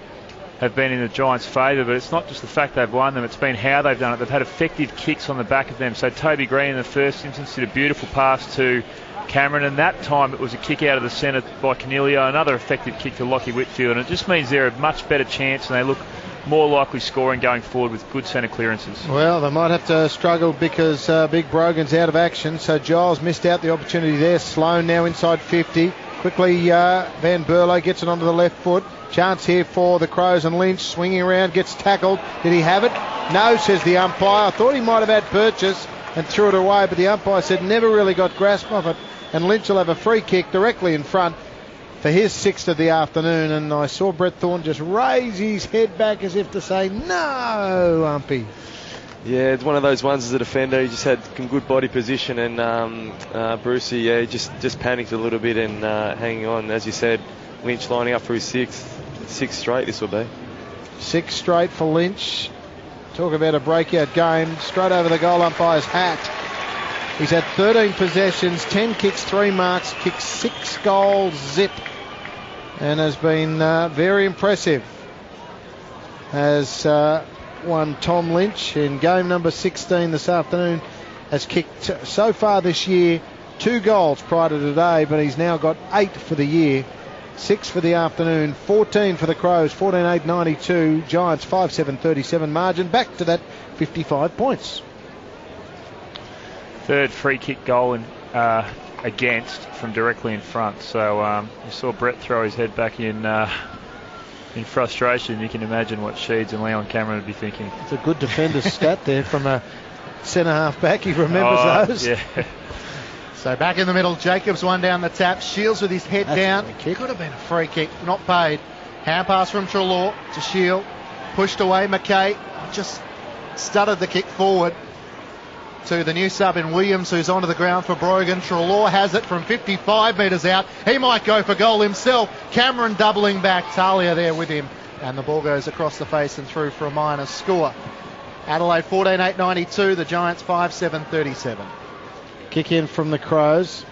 Speaker 5: have been in the Giants' favour, but it's not just the fact they've won them, it's been how they've done it. They've had effective kicks on the back of them. So Toby Green in the first instance did a beautiful pass to Cameron, and that time it was a kick out of the centre by Cornelio, another effective kick to Lockie Whitfield, and it just means they're a much better chance and they look more likely scoring going forward with good centre clearances. Well,
Speaker 1: they might have to struggle because Big Brogan's out of action, so Giles missed out the opportunity there. Sloan now inside 50. Quickly Van Berlo gets it onto the left foot. Chance here for the Crows, and Lynch swinging around, gets tackled. Did he have it? No, says the umpire. I thought he might have had purchase and threw it away, but the umpire said never really got grasp of it, and Lynch will have a free kick directly in front for his 6th of the afternoon. And I saw Brett Thorne just raise his head back as if to say, no, umpy.
Speaker 2: Yeah, it's one of those ones as a defender. He just had some good body position, and Brucey, yeah, just panicked a little bit and hanging on. As you said, Lynch lining up for his 6th straight this will be.
Speaker 1: 6 straight for Lynch. Talk about a breakout game. Straight over the goal umpire's hat. He's had 13 possessions, 10 kicks, 3 marks, kicked 6 goals, zip, and has been very impressive. Has won Tom Lynch in game number 16 this afternoon. Has kicked so far this year 2 goals prior to today, but he's now got 8 for the year. 6 for the afternoon, 14 for the Crows, 14-8-92. Giants 5-7-37 margin, back to that 55 points.
Speaker 5: Third free kick goal against from directly in front. So you saw Brett throw his head back in frustration. You can imagine what Sheeds and Leon Cameron would be thinking.
Speaker 1: It's a good defender's stat there from a centre half back. He remembers those.
Speaker 5: Yeah.
Speaker 3: So back in the middle, Jacobs one down the tap. Shields with his head down. Could have been a free kick, not paid. Hand pass from Treloar to Shield. Pushed away, McKay. Just stuttered the kick forward to the new sub in Williams, who's onto the ground for Brogan. Treloar has it from 55 metres out. He might go for goal himself. Cameron doubling back. Talia there with him. And the ball goes across the face and through for a minor score. Adelaide 14-8-92. The Giants 5-7-37.
Speaker 1: Kick in from the Crows.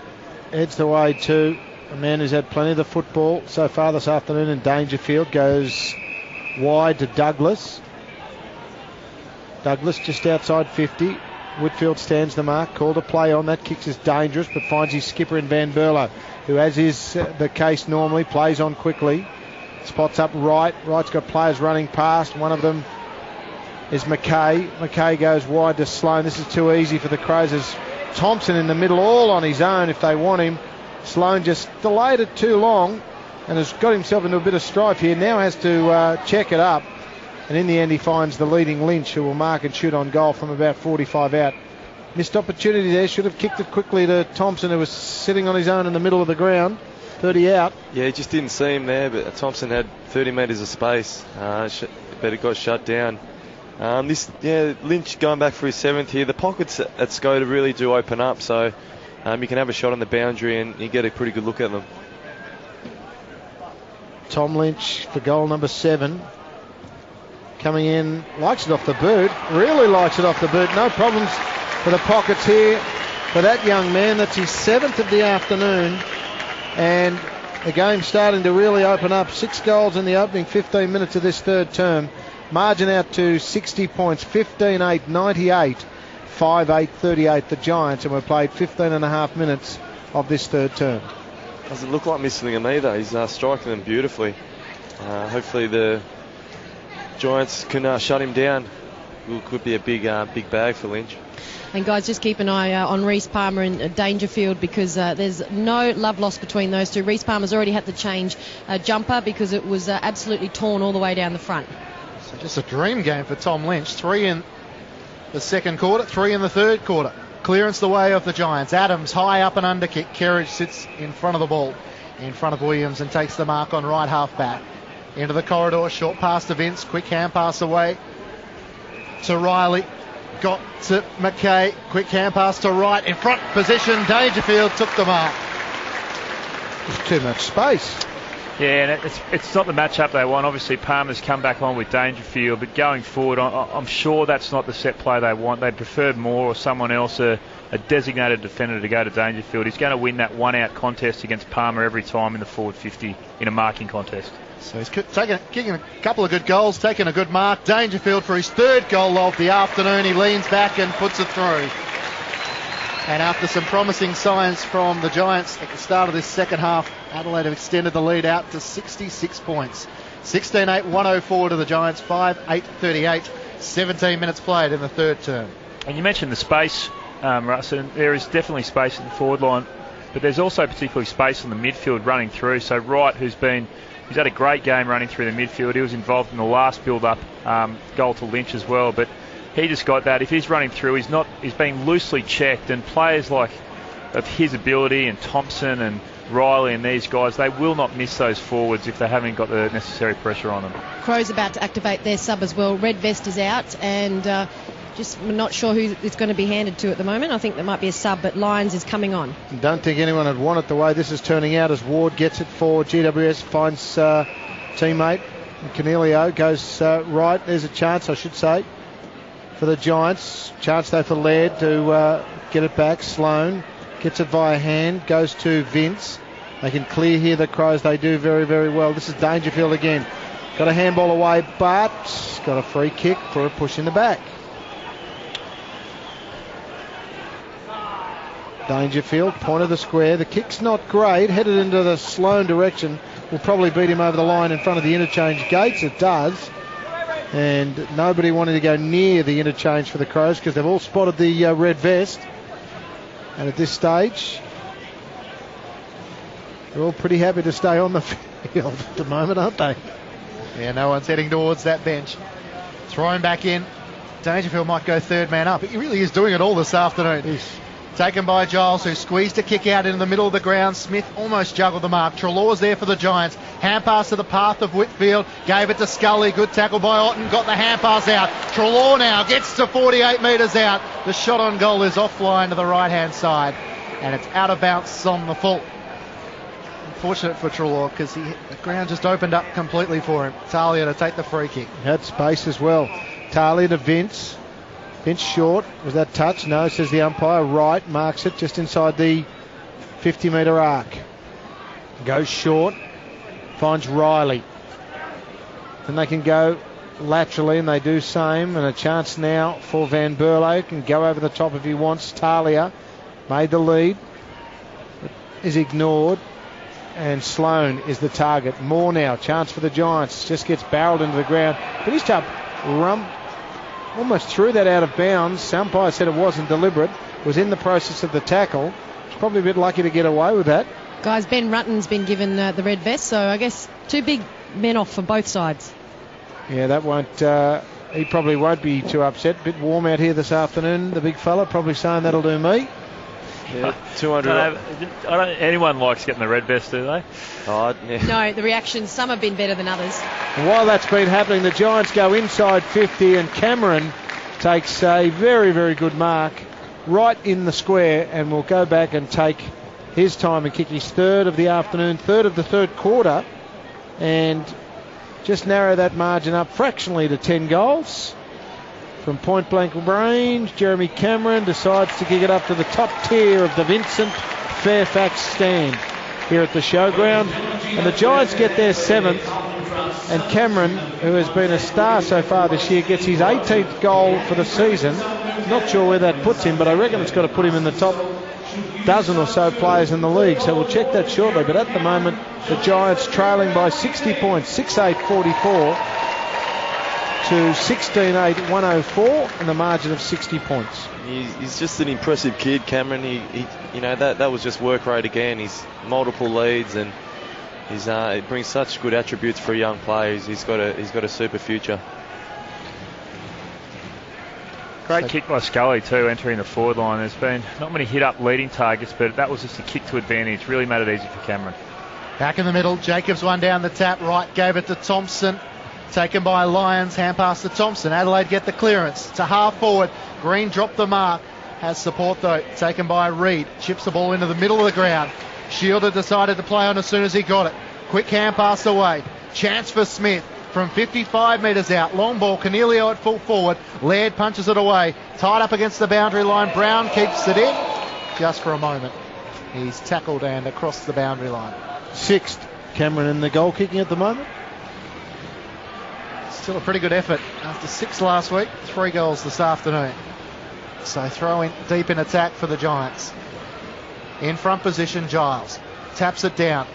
Speaker 1: Heads the way to a man who's had plenty of the football so far this afternoon in Dangerfield. Goes wide to Douglas. Douglas just outside 50. Whitfield stands the mark. Called a play on. That kicks is dangerous, but finds his skipper in Van Berlo, who, as is the case normally, plays on quickly. Spots up right. Right's got players running past. One of them is McKay. McKay goes wide to Sloan. This is too easy for the Crows. As Thompson in the middle all on his own if they want him. Sloan just delayed it too long and has got himself into a bit of strife here. Now has to check it up. And in the end, he finds the leading Lynch, who will mark and shoot on goal from about 45 out. Missed opportunity there. Should have kicked it quickly to Thompson, who was sitting on his own in the middle of the ground. 30 out.
Speaker 2: Yeah, he just didn't see him there, but Thompson had 30 metres of space. But it got shut down. Lynch going back for his 7th here. The pockets at Skoda really do open up, so you can have a shot on the boundary and you get a pretty good look at them.
Speaker 1: Tom Lynch for goal number 7. Coming in, likes it off the boot. Really likes it off the boot. No problems for the pockets here for that young man. That's his 7th of the afternoon. And the game's starting to really open up. 6 goals in the opening 15 minutes of this third term. Margin out to 60 points, 15-8-98, 5-8-38 the Giants, and we've played 15 and a half minutes of this third term.
Speaker 2: Doesn't look like missing them either. He's striking them beautifully. Hopefully the Giants can shut him down. Could be a big bag for Lynch.
Speaker 4: And guys, just keep an eye on Reece Palmer and Dangerfield, because there's no love lost between those two. Reece Palmer's already had to change a jumper because it was absolutely torn all the way down the front.
Speaker 3: So just a dream game for Tom Lynch. 3 in the second quarter, 3 in the third quarter. Clearance the way of the Giants. Adams high up and under kick. Kerridge sits in front of the ball, in front of Williams, and takes the mark on right half back. Into the corridor, short pass to Vince. Quick hand pass away to Riley. Got to McKay. Quick hand pass to Wright. In front position, Dangerfield took the mark.
Speaker 1: There's too much space.
Speaker 5: Yeah, and it's not the matchup they want. Obviously, Palmer's come back on with Dangerfield, but going forward, I'm sure that's not the set play they want. They'd prefer more or someone else, a designated defender, to go to Dangerfield. He's going to win that one-out contest against Palmer every time in the forward 50 in a marking contest.
Speaker 3: So he's kicking a couple of good goals, taking a good mark. Dangerfield for his 3rd goal of the afternoon. He leans back and puts it through. And after some promising signs from the Giants at the start of this second half, Adelaide have extended the lead out to 66 points. 16-8, 104 to the Giants, 5-8-38, 17 minutes played in the third term.
Speaker 5: And you mentioned the space, Russ, and there is definitely space in the forward line, but there's also particularly space on the midfield running through. So Wright, he's had a great game running through the midfield. He was involved in the last build-up goal to Lynch as well, but he just got that. If he's running through, he's being loosely checked, and players like of his ability and Thompson and Riley and these guys, they will not miss those forwards if they haven't got the necessary pressure on them.
Speaker 4: Crows about to activate their sub as well. Red Vest is out, and just not sure who it's going to be handed to at the moment. I think there might be a sub, but Lyons is coming on.
Speaker 1: Don't think anyone would want it the way this is turning out, as Ward gets it for GWS, finds teammate. And Cornelio goes right. There's a chance, I should say, for the Giants. Chance though for Laird to get it back. Sloan gets it via hand, goes to Vince. They can clear here the Crows. They do very, very well. This is Dangerfield again. Got a handball away, but got a free kick for a push in the back. Dangerfield, point of the square. The kick's not great. Headed into the Sloan direction. Will probably beat him over the line in front of the interchange gates. It does. And nobody wanted to go near the interchange for the Crows because they've all spotted the red vest. And at this stage, they're all pretty happy to stay on the field at the moment, aren't they?
Speaker 3: Yeah, no one's heading towards that bench. Thrown back in. Dangerfield might go third man up. He really is doing it all this afternoon.
Speaker 1: He's
Speaker 3: taken by Giles, who squeezed a kick out into the middle of the ground. Smith almost juggled the mark. Trelaw's there for the Giants. Hand pass to the path of Whitfield. Gave it to Scully. Good tackle by Otten. Got the hand pass out. Trelaw now gets to 48 metres out. The shot on goal is offline to the right-hand side. And it's out of bounds on the full. Unfortunate for Trelaw because the ground just opened up completely for him. Talia to take the free kick.
Speaker 1: Had space as well. Talia to Vince. Vince short. Was that touch? No, says the umpire. Right, marks it just inside the 50-metre arc. Goes short. Finds Riley. Then they can go laterally, and they do same. And a chance now for Van Berlo. Can go over the top if he wants. Talia made the lead. Is ignored. And Sloan is the target. More now. Chance for the Giants. Just gets barreled into the ground. Finished up. Almost threw that out of bounds. Umpire said it wasn't deliberate. Was in the process of the tackle. Was probably a bit lucky to get away with that.
Speaker 4: Guys, Ben Rutten's been given the red vest, so I guess two big men off for both sides.
Speaker 1: Yeah, that won't... he probably won't be too upset. A bit warm out here this afternoon. The big fella probably saying that'll do me.
Speaker 2: Yeah, 200.
Speaker 5: Anyone likes getting the red vest, do they?
Speaker 2: Oh, yeah.
Speaker 4: No, the reactions, some have been better than others.
Speaker 1: And while that's been happening, the Giants go inside 50 and Cameron takes a very, very good mark right in the square and will go back and take his time and kick his third of the afternoon, third of the third quarter, and just narrow that margin up fractionally to 10 goals. From point blank range, Jeremy Cameron decides to kick it up to the top tier of the Vincent Fairfax stand here at the showground. And the Giants get their 7th. And Cameron, who has been a star so far this year, gets his 18th goal for the season. Not sure where that puts him, but I reckon it's got to put him in the top dozen or so players in the league. So we'll check that shortly. But at the moment, the Giants trailing by 60 points, 6-8-44. To 16-8-104 and the margin of 60 points.
Speaker 2: He's just an impressive kid, Cameron. He that was just work rate again. He's multiple leads and he brings such good attributes for a young player. He's got a super future.
Speaker 5: Great kick by Scully too, entering the forward line. There's been not many hit-up leading targets, but that was just a kick to advantage. Really made it easy for Cameron.
Speaker 3: Back in the middle, Jacobs one down the tap, right, gave it to Thompson. Taken by Lyons, hand pass to Thompson. Adelaide get the clearance to half forward. Green dropped the mark. Has support though. Taken by Reed. Chips the ball into the middle of the ground. Shielder decided to play on as soon as he got it. Quick hand pass away. Chance for Smith from 55 metres out. Long ball. Cornelio at full forward. Laird punches it away. Tied up against the boundary line. Brown keeps it in just for a moment. He's tackled and across the boundary line.
Speaker 1: 6th. Cameron in the goal kicking at the moment.
Speaker 3: Still a pretty good effort after 6 last week, 3 goals this afternoon. So throw in deep in attack for the Giants. In front position, Giles taps it down.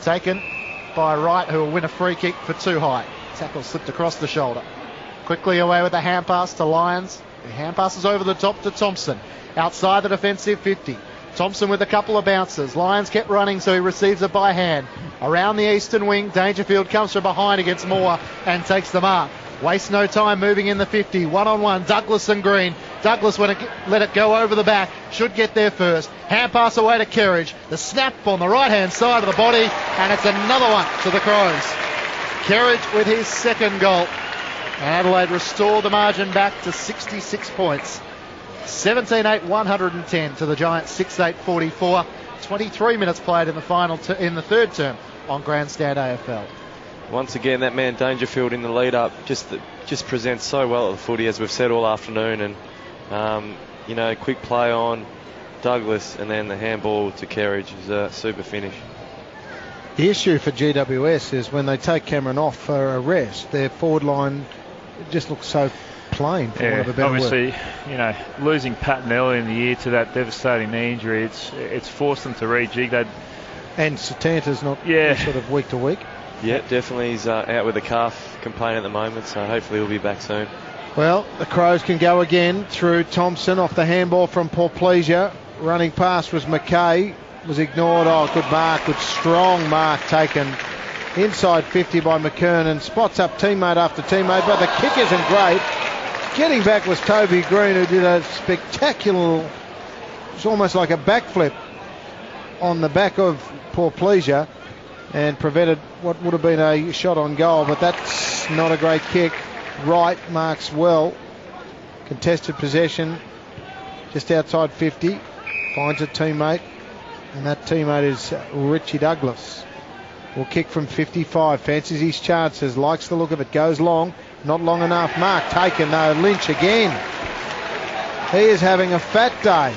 Speaker 3: Taken by Wright, who will win a free kick for too high. Tackle slipped across the shoulder. Quickly away with a hand pass to Lyons. The hand passes over the top to Thompson. Outside the defensive 50. Thompson with a couple of bounces. Lyons kept running, so he receives it by hand. Around the eastern wing, Dangerfield comes from behind against Moore and takes the mark. Wastes no time moving in the 50. One-on-one, Douglas and Green. Douglas, when let it go over the back, should get there first. Hand pass away to Kerridge. The snap on the right-hand side of the body, and it's another one to the Crows. Kerridge with his 2nd goal. And Adelaide restore the margin back to 66 points. 17-8-110 to the Giants, 6-8-44. 23 minutes played in the final in the third term on Grandstand AFL.
Speaker 2: once again, that man Dangerfield in the lead-up just presents so well at the footy, as we've said all afternoon. And, quick play on Douglas and then the handball to Kerridge is a super finish.
Speaker 1: The issue for GWS is when they take Cameron off for a rest, their forward line just looks so plain, for want of a better
Speaker 5: obviously,
Speaker 1: word.
Speaker 5: losing Patton early in the year to that devastating knee injury, it's forced them to rejig.
Speaker 1: And Satanta's not sort of week to week.
Speaker 2: Yeah, definitely. He's out with a calf complaint at the moment, so hopefully he'll be back soon.
Speaker 1: Well, the Crows can go again through Thompson off the handball from Paul Pleasure. Running past was McKay. Was ignored. Oh, good mark. Good strong mark taken inside 50 by McKernan. Spots up teammate after teammate, but the kick isn't great. Getting back was Toby Green, who did a spectacular, it's almost like a backflip on the back of Paul Pleasure and prevented what would have been a shot on goal, but that's not a great kick. Wright marks well. Contested possession just outside 50. Finds a teammate, and that teammate is Richie Douglas. Will kick from 55. Fancies his chances. Likes the look of it. Goes long. Not long enough. Mark taken though. Lynch again. He is having a fat day.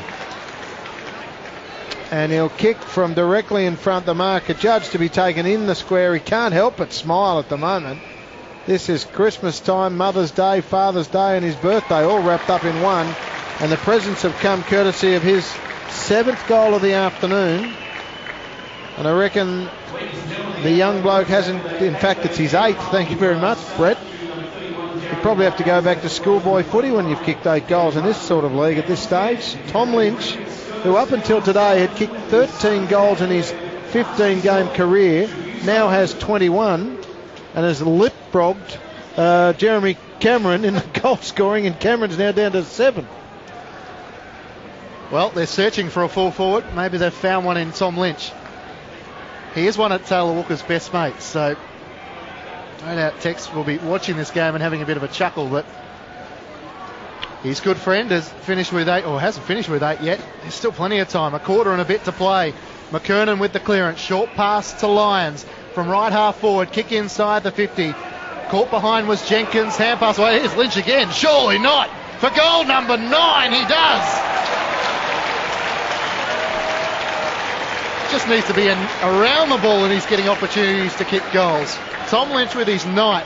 Speaker 1: And he'll kick from directly in front. The marker judged to be taken in the square. He can't help but smile at the moment. This is Christmas time, Mother's Day, Father's Day and his birthday all wrapped up in one. And the presents have come courtesy of his 7th goal of the afternoon. And I reckon the young bloke hasn't, in fact it's his 8th, thank you very much, Brett. You probably have to go back to schoolboy footy when you've kicked 8 goals in this sort of league at this stage. Tom Lynch, who up until today had kicked 13 goals in his 15-game career, now has 21 and has lip-brogged Jeremy Cameron in the goal scoring, and Cameron's now down to 7.
Speaker 3: Well, they're searching for a full forward. Maybe they've found one in Tom Lynch. He is one of Taylor Walker's best mates, so no doubt Tex will be watching this game and having a bit of a chuckle that his good friend has finished with 8, or hasn't finished with 8 yet. There's still plenty of time, a quarter and a bit to play. McKernan with the clearance, short pass to Lyons from right half forward, kick inside the 50. Caught behind was Jenkins, hand pass away. Here's Lynch again, surely not. For goal number 9, he does. Just needs to be around the ball and he's getting opportunities to kick goals. Tom Lynch with his 9th,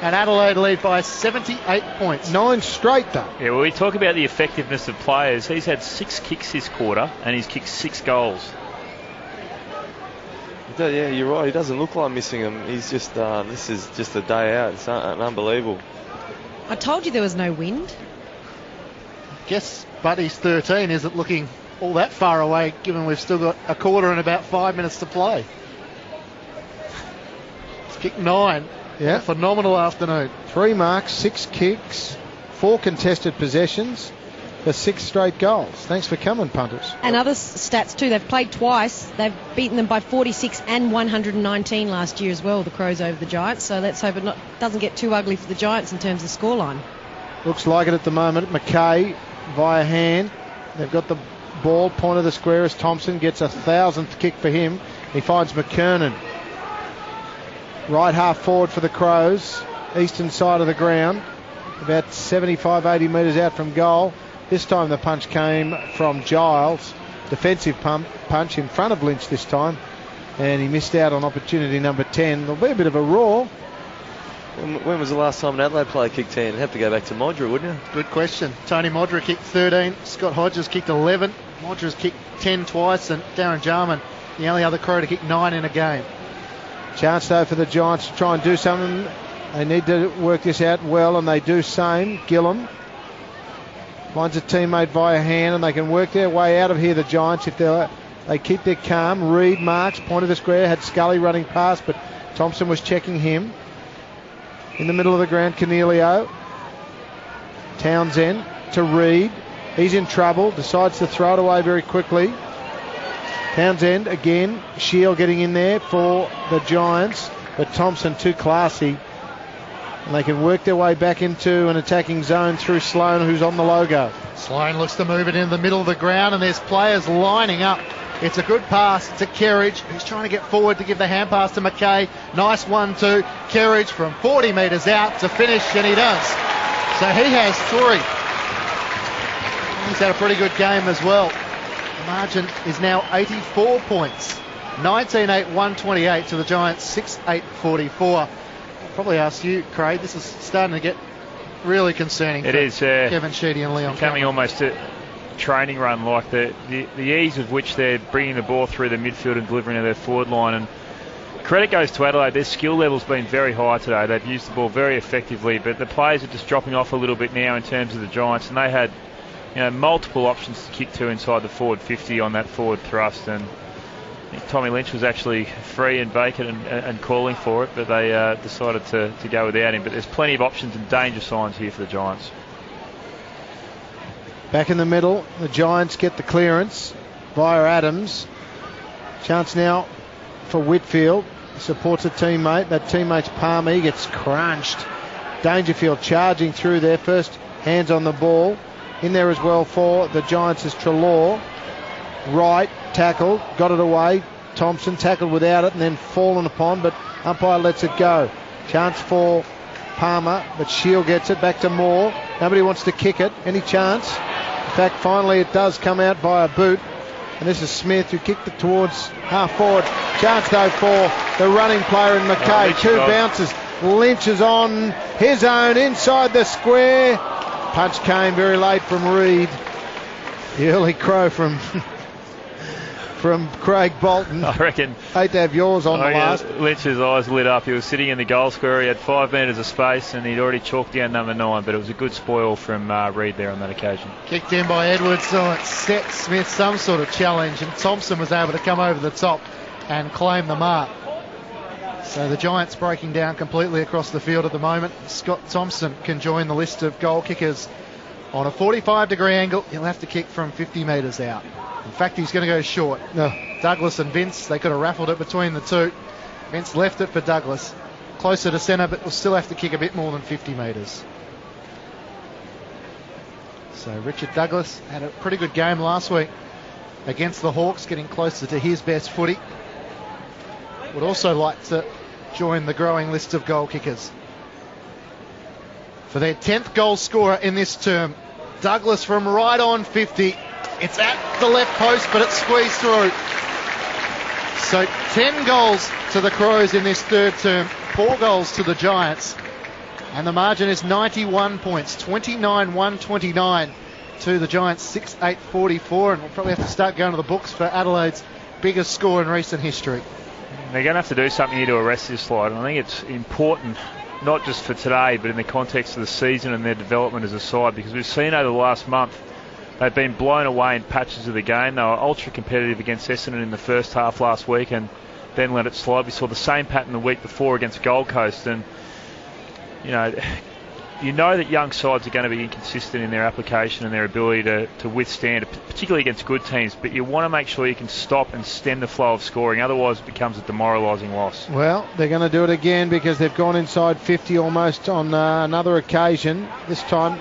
Speaker 3: and Adelaide lead by 78 points. 9 straight though.
Speaker 5: Yeah, well, we talk about the effectiveness of players. He's had 6 kicks this quarter and he's kicked 6 goals.
Speaker 2: Yeah, you're right. He doesn't look like missing them. He's just, this is just a day out. It's unbelievable.
Speaker 4: I told you there was no wind.
Speaker 3: Guess Buddy's 13 isn't looking all that far away, given we've still got a quarter and about 5 minutes to play. It's kicked 9.
Speaker 1: Yeah.
Speaker 3: Phenomenal afternoon.
Speaker 1: 3 marks, 6 kicks, 4 contested possessions for 6 straight goals. Thanks for coming, punters.
Speaker 4: And other stats too. They've played twice. They've beaten them by 46 and 119 last year as well, the Crows over the Giants. So let's hope it doesn't get too ugly for the Giants in terms of scoreline.
Speaker 1: Looks like it at the moment. McKay via hand. They've got the ball, point of the square as Thompson gets a 1,000th kick for him. He finds McKernan. Right half forward for the Crows. Eastern side of the ground. About 75-80 metres out from goal. This time the punch came from Giles. Defensive punch in front of Lynch this time. And he missed out on opportunity number 10. There'll be a bit of a roar.
Speaker 2: When was the last time an Adelaide player kicked 10? You'd have to go back to Modra, wouldn't you?
Speaker 3: Good question. Tony Modra kicked 13. Scott Hodges kicked 11. Modra's kicked 10 twice. And Darren Jarman, the only other Crow to kick 9 in a game.
Speaker 1: Chance though for the Giants to try and do something. They need to work this out well, and they do same. Gillum finds a teammate via hand, and they can work their way out of here, the Giants, if they keep their calm. Reid marks, point of the square, had Scully running past, but Thompson was checking him. In the middle of the ground, Cornelio. Townsend to Reid. He's in trouble, decides to throw it away very quickly. Townsend again, Shield getting in there for the Giants, but Thompson too classy. And they can work their way back into an attacking zone through Sloan, who's on the logo.
Speaker 3: Sloan looks to move it in the middle of the ground, and there's players lining up It's a good pass to Kerridge, who's trying to get forward to give the hand pass to McKay. Nice 1-2. Kerridge from 40 metres out to finish, and he does. So he has 3. He's had a pretty good game as well. The margin is now 84 points. 19-8-128 to the Giants, 6-8-44. I'll probably ask you, Craig, this is starting to get really concerning.
Speaker 5: It is.
Speaker 3: Kevin Sheedy and Leon
Speaker 5: becoming almost a training run, like the ease with which they're bringing the ball through the midfield and delivering to their forward line. And credit goes to Adelaide. Their skill level's been very high today. They've used the ball very effectively, but the players are just dropping off a little bit now in terms of the Giants, and they had multiple options to kick to inside the forward 50 on that forward thrust, and I think Tommy Lynch was actually free and vacant and calling for it, but they decided to go without him. But there's plenty of options and danger signs here for the Giants.
Speaker 1: Back in the middle, the Giants get the clearance via Adams. Chance now for Whitfield. Supports a teammate. That teammate's Palmer. He gets crunched. Dangerfield charging through there. First hands on the ball. In there as well for the Giants is Treloar. Wright tackled. Got it away. Thompson tackled without it and then fallen upon, but umpire lets it go. Chance for Palmer, but Shield gets it back to Moore. Nobody wants to kick it. Any chance? In fact, finally it does come out by a boot. And this is Smith who kicked it towards half forward. Chance though for the running player in McKay. 2 bounces. Lynch is on his own inside the square. Punch came very late from Reed. The early crow from Craig Bolton.
Speaker 5: I reckon.
Speaker 1: Hate to have yours on the last.
Speaker 5: Lynch's eyes lit up. He was sitting in the goal square. He had 5 metres of space and he'd already chalked down number 9, but it was a good spoil from Reed there on that occasion.
Speaker 3: Kicked in by Edwards, so it set Smith some sort of challenge, and Thompson was able to come over the top and claim the mark. So the Giants breaking down completely across the field at the moment. Scott Thompson can join the list of goal kickers on a 45-degree angle. He'll have to kick from 50 metres out. In fact, he's going to go short. No. Douglas and Vince, they could have raffled it between the two. Vince left it for Douglas. Closer to centre, but will still have to kick a bit more than 50 metres. So Richard Douglas had a pretty good game last week against the Hawks, getting closer to his best footy. Would also like to join the growing list of goal kickers. For their 10th goal scorer in this term, Douglas from right on 50. It's at the left post, but it's squeezed through. So 10 goals to the Crows in this third term, 4 goals to the Giants. And the margin is 91 points, 29-129 to the Giants, 6-8-44. And we'll probably have to start going to the books for Adelaide's biggest score in recent history.
Speaker 5: They're going to have to do something here to arrest this slide. And I think it's important, not just for today, but in the context of the season and their development as a side, because we've seen over the last month they've been blown away in patches of the game. They were ultra competitive against Essendon in the first half last week and then let it slide. We saw the same pattern the week before against Gold Coast, and you know that young sides are going to be inconsistent in their application and their ability to withstand, particularly against good teams, but you want to make sure you can stop and stem the flow of scoring, otherwise it becomes a demoralising loss.
Speaker 1: Well, they're going to do it again because they've gone inside 50 almost on another occasion. This time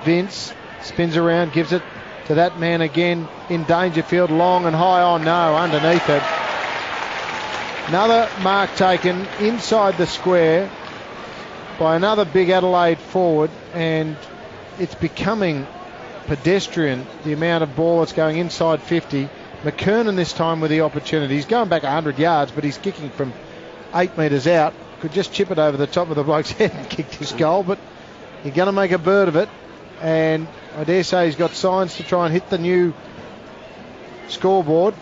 Speaker 1: Vince spins around, gives it to that man again in Dangerfield, long and high on, no, underneath it. Another mark taken inside the square by another big Adelaide forward, and it's becoming pedestrian, the amount of ball that's going inside 50. McKernan this time with the opportunity. He's going back 100 yards, but he's kicking from 8 metres out. Could just chip it over the top of the bloke's head and kick his goal, but you're going to make a bird of it. And I dare say he's got signs to try and hit the new scoreboard.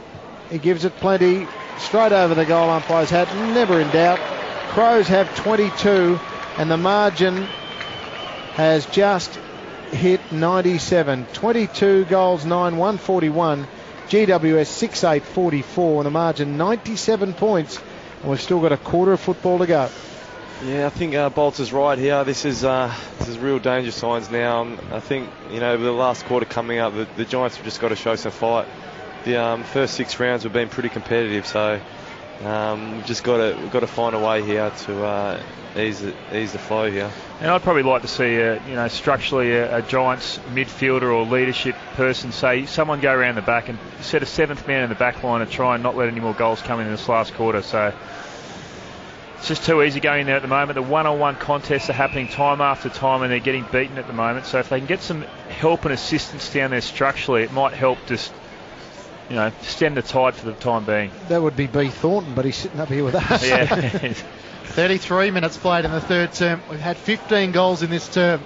Speaker 1: He gives it plenty straight over the goal umpire's hat, never in doubt. Crows have 22 and the margin has just hit 97. 22 goals, 9-141. GWS 6-8-44 and the margin 97 points, and we've still got a quarter of football to go.
Speaker 2: Yeah, I think Bolts is right here. This is real danger signs now. I think, with the last quarter coming up, the Giants have just got to show some fight. The first 6 rounds have been pretty competitive, so we've just got to find a way here to ease the flow here.
Speaker 5: And I'd probably like to see, structurally a Giants midfielder or leadership person, say someone go around the back and set a seventh man in the back line and try and not let any more goals come in this last quarter. So it's just too easy going in there at the moment. The one-on-one contests are happening time after time and they're getting beaten at the moment. So if they can get some help and assistance down there structurally, it might help just, stem the tide for the time being.
Speaker 1: That would be B. Thornton, but he's sitting up here with us.
Speaker 5: Yeah.
Speaker 3: 33 minutes played in the third term. We've had 15 goals in this term.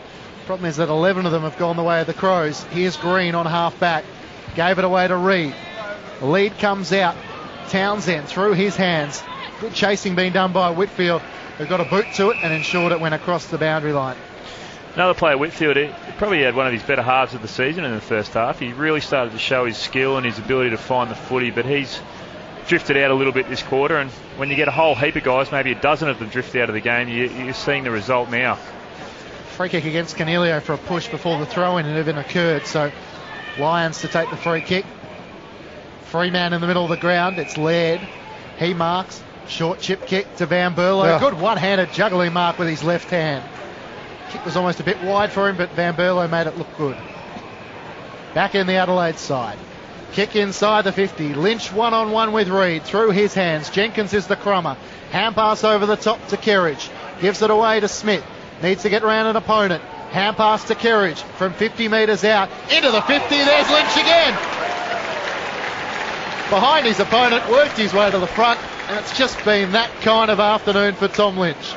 Speaker 3: Problem is that 11 of them have gone the way of the Crows. Here's Green on half back. Gave it away to Reid. The lead comes out. Townsend through his hands. Good chasing being done by Whitfield, who got a boot to it and ensured it went across the boundary line.
Speaker 5: Another player, Whitfield, he probably had one of his better halves of the season in the first half. He really started to show his skill and his ability to find the footy, but he's drifted out a little bit this quarter, and when you get a whole heap of guys, maybe a dozen of them drift out of the game, you're seeing the result now.
Speaker 3: Free kick against Cornelio for a push before the throw-in had even occurred, so Lions to take the free kick. Free man in the middle of the ground, it's Laird. He marks, short chip kick to Van Berlo.
Speaker 1: Yeah.
Speaker 3: Good one-handed juggling mark with his left hand. Kick was almost a bit wide for him, but Van Berlo made it look good. Back in the Adelaide side. Kick inside the 50. Lynch one-on-one with Reid. Through his hands. Jenkins is the crummer. Hand pass over the top to Kerridge. Gives it away to Smith. Needs to get round an opponent. Hand pass to Kerridge from 50 metres out. Into the 50. There's Lynch again. Behind his opponent. Worked his way to the front. And it's just been that kind of afternoon for Tom Lynch.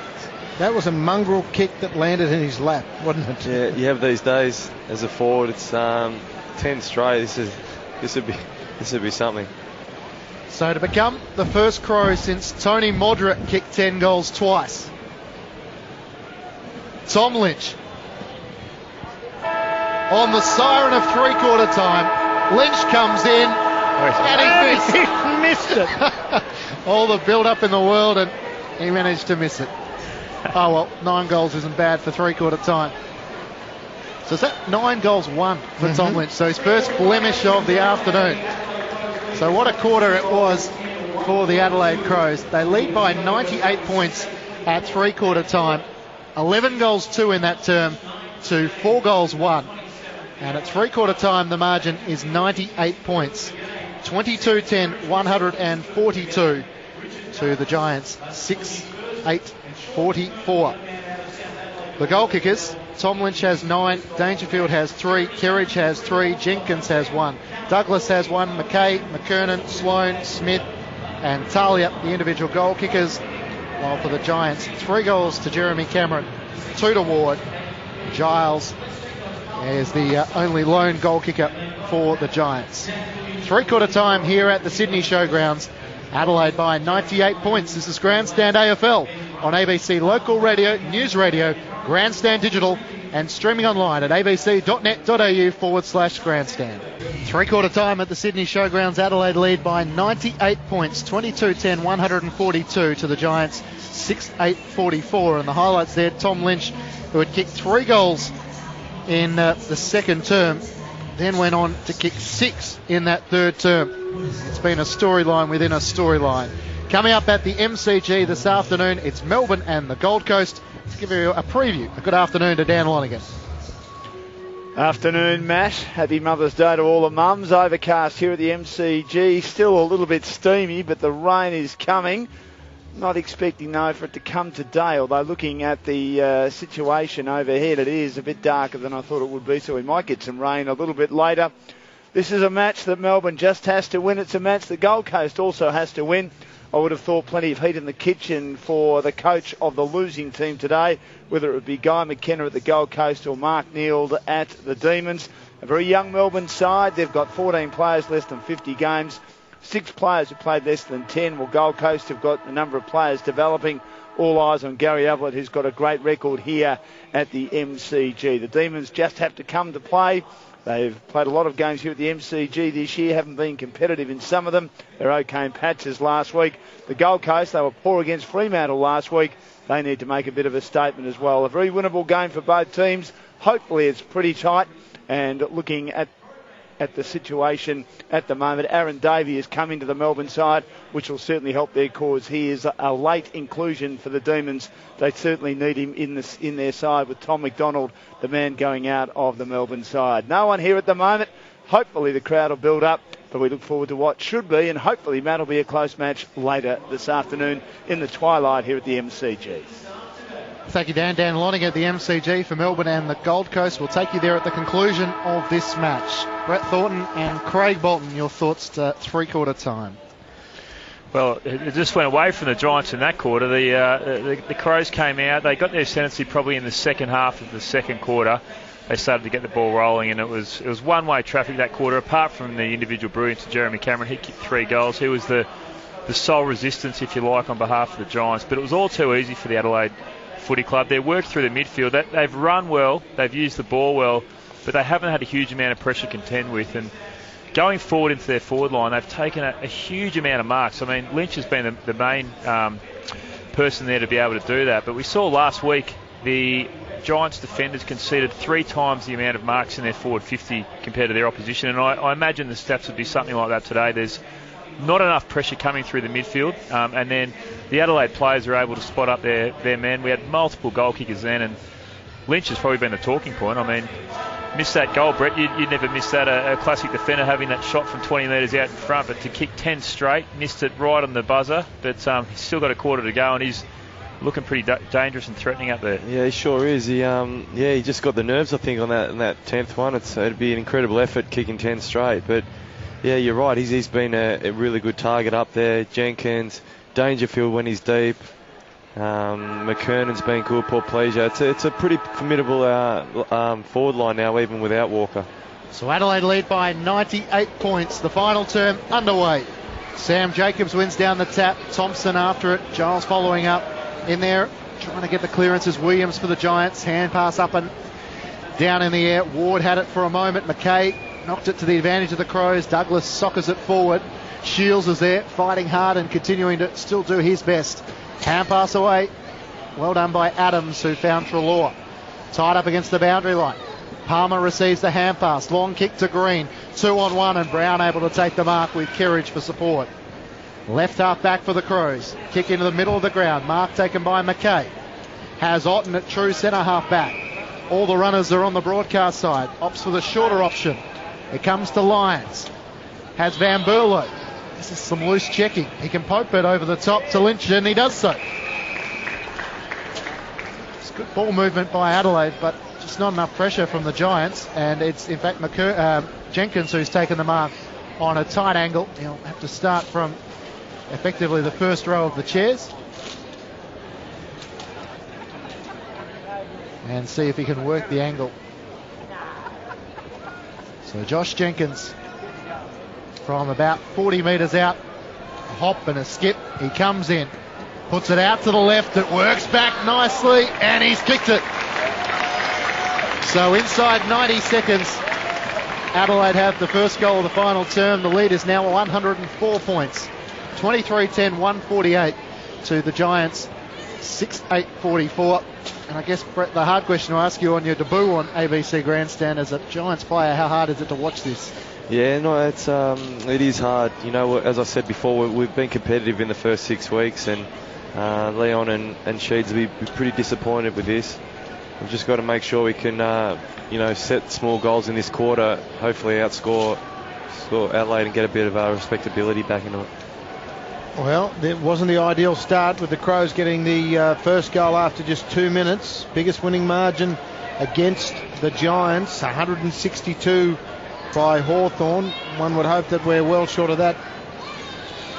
Speaker 1: That was a mongrel kick that landed in his lap, wasn't it?
Speaker 2: Yeah, you have these days as a forward. It's 10 straight. This would be something.
Speaker 3: So to become the first Crow since Tony Modric kicked 10 goals twice. Tom Lynch. On the siren of three-quarter time, Lynch comes in and he missed it. All the build-up in the world and he managed to miss it. Oh well, 9 goals isn't bad for three-quarter time. So is that 9 goals won for Tom Lynch? So his first blemish of the afternoon. So what a quarter it was for the Adelaide Crows. They lead by 98 points at three-quarter time. 11 goals 2 in that term to 4 goals 1. And at three-quarter time the margin is 98 points. 22-10, 142 to the Giants. 6-8-44. The goal kickers. Tom Lynch has 9, Dangerfield has 3, Kerridge has 3, Jenkins has 1, Douglas has 1, McKay, McKernan, Sloan, Smith and Talia, the individual goal kickers. While for the Giants, 3 goals to Jeremy Cameron, 2 to Ward. Giles is the only lone goal kicker for the Giants. Three-quarter time here at the Sydney Showgrounds. Adelaide by 98 points. This is Grandstand AFL on ABC Local Radio, News Radio, Grandstand Digital and streaming online at abc.net.au/grandstand. Three-quarter time at the Sydney Showgrounds. Adelaide lead by 98 points, 22-10, 142 to the Giants, 6-8-44. And the highlights there, Tom Lynch, who had kicked 3 goals in the second term, then went on to kick 6 in that third term. It's been a storyline within a storyline. Coming up at the MCG this afternoon, it's Melbourne and the Gold Coast. To give you a preview, a good afternoon to Dan Lonigan.
Speaker 6: Afternoon, Matt. Happy Mother's Day to all the mums. Overcast here at the MCG. Still a little bit steamy, but the rain is coming. Not expecting, though, for it to come today, although looking at the situation overhead, it is a bit darker than I thought it would be, so we might get some rain a little bit later. This is a match that Melbourne just has to win. It's a match that Gold Coast also has to win. I would have thought plenty of heat in the kitchen for the coach of the losing team today, whether it would be Guy McKenna at the Gold Coast or Mark Neild at the Demons. A very young Melbourne side. They've got 14 players, less than 50 games. 6 players who played less than 10. Well, Gold Coast have got a number of players developing. All eyes on Gary Ablett, who's got a great record here at the MCG. The Demons just have to come to play. They've played a lot of games here at the MCG this year, haven't been competitive in some of them. They're okay in patches last week. The Gold Coast, they were poor against Fremantle last week. They need to make a bit of a statement as well. A very winnable game for both teams. Hopefully it's pretty tight. And looking at at the situation at the moment. Aaron Davey has come into the Melbourne side, which will certainly help their cause. He is a late inclusion for the Demons. They certainly need him in their side, with Tom McDonald, the man going out of the Melbourne side. No one here at the moment. Hopefully the crowd will build up, but we look forward to what should be, and hopefully, Matt, will be a close match later this afternoon in the twilight here at the MCG.
Speaker 3: Thank you, Dan. Dan Lonning at the MCG for Melbourne and the Gold Coast. We'll take you there at the conclusion of this match. Brett Thornton and Craig Bolton, your thoughts to three-quarter time.
Speaker 5: Well, it just went away from the Giants in that quarter. The Crows came out. They got their ascendancy probably in the second half of the second quarter. They started to get the ball rolling, and it was one-way traffic that quarter, apart from the individual brilliance of Jeremy Cameron. He kicked 3 goals. He was the sole resistance, if you like, on behalf of the Giants. But it was all too easy for the Adelaide Footy Club. They worked through the midfield. They've run well. They've used the ball well, but they haven't had a huge amount of pressure to contend with. And going forward into their forward line, they've taken a huge amount of marks. I mean, Lynch has been the main person there to be able to do that. But we saw last week the Giants defenders conceded 3 times the amount of marks in their forward 50 compared to their opposition, and I imagine the stats would be something like that today. There's not enough pressure coming through the midfield, and then the Adelaide players are able to spot up their men. We had multiple goal kickers then, and Lynch has probably been the talking point. I mean, missed that goal, Brett. You'd never miss that, a classic defender having that shot from 20 metres out in front, but to kick 10 straight, missed it right on the buzzer, but he's still got a quarter to go, and he's looking pretty dangerous and threatening up there.
Speaker 2: Yeah, he sure is. He just got the nerves, I think, on that 10th one. It'd be an incredible effort kicking 10 straight. But yeah, you're right. He's been a really good target up there. Jenkins, Dangerfield when he's deep. McKernan's been good. Port Pleasure. It's a pretty formidable forward line now, even without Walker.
Speaker 3: So Adelaide lead by 98 points. The final term underway. Sam Jacobs wins down the tap. Thompson after it. Giles following up. In there, trying to get the clearances. Williams for the Giants. Hand pass up and down in the air. Ward had it for a moment. McKay knocked it to the advantage of the Crows. Douglas soccers it forward. Shields is there, fighting hard and continuing to still do his best. Hand pass away. Well done by Adams, who found Treloar. Tied up against the boundary line. Palmer receives the hand pass. Long kick to Green. 2-on-1, and Brown able to take the mark with Kerridge for support. Left half back for the Crows. Kick into the middle of the ground. Mark taken by McKay. Has Otten at true centre half back. All the runners are on the broadcast side. Opts for the shorter option. It comes to Lyons. Has Van Berlo. This is some loose checking. He can poke it over the top to Lynch, and he does so. It's good ball movement by Adelaide, but just not enough pressure from the Giants. And it's in fact Jenkins who's taken the mark on a tight angle. He'll have to start from effectively the first row of the chairs and see if he can work the angle. So Josh Jenkins from about 40 metres out, a hop and a skip, he comes in, puts it out to the left, it works back nicely, and he's kicked it. So inside 90 seconds, Adelaide have the first goal of the final term. The lead is now 104 points. 23-10, 148 to the Giants, 6-8-44. And I guess, Brett, the hard question to ask you on your debut on ABC Grandstand as a Giants player, how hard is it to watch this?
Speaker 2: Yeah, no, it is hard. You know, as I said before, we've been competitive in the first 6 weeks, and Leon and Sheeds will be pretty disappointed with this. We've just got to make sure we can, set small goals in this quarter, hopefully score Adelaide and get a bit of respectability back into it.
Speaker 1: Well, it wasn't the ideal start with the Crows getting the first goal after just 2 minutes. Biggest winning margin against the Giants, 162 by Hawthorn. One would hope that we're well short of that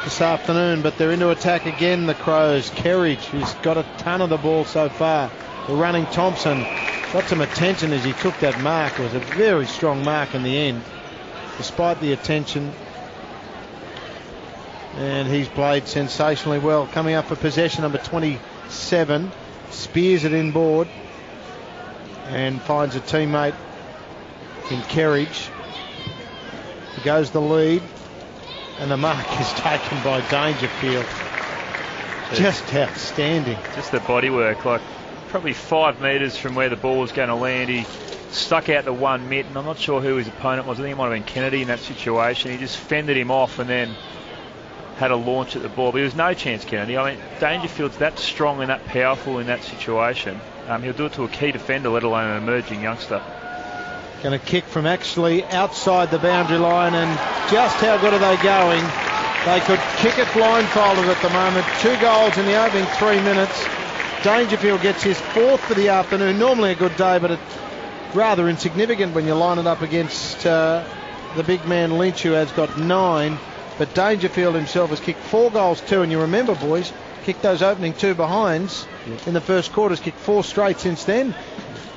Speaker 1: this afternoon, but they're into attack again, the Crows. Kerridge, who's got a ton of the ball so far. The running Thompson got some attention as he took that mark. It was a very strong mark in the end, despite the attention. And he's played sensationally well. Coming up for possession, number 27. Spears it inboard and finds a teammate in Kerridge. He goes the lead, and the mark is taken by Dangerfield. Just outstanding.
Speaker 5: Just the body work. Like, probably 5 metres from where the ball was going to land. He stuck out the one mitt, and I'm not sure who his opponent was. I think it might have been Kennedy in that situation. He just fended him off and then had a launch at the ball. But there was no chance, Kennedy. I mean, Dangerfield's that strong and that powerful in that situation. He'll do it to a key defender, let alone an emerging youngster.
Speaker 1: Going to kick from actually outside the boundary line, and just how good are they going? They could kick it blindfolded at the moment. 2 goals in the opening 3 minutes. Dangerfield gets his 4th for the afternoon. Normally a good day, but it's rather insignificant when you line it up against the big man Lynch, who has got 9. But Dangerfield himself has kicked 4 goals too. And you remember, boys, kicked those opening 2 behinds in the first quarter. Has kicked 4 straight since then.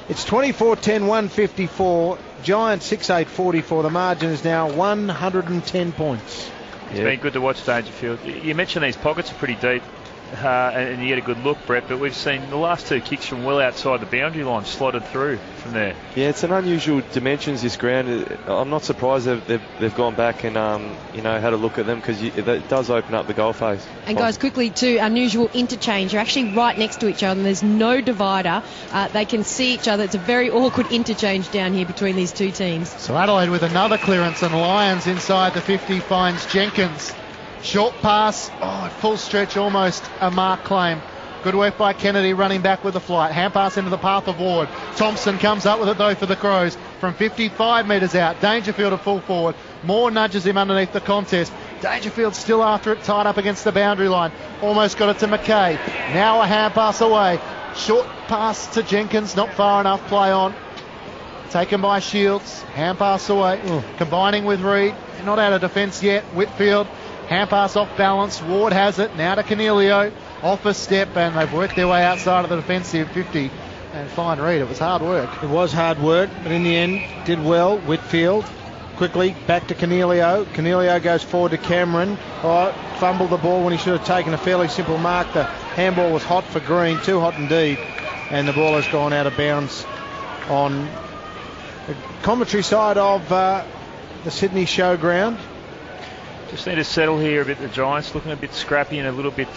Speaker 1: It's 24-10, 154. Giants 6-8-44. The margin is now 110 points.
Speaker 5: It's been good to watch Dangerfield. You mentioned these pockets are pretty deep, and you get a good look, Brett, but we've seen the last 2 kicks from well outside the boundary line slotted through from there. Yeah, it's an unusual dimensions, this ground. I'm not surprised they've gone back and had a look at them, because it does open up the goal face.
Speaker 4: And guys, quickly too, unusual interchange. You're actually right next to each other and there's no divider. They can see each other. It's a very awkward interchange down here between these 2 teams.
Speaker 3: So Adelaide with another clearance, and Lions inside the 50 finds Jenkins. Short pass, at full stretch, almost a mark claim. Good work by Kennedy, running back with the flight. Hand pass into the path of Ward. Thompson comes up with it though for the Crows from 55 metres out. Dangerfield at full forward. Moore nudges him underneath the contest. Dangerfield still after it, tied up against the boundary line. Almost got it to McKay. Now a hand pass away. Short pass to Jenkins, not far enough, play on. Taken by Shields. Hand pass away. Combining with Reid. Not out of defence yet. Whitfield. Hand pass off balance. Ward has it. Now to Cornelio. Off a step, and they've worked their way outside of the defensive 50. And fine Reid. It was hard work.
Speaker 1: It was hard work, but in the end, did well. Whitfield. Quickly back to Cornelio. Cornelio goes forward to Cameron. Fumbled the ball when he should have taken a fairly simple mark. The handball was hot for Green. Too hot indeed. And the ball has gone out of bounds on the commentary side of the Sydney Showground.
Speaker 5: Just need to settle here a bit. The Giants looking a bit scrappy and a little bit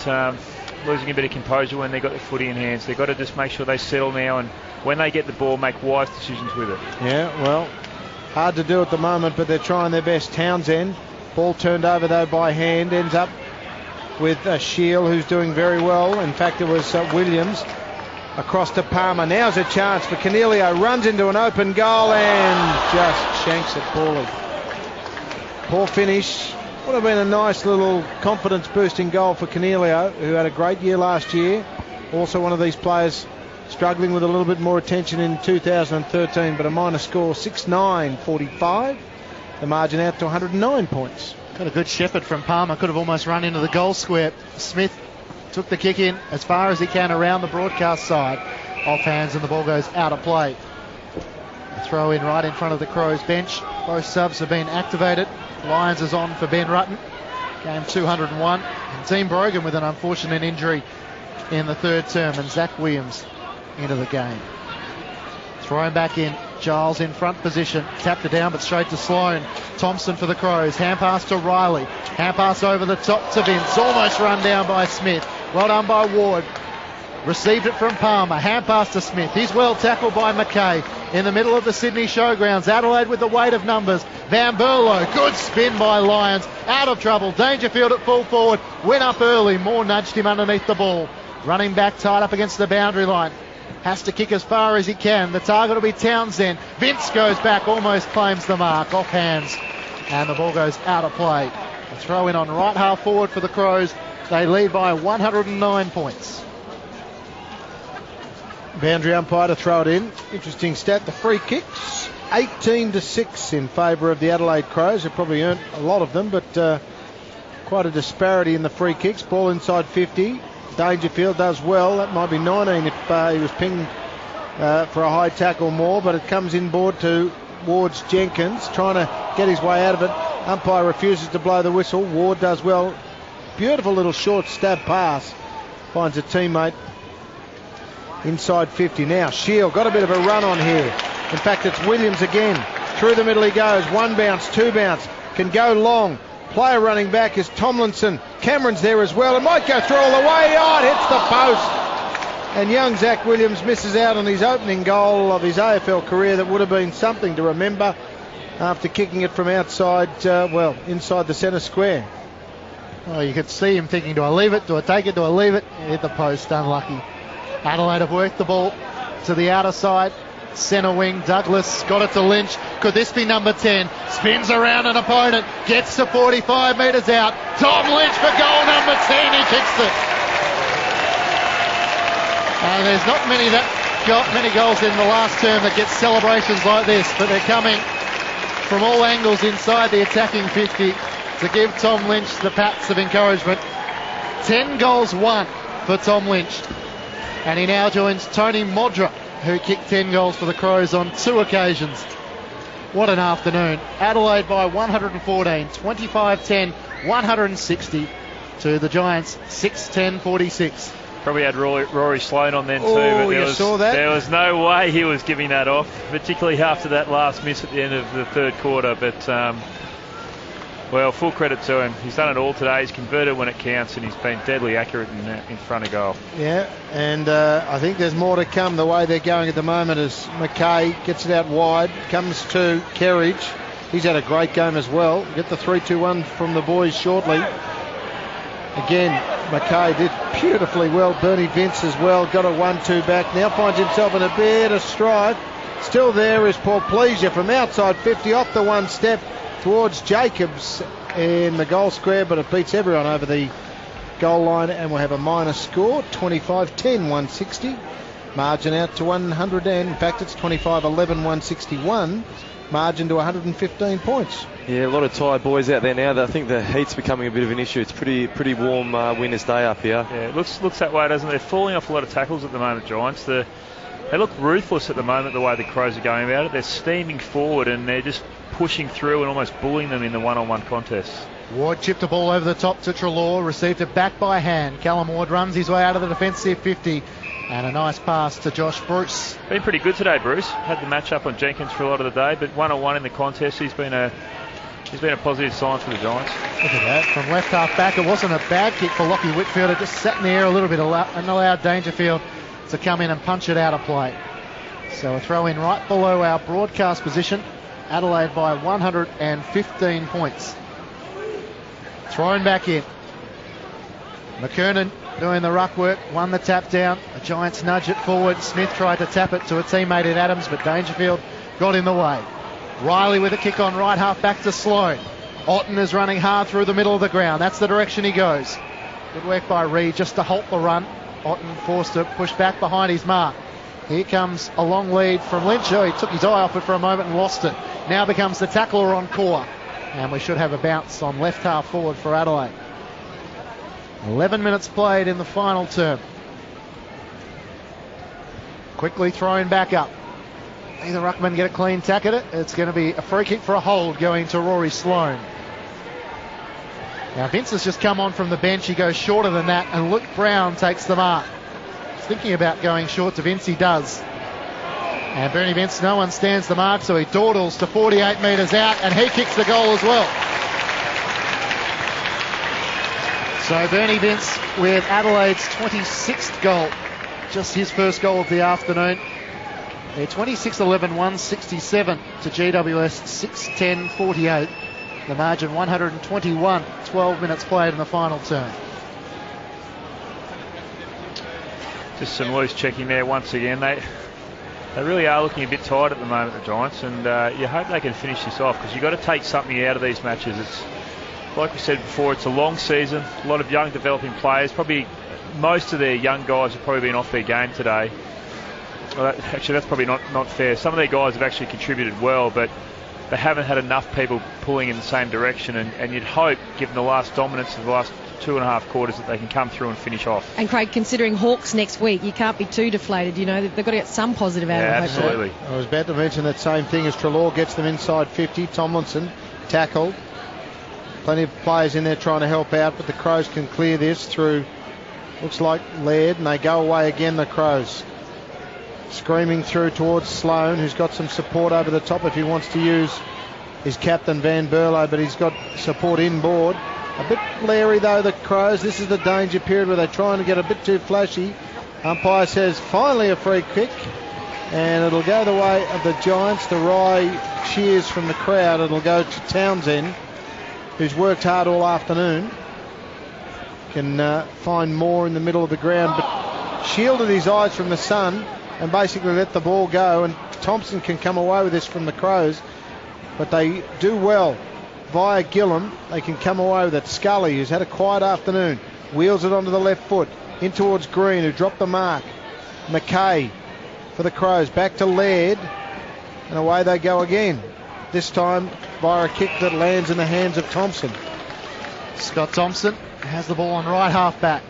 Speaker 5: losing a bit of composure when they've got their footy in hands. They've got to just make sure they settle now, and when they get the ball, make wise decisions with it. Yeah, well, hard to do at the moment, but they're trying their best. Townsend, ball turned over though by hand, ends up with Shield, who's doing very well. In fact, it was Williams across to Palmer. Now's a chance for Cornelio. Runs into an open goal and just shanks it poorly. Poor finish. Would have been a nice little confidence boosting goal for Cornelio, who had a great year last year. Also one of these players struggling with a little bit more attention in 2013, but a minor score, 6-9-45. The margin out to 109 points.
Speaker 3: Got a good shepherd from Palmer. Could have almost run into the goal square. Smith took the kick in as far as he can around the broadcast side. Off hands, and the ball goes out of play. A throw in right in front of the Crows bench. Both subs have been activated. Lions is on for Ben Rutten. Game 201. And Team Brogan with an unfortunate injury in the 3rd term, and Zach Williams into the game. Thrown back in. Giles in front position. Tapped it down, but straight to Sloan. Thompson for the Crows. Hand pass to Riley. Hand pass over the top to Vince. Almost run down by Smith. Well done by Ward. Received it from Palmer. Hand pass to Smith. He's well tackled by McKay. In the middle of the Sydney Showgrounds. Adelaide with the weight of numbers. Van Berlo. Good spin by Lions. Out of trouble. Dangerfield at full forward. Went up early. Moore nudged him underneath the ball. Running back, tied up against the boundary line. Has to kick as far as he can. The target will be Townsend. Vince goes back. Almost claims the mark. Off hands. And the ball goes out of play. A throw in on right half forward for the Crows. They lead by 109 points.
Speaker 1: Boundary umpire to throw it in. Interesting stat. The free kicks 18-6 in favour of the Adelaide Crows. They've probably earned a lot of them, but quite a disparity in the free kicks. Ball inside 50. Dangerfield does well. That might be 19 if he was pinged for a high tackle more, but it comes inboard towards Jenkins, trying to get his way out of it. Umpire refuses to blow the whistle. Ward does well. Beautiful little short stab pass. Finds a teammate inside 50. Now Shield got a bit of a run on here. In fact, it's Williams again. Through the middle he goes. 1 bounce, 2 bounce. Can go long. Player running back is Tomlinson. Cameron's there as well. It might go through all the way. Oh, it hits the post. And young Zach Williams misses out on his opening goal of his AFL career that would have been something to remember after kicking it from outside, inside the centre square.
Speaker 3: Oh, you could see him thinking, do I leave it? Do I take it? Do I leave it? Hit the post, unlucky. Adelaide have worked the ball to the outer side. Centre wing, Douglas got it to Lynch. Could this be number 10? Spins around an opponent, gets to 45 metres out. Tom Lynch for goal number 10, he kicks it. And there's not many goals in the last term that get celebrations like this, but they're coming from all angles inside the attacking 50 to give Tom Lynch the pats of encouragement. 10 goals won for Tom Lynch. And he now joins Tony Modra, who kicked 10 goals for the Crows on 2 occasions. What an afternoon. Adelaide by 114, 25-10, 160 to the Giants, 6-10-46.
Speaker 5: Probably had Rory Sloane on then too, but
Speaker 1: saw that?
Speaker 5: There was no way he was giving that off, particularly after that last miss at the end of the third quarter. But, full credit to him. He's done it all today. He's converted when it counts, and he's been deadly accurate in front of goal.
Speaker 1: Yeah, and I think there's more to come the way they're going at the moment as McKay gets it out wide, comes to Kerridge. He's had a great game as well. Get the 3-2-1 from the boys shortly. Again, McKay did beautifully well. Bernie Vince as well, got a 1-2 back. Now finds himself in a bit of strife. Still there is Paul Pleasure from outside 50 off the one step towards Jacobs in the goal square, but it beats everyone over the goal line, and we'll have a minor score, 25-10, 160. Margin out to 100, and in fact it's 25-11, 161. Margin to 115 points.
Speaker 2: Yeah, a lot of tired boys out there now. I think the heat's becoming a bit of an issue. It's pretty warm winter's day up here.
Speaker 5: Yeah, it looks that way, doesn't it? They're falling off a lot of tackles at the moment, Giants. They look ruthless at the moment, the way the Crows are going about it. They're steaming forward and they're just pushing through and almost bullying them in the one-on-one contests.
Speaker 3: Ward chipped the ball over the top to Treloar, received it back by hand. Callum Ward runs his way out of the defensive 50. And a nice pass to Josh Bruce.
Speaker 5: Been pretty good today, Bruce. Had the match up on Jenkins for a lot of the day, but one-on-one in the contest, he's been a positive sign for the Giants.
Speaker 3: Look at that. From left half back, it wasn't a bad kick for Lockie Whitfield. It just sat in the air a little bit and allowed Dangerfield to come in and punch it out of play. So a throw in right below our broadcast position. Adelaide by 115 points. Thrown back in. McKernan doing the ruck work, won the tap down. The Giants nudge it forward. Smith tried to tap it to a teammate in Adams, but Dangerfield got in the way. Riley with a kick on right half back to Sloane. Otten is running hard through the middle of the ground. That's the direction he goes. Good work by Reid just to halt the run. Otten forced to push back behind his mark. Here comes a long lead from Lynch. Oh, he took his eye off it for a moment and lost it. Now becomes the tackler on Core. And we should have a bounce on left half forward for Adelaide. 11 minutes played in the final term. Quickly thrown back up. Either ruckman get a clean tack at it. It's going to be a free kick for a hold going to Rory Sloane. Now Vince has just come on from the bench. He goes shorter than that, and Luke Brown takes the mark. He's thinking about going short to Vince. He does. And Bernie Vince, no one stands the mark, so he dawdles to 48 metres out, and he kicks the goal as well. So Bernie Vince with Adelaide's 26th goal. Just his first goal of the afternoon. They're 26-11, 167 to GWS, 6-10-48. The margin 121, 12 minutes played in the final term.
Speaker 5: Just some loose checking there once again. They really are looking a bit tired at the moment, the Giants, and you hope they can finish this off, because you've got to take something out of these matches. It's like we said before, it's a long season, a lot of young developing players. Probably most of their young guys have probably been off their game today. Well, that's probably not fair. Some of their guys have actually contributed well, but they haven't had enough people pulling in the same direction, and you'd hope, given the last dominance of the last 2.5 quarters, that they can come through and finish off.
Speaker 4: And Craig, considering Hawks next week, you can't be too deflated. You know, they've got to get some positive out of it.
Speaker 5: Absolutely.
Speaker 1: I was about to mention that same thing as Treloar gets them inside 50. Tomlinson tackled. Plenty of players in there trying to help out, but the Crows can clear this through, looks like Laird, and they go away again, the Crows. Screaming through towards Sloane, who's got some support over the top if he wants to use his captain Van Berlo, but he's got support inboard. A bit leery though, the Crows. This is the danger period where they're trying to get a bit too flashy. Umpire says finally a free kick, and it'll go the way of the Giants. The Rye cheers from the crowd. It'll go to Townsend, who's worked hard all afternoon. Can find more in the middle of the ground, but shielded his eyes from the sun and basically let the ball go. And Thompson can come away with this from the Crows, but they do well via Gillum. They can come away with it. Scully, who's had a quiet afternoon, wheels it onto the left foot in towards Green, who dropped the mark. McKay for the Crows, back to Laird, and away they go again. This time via a kick that lands in the hands of Thompson.
Speaker 3: Scott Thompson has the ball on right half back.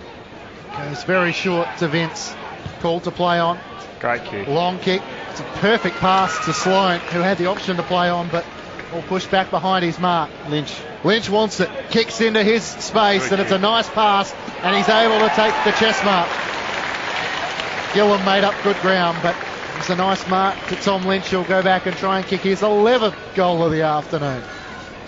Speaker 3: Goes very short to Vince. Called to play on.
Speaker 5: Great kick.
Speaker 3: Long kick. It's a perfect pass to Sloan, who had the option to play on, but all pushed back behind his mark. Lynch wants it. Kicks into his space, and it's a nice pass, and he's able to take the chest mark. Gillum made up good ground, but it's a nice mark to Tom Lynch. He'll go back and try and kick his 11th goal of the afternoon.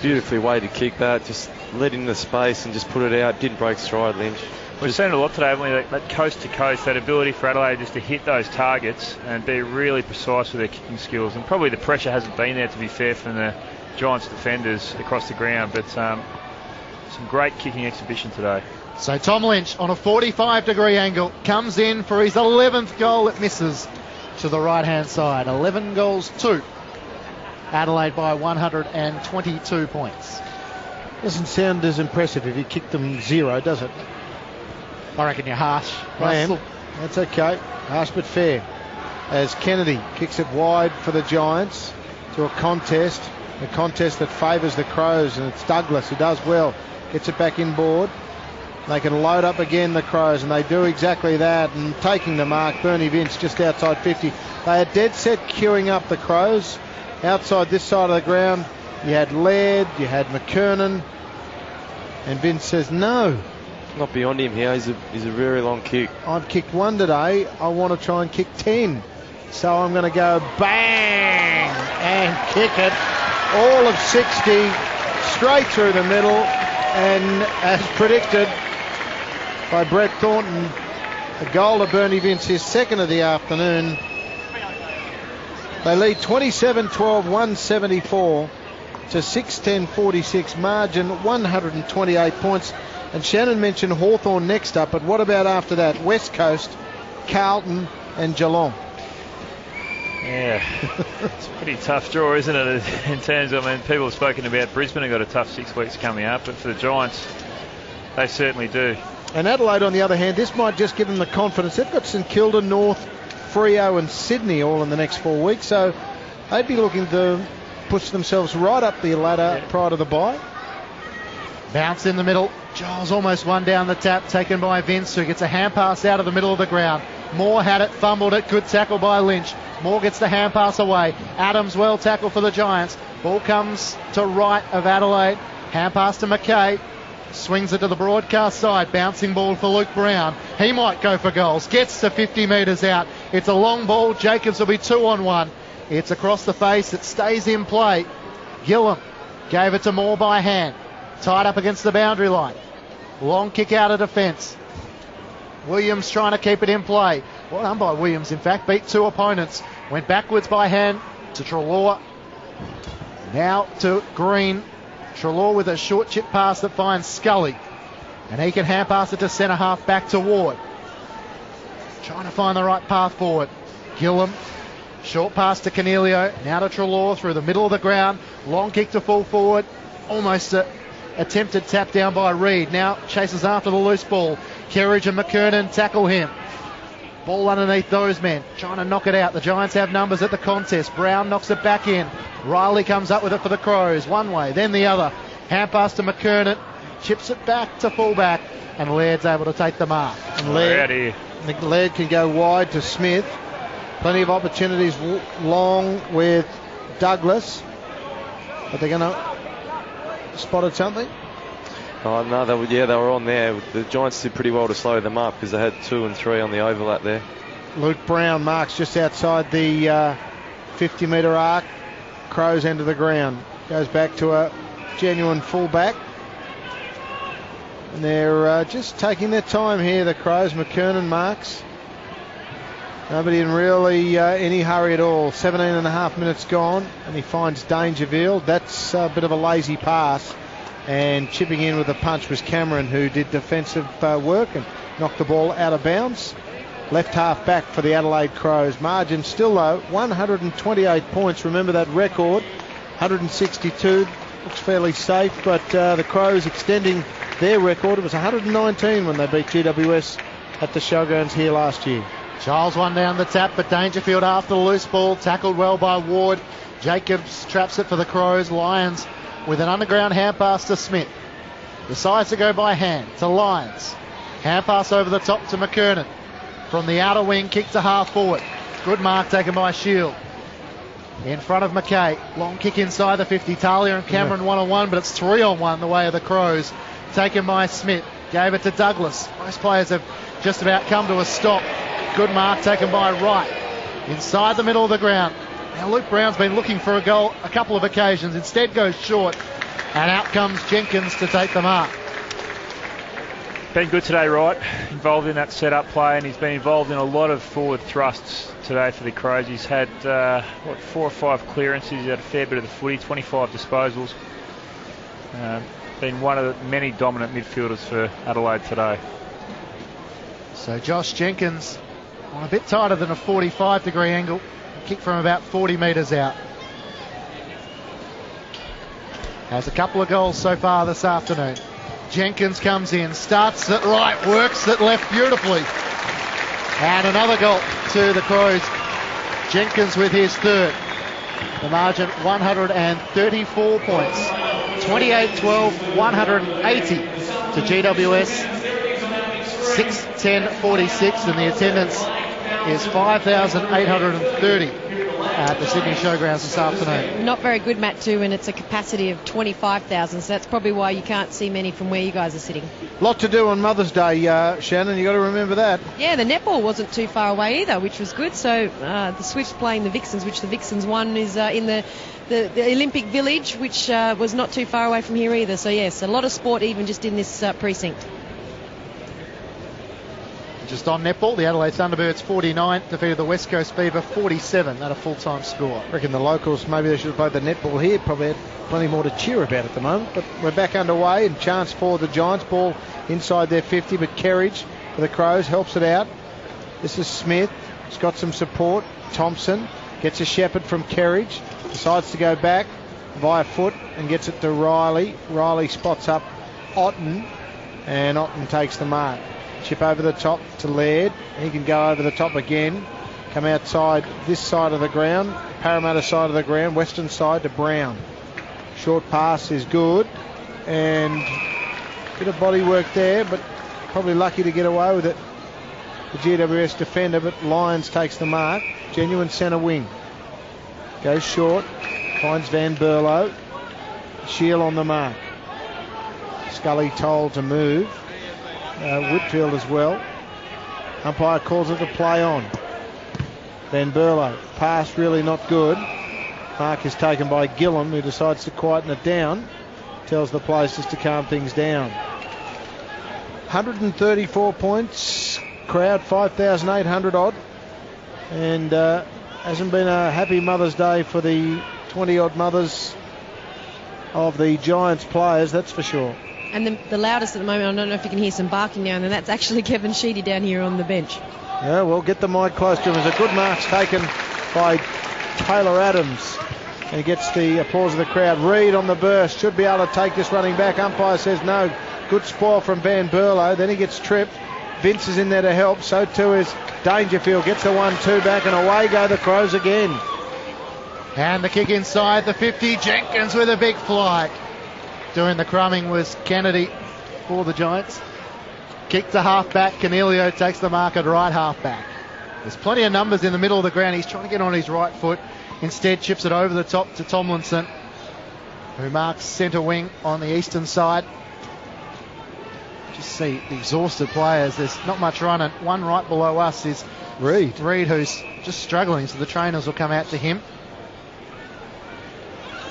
Speaker 2: Beautifully weighted kick that, just let in the space and just put it out. Didn't break stride, Lynch.
Speaker 5: We've seen it a lot today, haven't we? That coast to coast, that ability for Adelaide just to hit those targets and be really precise with their kicking skills. And probably the pressure hasn't been there, to be fair, from the Giants defenders across the ground. But some great kicking exhibition today.
Speaker 3: So Tom Lynch on a 45-degree angle comes in for his 11th goal. It misses to the right-hand side. 11 goals to Adelaide by 122 points.
Speaker 1: Doesn't sound as impressive if you kick them 0, does it?
Speaker 3: I reckon you're harsh.
Speaker 1: I am. That's okay. Harsh but fair. As Kennedy kicks it wide for the Giants to a contest that favours the Crows, and it's Douglas who does well. Gets it back inboard. They can load up again, the Crows, and they do exactly that. And taking the mark, Bernie Vince just outside 50. They are dead set queuing up, the Crows. Outside this side of the ground, you had Laird, you had McKernan, and Vince says no.
Speaker 2: Not beyond him here. He's a very long kick.
Speaker 1: I've kicked 1 today. I want to try and kick 10. So I'm going to go bang and kick it all of 60 straight through the middle. And as predicted by Brett Thornton, a goal to Bernie Vince, his second of the afternoon. They lead 27-12, 174 to 6-10-46 margin, 128 points. And Shannon mentioned Hawthorn next up, but what about after that? West Coast, Carlton and Geelong.
Speaker 5: Yeah, it's a pretty tough draw, isn't it, in terms of, people have spoken about Brisbane have got a tough 6 weeks coming up, but for the Giants, they certainly do.
Speaker 1: And Adelaide, on the other hand, this might just give them the confidence. They've got St Kilda, North, Freo and Sydney all in the next 4 weeks, so they'd be looking to push themselves right up the ladder prior to the bye.
Speaker 3: Bounce in the middle. Giles almost one down the tap, taken by Vince, who gets a hand pass out of the middle of the ground. Moore had it, fumbled it, good tackle by Lynch. Moore gets the hand pass away. Adams well tackled for the Giants. Ball comes to right of Adelaide. Hand pass to McKay. Swings it to the broadcast side. Bouncing ball for Luke Brown. He might go for goals. Gets to 50 metres out. It's a long ball. Jacobs will be 2-on-1. It's across the face. It stays in play. Gillum gave it to Moore by hand. Tied up against the boundary line. Long kick out of defence. Williams trying to keep it in play. Well done by Williams, in fact. Beat 2 opponents. Went backwards by hand to Treloar. Now to Green. Treloar with a short chip pass that finds Scully. And he can hand pass it to centre half back to Ward. Trying to find the right path forward. Gillum. Short pass to Cornelio. Now to Treloar through the middle of the ground. Long kick to full forward. Almost a attempted tap down by Reid. Now chases after the loose ball. Kerridge and McKernan tackle him. Ball underneath those men. Trying to knock it out. The Giants have numbers at the contest. Brown knocks it back in. Riley comes up with it for the Crows. One way, then the other. Hand pass to McKernan. Chips it back to fullback. And Laird's able to take the mark.
Speaker 1: And Laird can go wide to Smith. Plenty of opportunities long with Douglas. But they're going to spotted something?
Speaker 2: Oh, no, they were on there. The Giants did pretty well to slow them up because they had 2 and 3 on the overlap there.
Speaker 1: Luke Brown marks just outside the 50-metre arc. Crows end of the ground. Goes back to a genuine fullback. And they're just taking their time here, the Crows. McKernan marks. Nobody in really any hurry at all. 17.5 minutes gone, and he finds Dangerfield. That's a bit of a lazy pass. And chipping in with a punch was Cameron, who did defensive work and knocked the ball out of bounds. Left half back for the Adelaide Crows. Margin still low, 128 points. Remember that record, 162. Looks fairly safe, but the Crows extending their record. It was 119 when they beat GWS at the Showgrounds here last year.
Speaker 3: Giles one down the tap, but Dangerfield after the loose ball. Tackled well by Ward. Jacobs traps it for the Crows. Lyons with an underground hand pass to Smith. Decides to go by hand to Lyons. Hand pass over the top to McKernan. From the outer wing, kick to half forward. Good mark taken by Shield. In front of McKay. Long kick inside the 50. Talia and Cameron 1-on-1, but it's 3-on-1 the way of the Crows. Taken by Smith. Gave it to Douglas. Most players have just about come to a stop. Good mark taken by Wright. Inside the middle of the ground. Now Luke Brown's been looking for a goal a couple of occasions. Instead goes short. And out comes Jenkins to take the mark.
Speaker 5: Been good today, Wright. Involved in that set-up play, and he's been involved in a lot of forward thrusts today for the Crows. He's had, 4 or 5 clearances. He's had a fair bit of the footy, 25 disposals. Been one of the many dominant midfielders for Adelaide today.
Speaker 3: So Josh Jenkins on a bit tighter than a 45-degree angle. Kick from about 40 metres out. Has a couple of goals so far this afternoon. Jenkins comes in, starts it right, works it left beautifully. And another goal to the Crows. Jenkins with his third. The margin 134 points. 28-12, 180 to GWS. 6:10:46, and the attendance is 5,830 at the Sydney Showgrounds this afternoon.
Speaker 4: Not very good, Matt, too, and it's a capacity of 25,000, so that's probably why you can't see many from where you guys are sitting.
Speaker 1: Lot to do on Mother's Day, Shannon. You got to remember that.
Speaker 4: Yeah, the netball wasn't too far away either, which was good. So the Swifts playing the Vixens, which the Vixens won, is in the Olympic Village, which was not too far away from here either. So yes, a lot of sport even just in this precinct.
Speaker 3: Just on netball, the Adelaide Thunderbirds 49 defeated the West Coast Fever 47 at a full-time score.
Speaker 1: I reckon the locals, maybe they should have played the netball here. Probably had plenty more to cheer about at the moment. But we're back underway, and chance for the Giants. Ball inside their 50, but Kerridge for the Crows helps it out. This is Smith. He's got some support. Thompson gets a shepherd from Kerridge. Decides to go back via foot and gets it to Riley. Riley spots up Otten, and Otten takes the mark. Chip over the top to Laird. He can go over the top again. Come outside this side of the ground. Parramatta side of the ground. Western side to Brown. Short pass is good. And a bit of body work there, but probably lucky to get away with it. The GWS defender, but Lyons takes the mark. Genuine centre wing. Goes short. Finds Van Berlo. Shield on the mark. Scully told to move. Whitfield as well. Umpire calls it to play on. Van Berlo. Pass really not good. Mark is taken by Gillum, who decides to quieten it down. Tells the players just to calm things down. 134 points. Crowd 5,800 odd. And hasn't been a happy Mother's Day for the 20 odd mothers of the Giants players, that's for sure.
Speaker 4: And the loudest at the moment, I don't know if you can hear some barking now, and that's actually Kevin Sheedy down here on the bench.
Speaker 1: Yeah, well, get the mic close to him. There's a good marks taken by Taylor Adams. And he gets the applause of the crowd. Reid on the burst. Should be able to take this running back. Umpire says no. Good spoil from Van Berlo. Then he gets tripped. Vince is in there to help. So too is Dangerfield. Gets the 1-2 back, and away go the Crows again.
Speaker 3: And the kick inside the 50. Jenkins with a big fly. Doing the crumbing was Kennedy for the Giants. Kick to half-back. Canelio takes the mark at right half-back. There's plenty of numbers in the middle of the ground. He's trying to get on his right foot. Instead chips it over the top to Tomlinson, who marks centre wing on the eastern side. Just see the exhausted players. There's not much running. One right below us is Reid, who's just struggling, so the trainers will come out to him.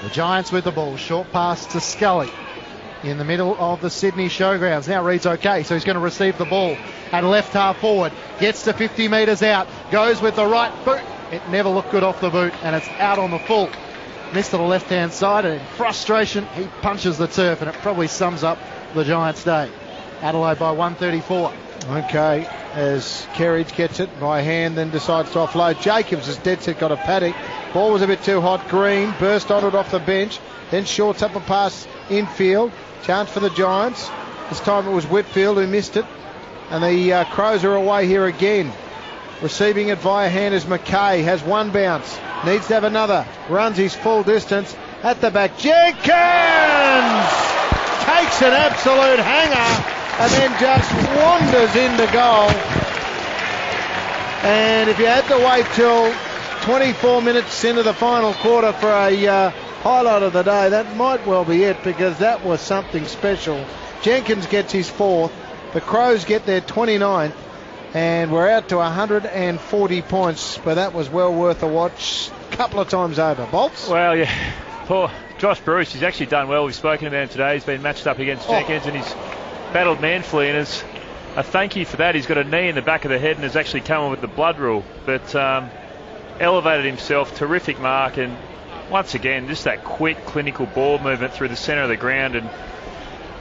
Speaker 3: The Giants with the ball. Short pass to Scully. in the middle of the Sydney Showgrounds. Now reads okay, so he's going to receive the ball at left half forward. Gets to 50 metres out, goes with the right boot. It never looked good off the boot, and it's out on the full. Missed to the left-hand side, and in frustration, he punches the turf, and it probably sums up the Giants' day. Adelaide by 134.
Speaker 1: Okay, as Kerridge gets it by hand, then decides to offload. Jacobs has dead set got a paddock. Ball was a bit too hot. Green burst on it off the bench, then shorts up a pass infield. Chance for the Giants. This time it was Whitfield who missed it, and the Crows are away here again. Receiving it via hand is McKay. Has one bounce. Needs to have another. Runs his full distance. At the back, Jenkins takes an absolute hanger and then just wanders into goal. And if you had to wait till 24 minutes into the final quarter for a highlight of the day, that might well be it, because that was something special. Jenkins gets his 4th. The Crows get their 29th. And we're out to 140 points, but that was well worth a watch a couple of times over. Bolts?
Speaker 5: Well, yeah. Poor Josh Bruce, he's actually done well. We've spoken about him today. He's been matched up against Jenkins, and he's battled manfully. And as a thank you for that, he's got a knee in the back of the head and has actually come on with the blood rule. But elevated himself, terrific mark, and once again, just that quick, clinical ball movement through the centre of the ground, and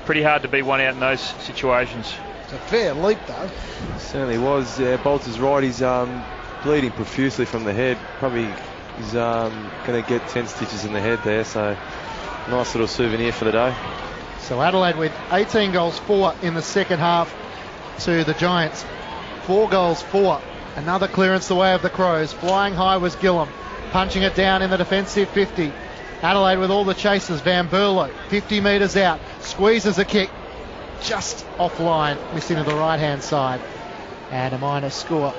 Speaker 5: pretty hard to be one out in those situations.
Speaker 1: A fair leap, though.
Speaker 2: Certainly was. Bolts is right. He's bleeding profusely from the head. Probably is going to get 10 stitches in the head there. So nice little souvenir for the day.
Speaker 3: So Adelaide with 18 goals 4 in the second half to the Giants. 4 goals 4. Another clearance the way of the Crows. Flying high was Gillum, punching it down in the defensive 50. Adelaide with all the chasers. Van Berlo 50 metres out, squeezes a kick. Just offline, missing to the right-hand side, and a minus score.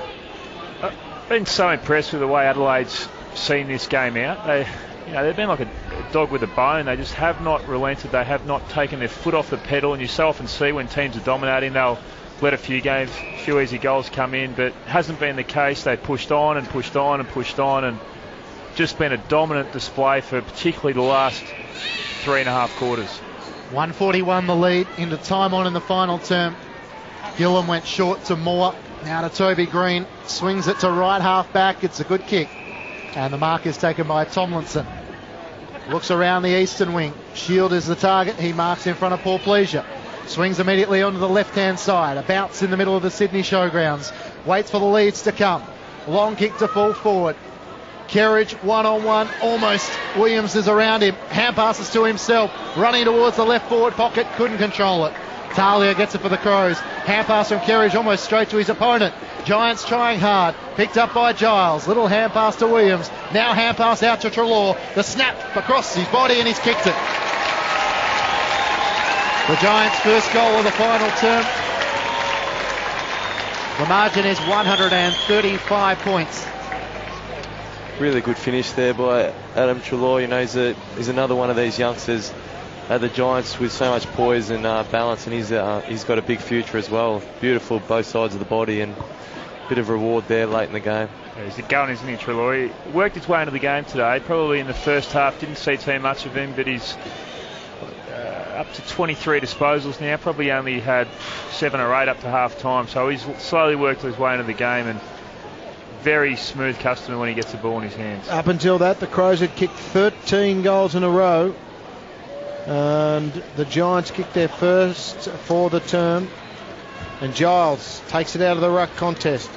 Speaker 5: I've been so impressed with the way Adelaide's seen this game out. They've been like a dog with a bone. They just have not relented. They have not taken their foot off the pedal. And you so often see when teams are dominating, they'll let a few easy goals come in, but it hasn't been the case. They pushed on and pushed on and pushed on, and just been a dominant display for particularly the last 3.5 quarters.
Speaker 3: 141 the lead into time on in the final term. Gillum went short to Moore. Now to Toby Green. Swings it to right half back. It's a good kick. And the mark is taken by Tomlinson. Looks around the eastern wing. Shield is the target. He marks in front of Paul Pleasure. Swings immediately onto the left-hand side. A bounce in the middle of the Sydney Showgrounds. Waits for the leads to come. Long kick to full forward. Kerridge one-on-one, almost. Williams is around him. Hand passes to himself. Running towards the left forward pocket. Couldn't control it. Talia gets it for the Crows. Hand pass from Kerridge almost straight to his opponent. Giants trying hard. Picked up by Giles. Little hand pass to Williams. Now hand pass out to Treloar. The snap across his body and he's kicked it. The Giants' first goal of the final term. The margin is 135 points.
Speaker 2: Really good finish there by Adam Treloar. He's another one of these youngsters at the Giants with so much poise and balance, and he's got a big future as well. Beautiful both sides of the body, and a bit of reward there late in the game.
Speaker 5: Yeah, he's a gun, isn't he, Treloar? He worked his way into the game today. Probably in the first half didn't see too much of him, but he's up to 23 disposals now. Probably only had 7 or 8 up to half time, so he's slowly worked his way into the game, and very smooth customer when he gets the ball in his hands.
Speaker 1: Up until that, the Crows had kicked 13 goals in a row, and the Giants kicked their first for the term, and Giles takes it out of the ruck contest,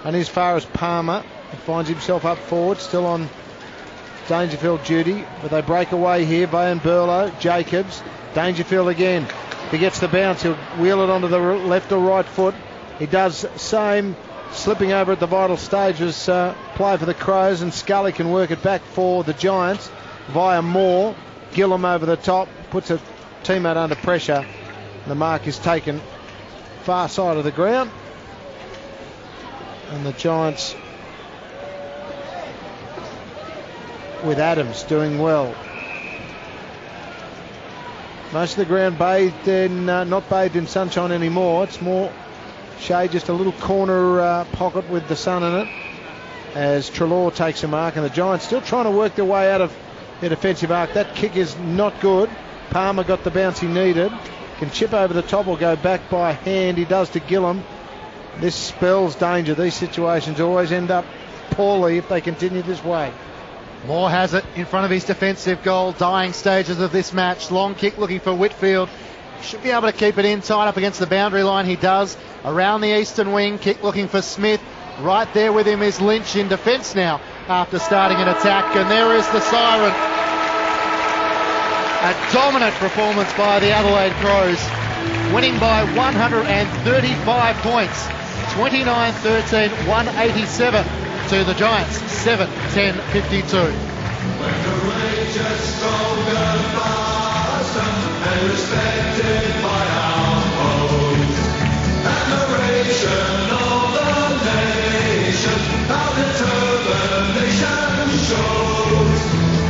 Speaker 1: and as far as Palmer, he finds himself up forward, still on Dangerfield duty, but they break away here. Van Berlo, Jacobs, Dangerfield again. He gets the bounce, he'll wheel it onto the left or right foot. He does same, slipping over at the vital stages, play for the Crows, and Scully can work it back for the Giants via Moore. Gillum over the top, puts a teammate under pressure. The mark is taken far side of the ground, and the Giants with Adams doing well. Most of the ground bathed in, not bathed in sunshine anymore. It's more shade, just a little corner pocket with the sun in it, as Treloar takes a mark, and the Giants still trying to work their way out of their defensive arc. That kick is not good. Palmer got the bounce he needed. Can chip over the top or go back by hand. He does to Gillum. This spells danger. These situations always end up poorly if they continue this way.
Speaker 3: Moore has it in front of his defensive goal. Dying stages of this match. Long kick looking for Whitfield. Should be able to keep it in, tied up against the boundary line. He does. Around the eastern wing. Kick looking for Smith. Right there with him is Lynch in defence now after starting an attack. And there is the siren. A dominant performance by the Adelaide Crows. Winning by 135 points. 29-13, 187 to the Giants. 7-10-52.
Speaker 7: And respected by our foes. Admiration of the nation, our determination shows.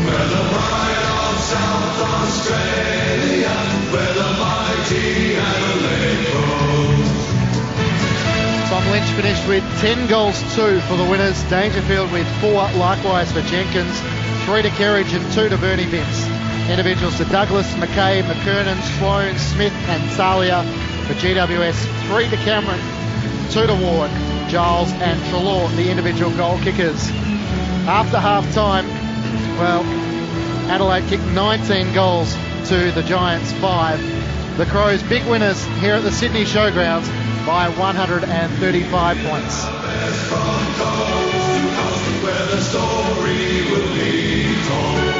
Speaker 7: We're the pride of South Australia, where the mighty Adelaide Crows.
Speaker 3: Tom Lynch finished with 10 goals, 2 for the winners. Dangerfield with 4, likewise for Jenkins. 3 to Kerridge and 2 to Bernie Vince. Individuals to Douglas, McKay, McKernan, Sloan, Smith and Salia. For GWS, 3 to Cameron, 2 to Ward, Giles and Trelaw, the individual goal kickers. After half-time, well, Adelaide kicked 19 goals to the Giants 5. The Crows big winners here at the Sydney Showgrounds by 135 points.
Speaker 7: Where the story will be told.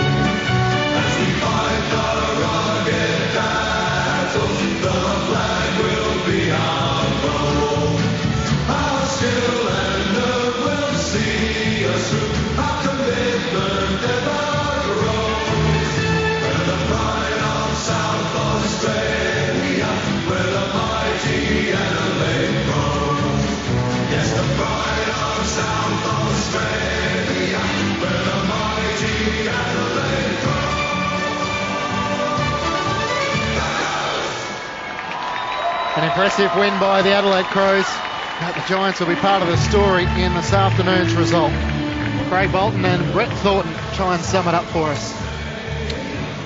Speaker 7: As we fight the rugged battles, the flag will be our goal. Our skill and nerve will see us through. Our commitment never grows. We're the pride of South Australia, where the mighty Adelaide grows. Yes, the pride of South Australia, where the mighty Adelaide grows.
Speaker 3: An impressive win by the Adelaide Crows. But the Giants will be part of the story in this afternoon's result. Craig Bolton and Brett Thornton try and sum it up for us.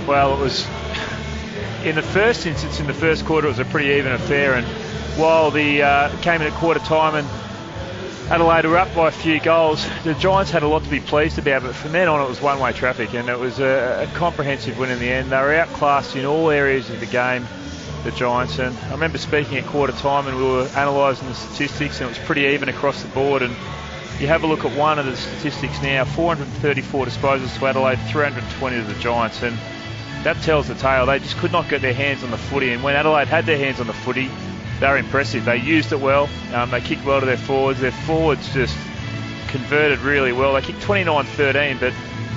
Speaker 5: Well, it was, in the first instance, in the first quarter, it was a pretty even affair. And while the came in at quarter time and Adelaide were up by a few goals, the Giants had a lot to be pleased about, but from then on it was one-way traffic, and it was a comprehensive win in the end. They were outclassed in all areas of the game, the Giants, and I remember speaking at quarter time and we were analysing the statistics, and it was pretty even across the board. And you have a look at one of the statistics now: 434 disposals to Adelaide, 320 to the Giants, and that tells the tale. They just could not get their hands on the footy, and when Adelaide had their hands on the footy, they were impressive. They used it well. They kicked well to their forwards. Their forwards just converted really well. They kicked 29-13, but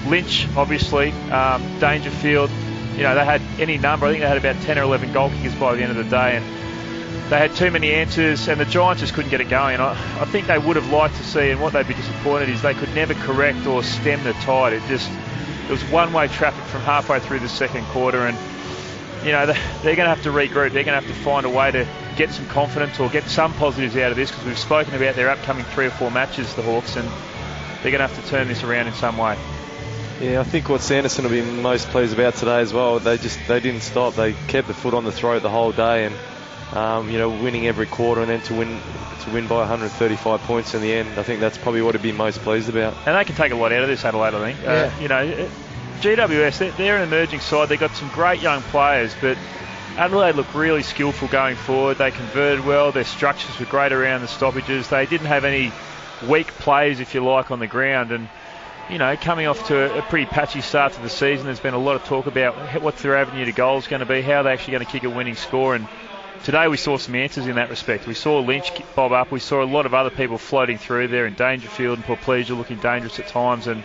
Speaker 5: Lynch, obviously, Dangerfield, you know, they had any number. I think they had about 10 or 11 goal kickers by the end of the day, and they had too many answers, and the Giants just couldn't get it going. And I think they would have liked to see, and what they'd be disappointed is they could never correct or stem the tide. It was one-way traffic from halfway through the second quarter, and you know, they're going to have to regroup. They're going to have to find a way to get some confidence or get some positives out of this, because we've spoken about their upcoming 3 or 4 matches, the Hawks, and they're going to have to turn this around in some way.
Speaker 2: Yeah, I think what Sanderson will be most pleased about today as well, they didn't stop. They kept the foot on the throat the whole day, and you know, winning every quarter, and then to win by 135 points in the end. I think that's probably what he'd be most pleased about.
Speaker 5: And they can take a lot out of this, Adelaide, I think.
Speaker 1: Yeah.
Speaker 5: You know, GWS, they're an emerging side. They've got some great young players, but Adelaide look really skillful going forward. They converted well. Their structures were great around the stoppages. They didn't have any weak plays, if you like, on the ground. And, you know, coming off to a pretty patchy start to the season, there's been a lot of talk about what's their avenue to goals going to be, how they're actually going to kick a winning score. And today we saw some answers in that respect. We saw Lynch bob up. We saw a lot of other people floating through there in Dangerfield and Portpleasure looking dangerous at times. And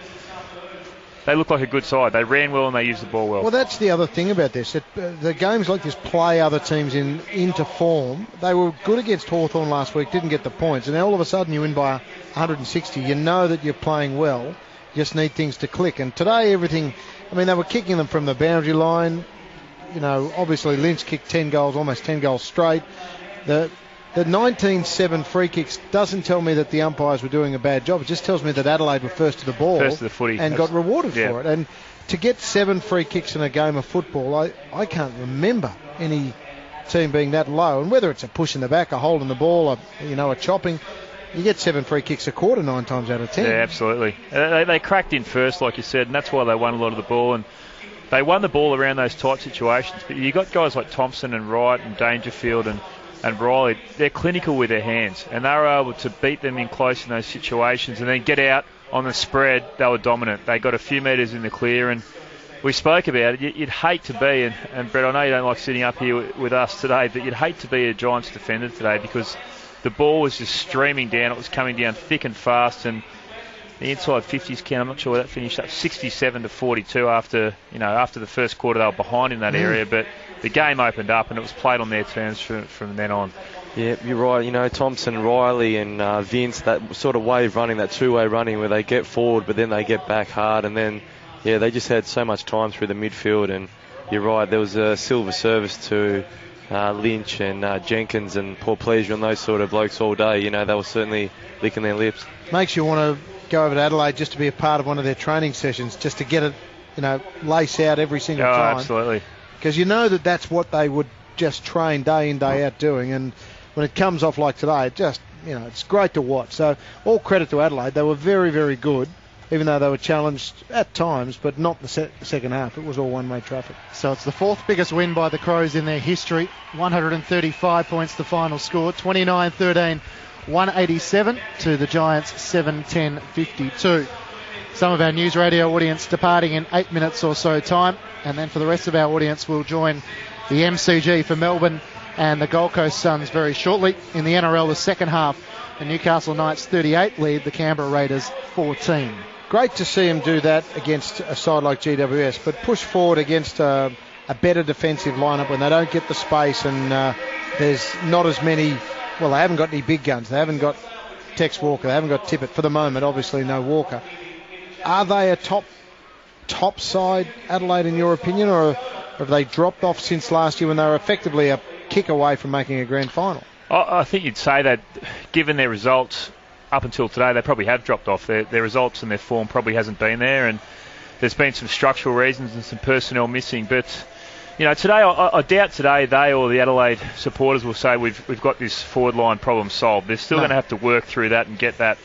Speaker 5: they look like a good side. They ran well and they used the ball well.
Speaker 1: Well, that's the other thing about this. The games like this play other teams into form. They were good against Hawthorn last week, didn't get the points, and then all of a sudden you win by 160. You know that you're playing well. You just need things to click. And today everything, I mean, they were kicking them from the boundary line. You know, obviously Lynch kicked 10 goals, almost 10 goals straight. The the 19-7 free kicks doesn't tell me that the umpires were doing a bad job. It just tells me that Adelaide were first to the ball,
Speaker 5: first to the footy,
Speaker 1: and got rewarded for it. And to get 7 free kicks in a game of football, I can't remember any team being that low. And whether it's a push in the back, a hold in the ball, a chopping, you get 7 free kicks a quarter 9 times out of 10.
Speaker 5: Yeah, absolutely. They cracked in first, like you said, and that's why they won a lot of the ball. And they won the ball around those tight situations. But you got guys like Thompson and Wright and Dangerfield and Riley. They're clinical with their hands, and they were able to beat them in close in those situations and then get out on the spread. They were dominant. They got a few metres in the clear, and we spoke about it. You'd hate to be, and Brett, I know you don't like sitting up here with us today, but you'd hate to be a Giants defender today because the ball was just streaming down. It was coming down thick and fast, and the inside 50s count, I'm not sure where that finished up, 67-42 after the first quarter. They were behind in that area, but the game opened up and it was played on their terms from then on.
Speaker 2: Yeah, you're right. Thompson, Riley and Vince, that sort of wave running, that two-way running where they get forward but then they get back hard, and then, they just had so much time through the midfield. And you're right, there was a silver service to Lynch and Jenkins and Paul Pleasure and those sort of blokes all day. They were certainly licking their lips.
Speaker 1: Makes you want to go over to Adelaide just to be a part of one of their training sessions, just to get it, lace out every single time.
Speaker 5: Absolutely.
Speaker 1: Because that's what they would just train day in, day out doing. And when it comes off like today, it's great to watch. So all credit to Adelaide. They were very, very good, even though they were challenged at times, but not the second half. It was all one-way traffic. So it's the 4th biggest win by the Crows in their history. 135 points the final score. 29-13, 187 to the Giants, 7-10-52. Some of our news radio audience departing in 8 minutes or so time. And then for the rest of our audience, we'll join the MCG for Melbourne and the Gold Coast Suns very shortly. In the NRL, the second half, the Newcastle Knights 38 lead the Canberra Raiders 14. Great to see them do that against a side like GWS, but push forward against a better defensive lineup when they don't get the space and there's not as many. Well, they haven't got any big guns. They haven't got Tex Walker. They haven't got Tippett for the moment. Obviously, no Walker. Are they a top side, Adelaide, in your opinion, or have they dropped off since last year when they were effectively a kick away from making a grand final?
Speaker 5: I think you'd say that, given their results up until today, they probably have dropped off. Their results and their form probably hasn't been there, and there's been some structural reasons and some personnel missing. But today, I doubt today they or the Adelaide supporters will say we've got this forward line problem solved. They're still going to have to work through that and get that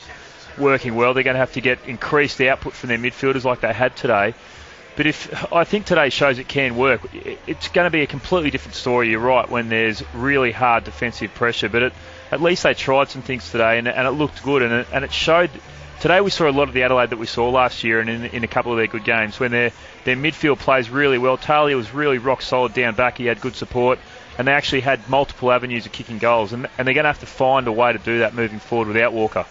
Speaker 5: working well. They're going to have to get increased output from their midfielders like they had today. But I think today shows it can work. It's going to be a completely different story, you're right, when there's really hard defensive pressure. But at least they tried some things today, and it looked good. And it showed. Today we saw a lot of the Adelaide that we saw last year and in a couple of their good games when their midfield plays really well. Talia was really rock solid down back. He had good support. And they actually had multiple avenues of kicking goals. And they're going to have to find a way to do that moving forward without Walker.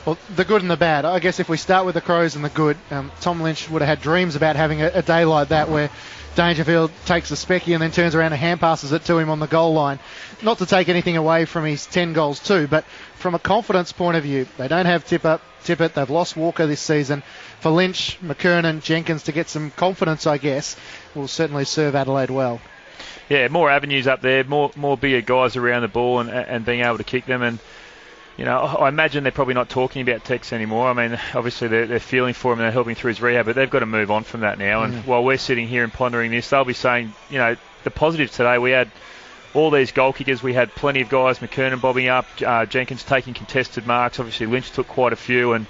Speaker 5: Well, the good and the bad. I guess if we start with the Crows and the good, Tom Lynch would have had dreams about having a day like that where Dangerfield takes the specky and then turns around and hand passes it to him on the goal line. Not to take anything away from his 10 goals too, but from a confidence point of view, they don't have Tippett. They've lost Walker this season. For Lynch, McKernan, Jenkins to get some confidence, I guess, will certainly serve Adelaide well. Yeah, more avenues up there, more bigger guys around the ball and being able to kick them. And I imagine they're probably not talking about Tex anymore. I mean, obviously they're feeling for him and they're helping through his rehab, but they've got to move on from that now. And while we're sitting here and pondering this, they'll be saying, the positives today, we had all these goal kickers. We had plenty of guys, McKernan bobbing up, Jenkins taking contested marks. Obviously Lynch took quite a few. And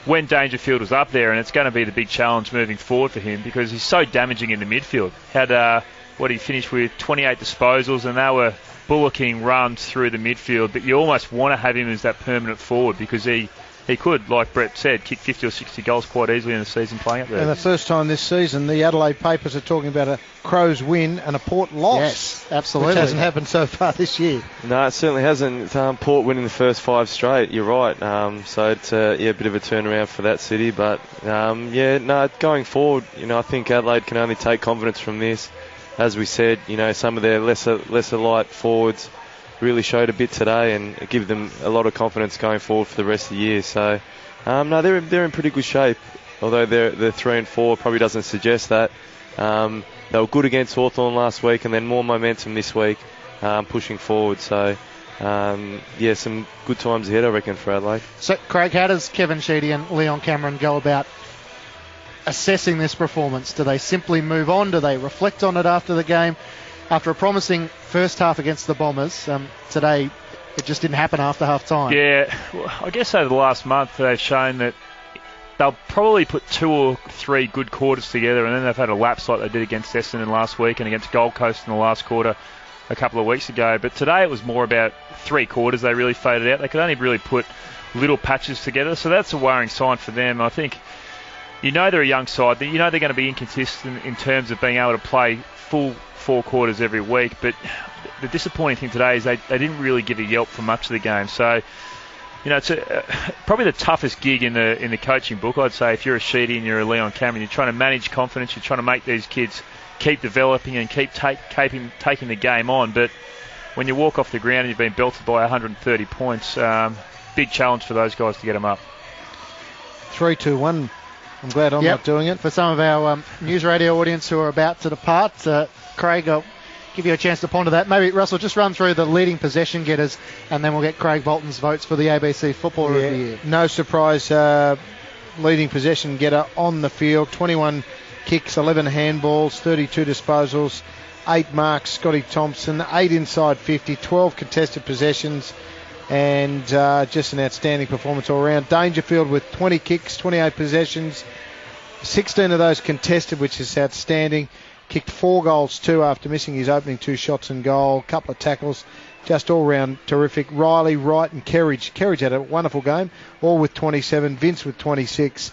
Speaker 5: when Dangerfield was up there, and it's going to be the big challenge moving forward for him because he's so damaging in the midfield. Had, he finished with 28 disposals, and they were bullocking runs through the midfield, but you almost want to have him as that permanent forward because he could, like Brett said, kick 50 or 60 goals quite easily in the season playing up there. And the first time this season, the Adelaide papers are talking about a Crows win and a Port loss. Yes, absolutely. Which hasn't happened so far this year.
Speaker 2: No, it certainly hasn't. Port winning the first 5 straight, you're right. So it's a bit of a turnaround for that city. But, going forward, I think Adelaide can only take confidence from this. As we said, some of their lesser light forwards really showed a bit today and give them a lot of confidence going forward for the rest of the year. So, they're in pretty good shape. Although they're 3-4 probably doesn't suggest that. They were good against Hawthorn last week and then more momentum this week, pushing forward. So, some good times ahead, I reckon, for Adelaide.
Speaker 3: So, Craig, how does Kevin Sheedy and Leon Cameron go about assessing this performance? Do they simply move on? Do they reflect on it after the game? After a promising first half against the Bombers, today it just didn't happen after half time.
Speaker 5: Yeah, well, I guess over the last month they've shown that they'll probably put 2 or 3 good quarters together, and then they've had a lapse like they did against Essendon last week and against Gold Coast in the last quarter a couple of weeks ago. But today it was more about 3 quarters they really faded out. They could only really put little patches together, so that's a worrying sign for them. I think they're a young side. They're going to be inconsistent in terms of being able to play full 4 quarters every week, but the disappointing thing today is they didn't really give a yelp for much of the game. So, it's probably the toughest gig in the coaching book, I'd say. If you're a Sheedy and you're a Leon Cameron, you're trying to manage confidence, you're trying to make these kids keep developing and keep taking the game on. But when you walk off the ground and you've been belted by 130 points, big challenge for those guys to get them up.
Speaker 1: 3-2-1. I'm glad I'm not doing it.
Speaker 3: For some of our news radio audience who are about to depart, Craig, I'll give you a chance to ponder that. Maybe, Russell, just run through the leading possession getters, and then we'll get Craig Bolton's votes for the ABC Footballer of the Year.
Speaker 1: No surprise, leading possession getter on the field. 21 kicks, 11 handballs, 32 disposals, 8 marks, Scotty Thompson, 8 inside 50, 12 contested possessions, and just an outstanding performance all around. Dangerfield with 20 kicks, 28 possessions, 16 of those contested, which is outstanding. Kicked 4 goals too after missing his opening 2 shots and goal. Couple of tackles, just all round terrific. Riley, Wright and Kerridge. Kerridge had a wonderful game, all with 27. Vince with 26.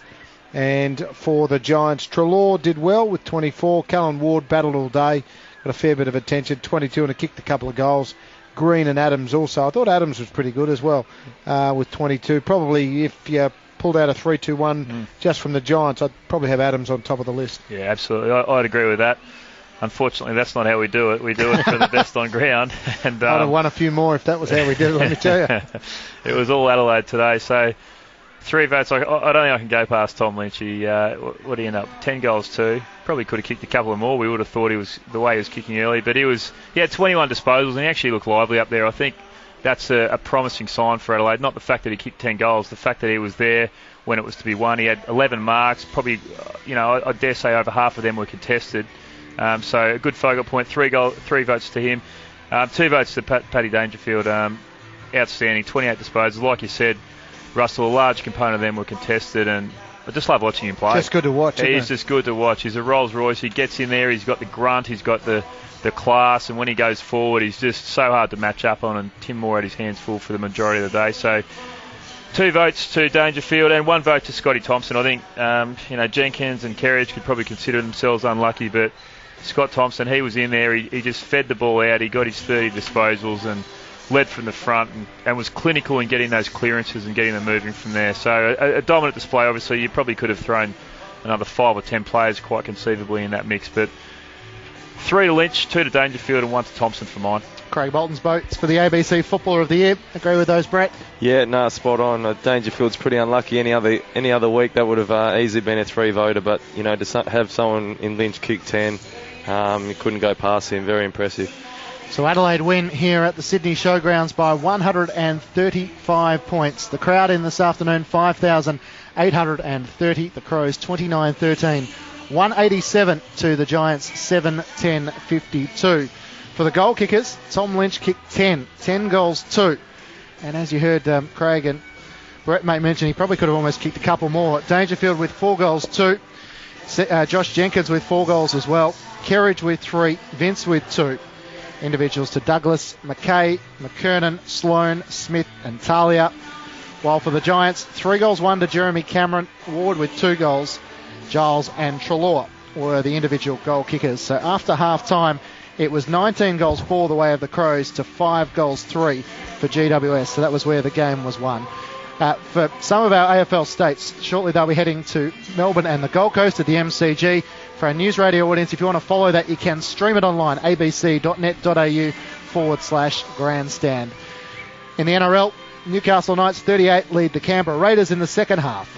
Speaker 1: And for the Giants, Treloar did well with 24. Callan Ward battled all day, got a fair bit of attention, 22, and kicked a couple of goals. Green and Adams also. I thought Adams was pretty good as well with 22. Probably if you pulled out a 3-2-1 just from the Giants, I'd probably have Adams on top of the list.
Speaker 5: Yeah, absolutely. I'd agree with that. Unfortunately, that's not how we do it. We do it for the best on ground. And
Speaker 1: I'd have won a few more if that was how we did it, let me tell you.
Speaker 5: It was all Adelaide today, so 3 votes. I don't think I can go past Tom Lynch. He, what did he end up? 10 goals too. Probably could have kicked a couple of more. We would have thought he was the way he was kicking early, but he had 21 disposals and he actually looked lively up there. I think that's a promising sign for Adelaide. Not the fact that he kicked 10 goals, the fact that he was there when it was to be won. He had 11 marks. Probably, I dare say over half of them were contested. So a good focal point. 3 votes to him. 2 votes to Paddy Dangerfield. Outstanding. 28 disposals. Like you said, Russell, a large component of them were contested, and I just love watching him play.
Speaker 1: Just good to watch.
Speaker 5: He's just good to watch. He's a Rolls Royce. He gets in there. He's got the grunt. He's got the class, and when he goes forward, he's just so hard to match up on. And Tim Moore had his hands full for the majority of the day. So 2 votes to Dangerfield and 1 vote to Scotty Thompson. I think Jenkins and Kerridge could probably consider themselves unlucky, but Scott Thompson, he was in there. He just fed the ball out. He got his 30 disposals and led from the front and was clinical in getting those clearances and getting them moving from there. So a dominant display. Obviously, you probably could have thrown another 5 or 10 players quite conceivably in that mix, but 3 to Lynch, 2 to Dangerfield and 1 to Thompson for mine.
Speaker 3: Craig Bolton's votes for the ABC Footballer of the Year. Agree with those, Brett?
Speaker 2: Yeah, spot on. Dangerfield's pretty unlucky. Any other week that would have easily been a 3-voter, but to have someone in Lynch kick 10, you couldn't go past him. Very impressive.
Speaker 3: So Adelaide win here at the Sydney Showgrounds by 135 points. The crowd in this afternoon, 5,830. The Crows 29-13. 187 to the Giants, 7-10-52. For the goal kickers, Tom Lynch kicked 10 goals 2. And as you heard Craig and Brett mention, he probably could have almost kicked a couple more. Dangerfield with 4 goals 2. Josh Jenkins with 4 goals as well. Kerridge with 3. Vince with 2. Individuals to Douglas, McKay, McKernan, Sloan, Smith and Talia. While for the Giants, 3 goals 1 to Jeremy Cameron, Ward with 2 goals. Giles and Treloar were the individual goal kickers. So after half-time, it was 19 goals 4 the way of the Crows to 5 goals 3 for GWS. So that was where the game was won. For some of our AFL states, shortly they'll be heading to Melbourne and the Gold Coast at the MCG. For our news radio audience, if you want to follow that, you can stream it online, abc.net.au/grandstand. In the NRL, Newcastle Knights 38 lead the Canberra Raiders in the second half.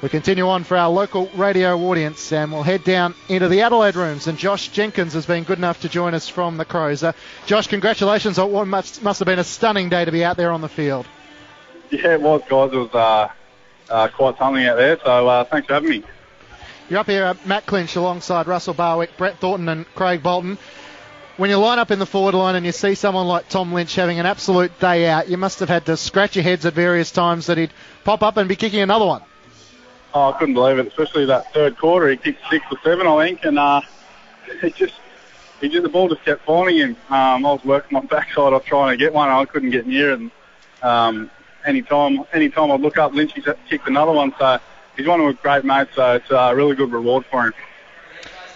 Speaker 3: We continue on for our local radio audience, and we'll head down into the Adelaide rooms. And Josh Jenkins has been good enough to join us from the Crows. Josh, congratulations on what must have been a stunning day to be out there on the field.
Speaker 8: Yeah, it was, guys. It was quite something out there, so thanks for having me.
Speaker 3: You're up here at Matt Clinch alongside Russell Barwick, Brett Thornton and Craig Bolton. When you line up in the forward line and you see someone like Tom Lynch having an absolute day out, you must have had to scratch your heads at various times that he'd pop up and be kicking another one.
Speaker 8: Oh, I couldn't believe it, especially that third quarter. He kicked 6 or 7, I think, and the ball just kept finding him. I was working my backside. I was trying to get one. I couldn't get near it. And anytime I'd look up, Lynch kicked another one. So he's one of my great mates. So it's a really good reward for him.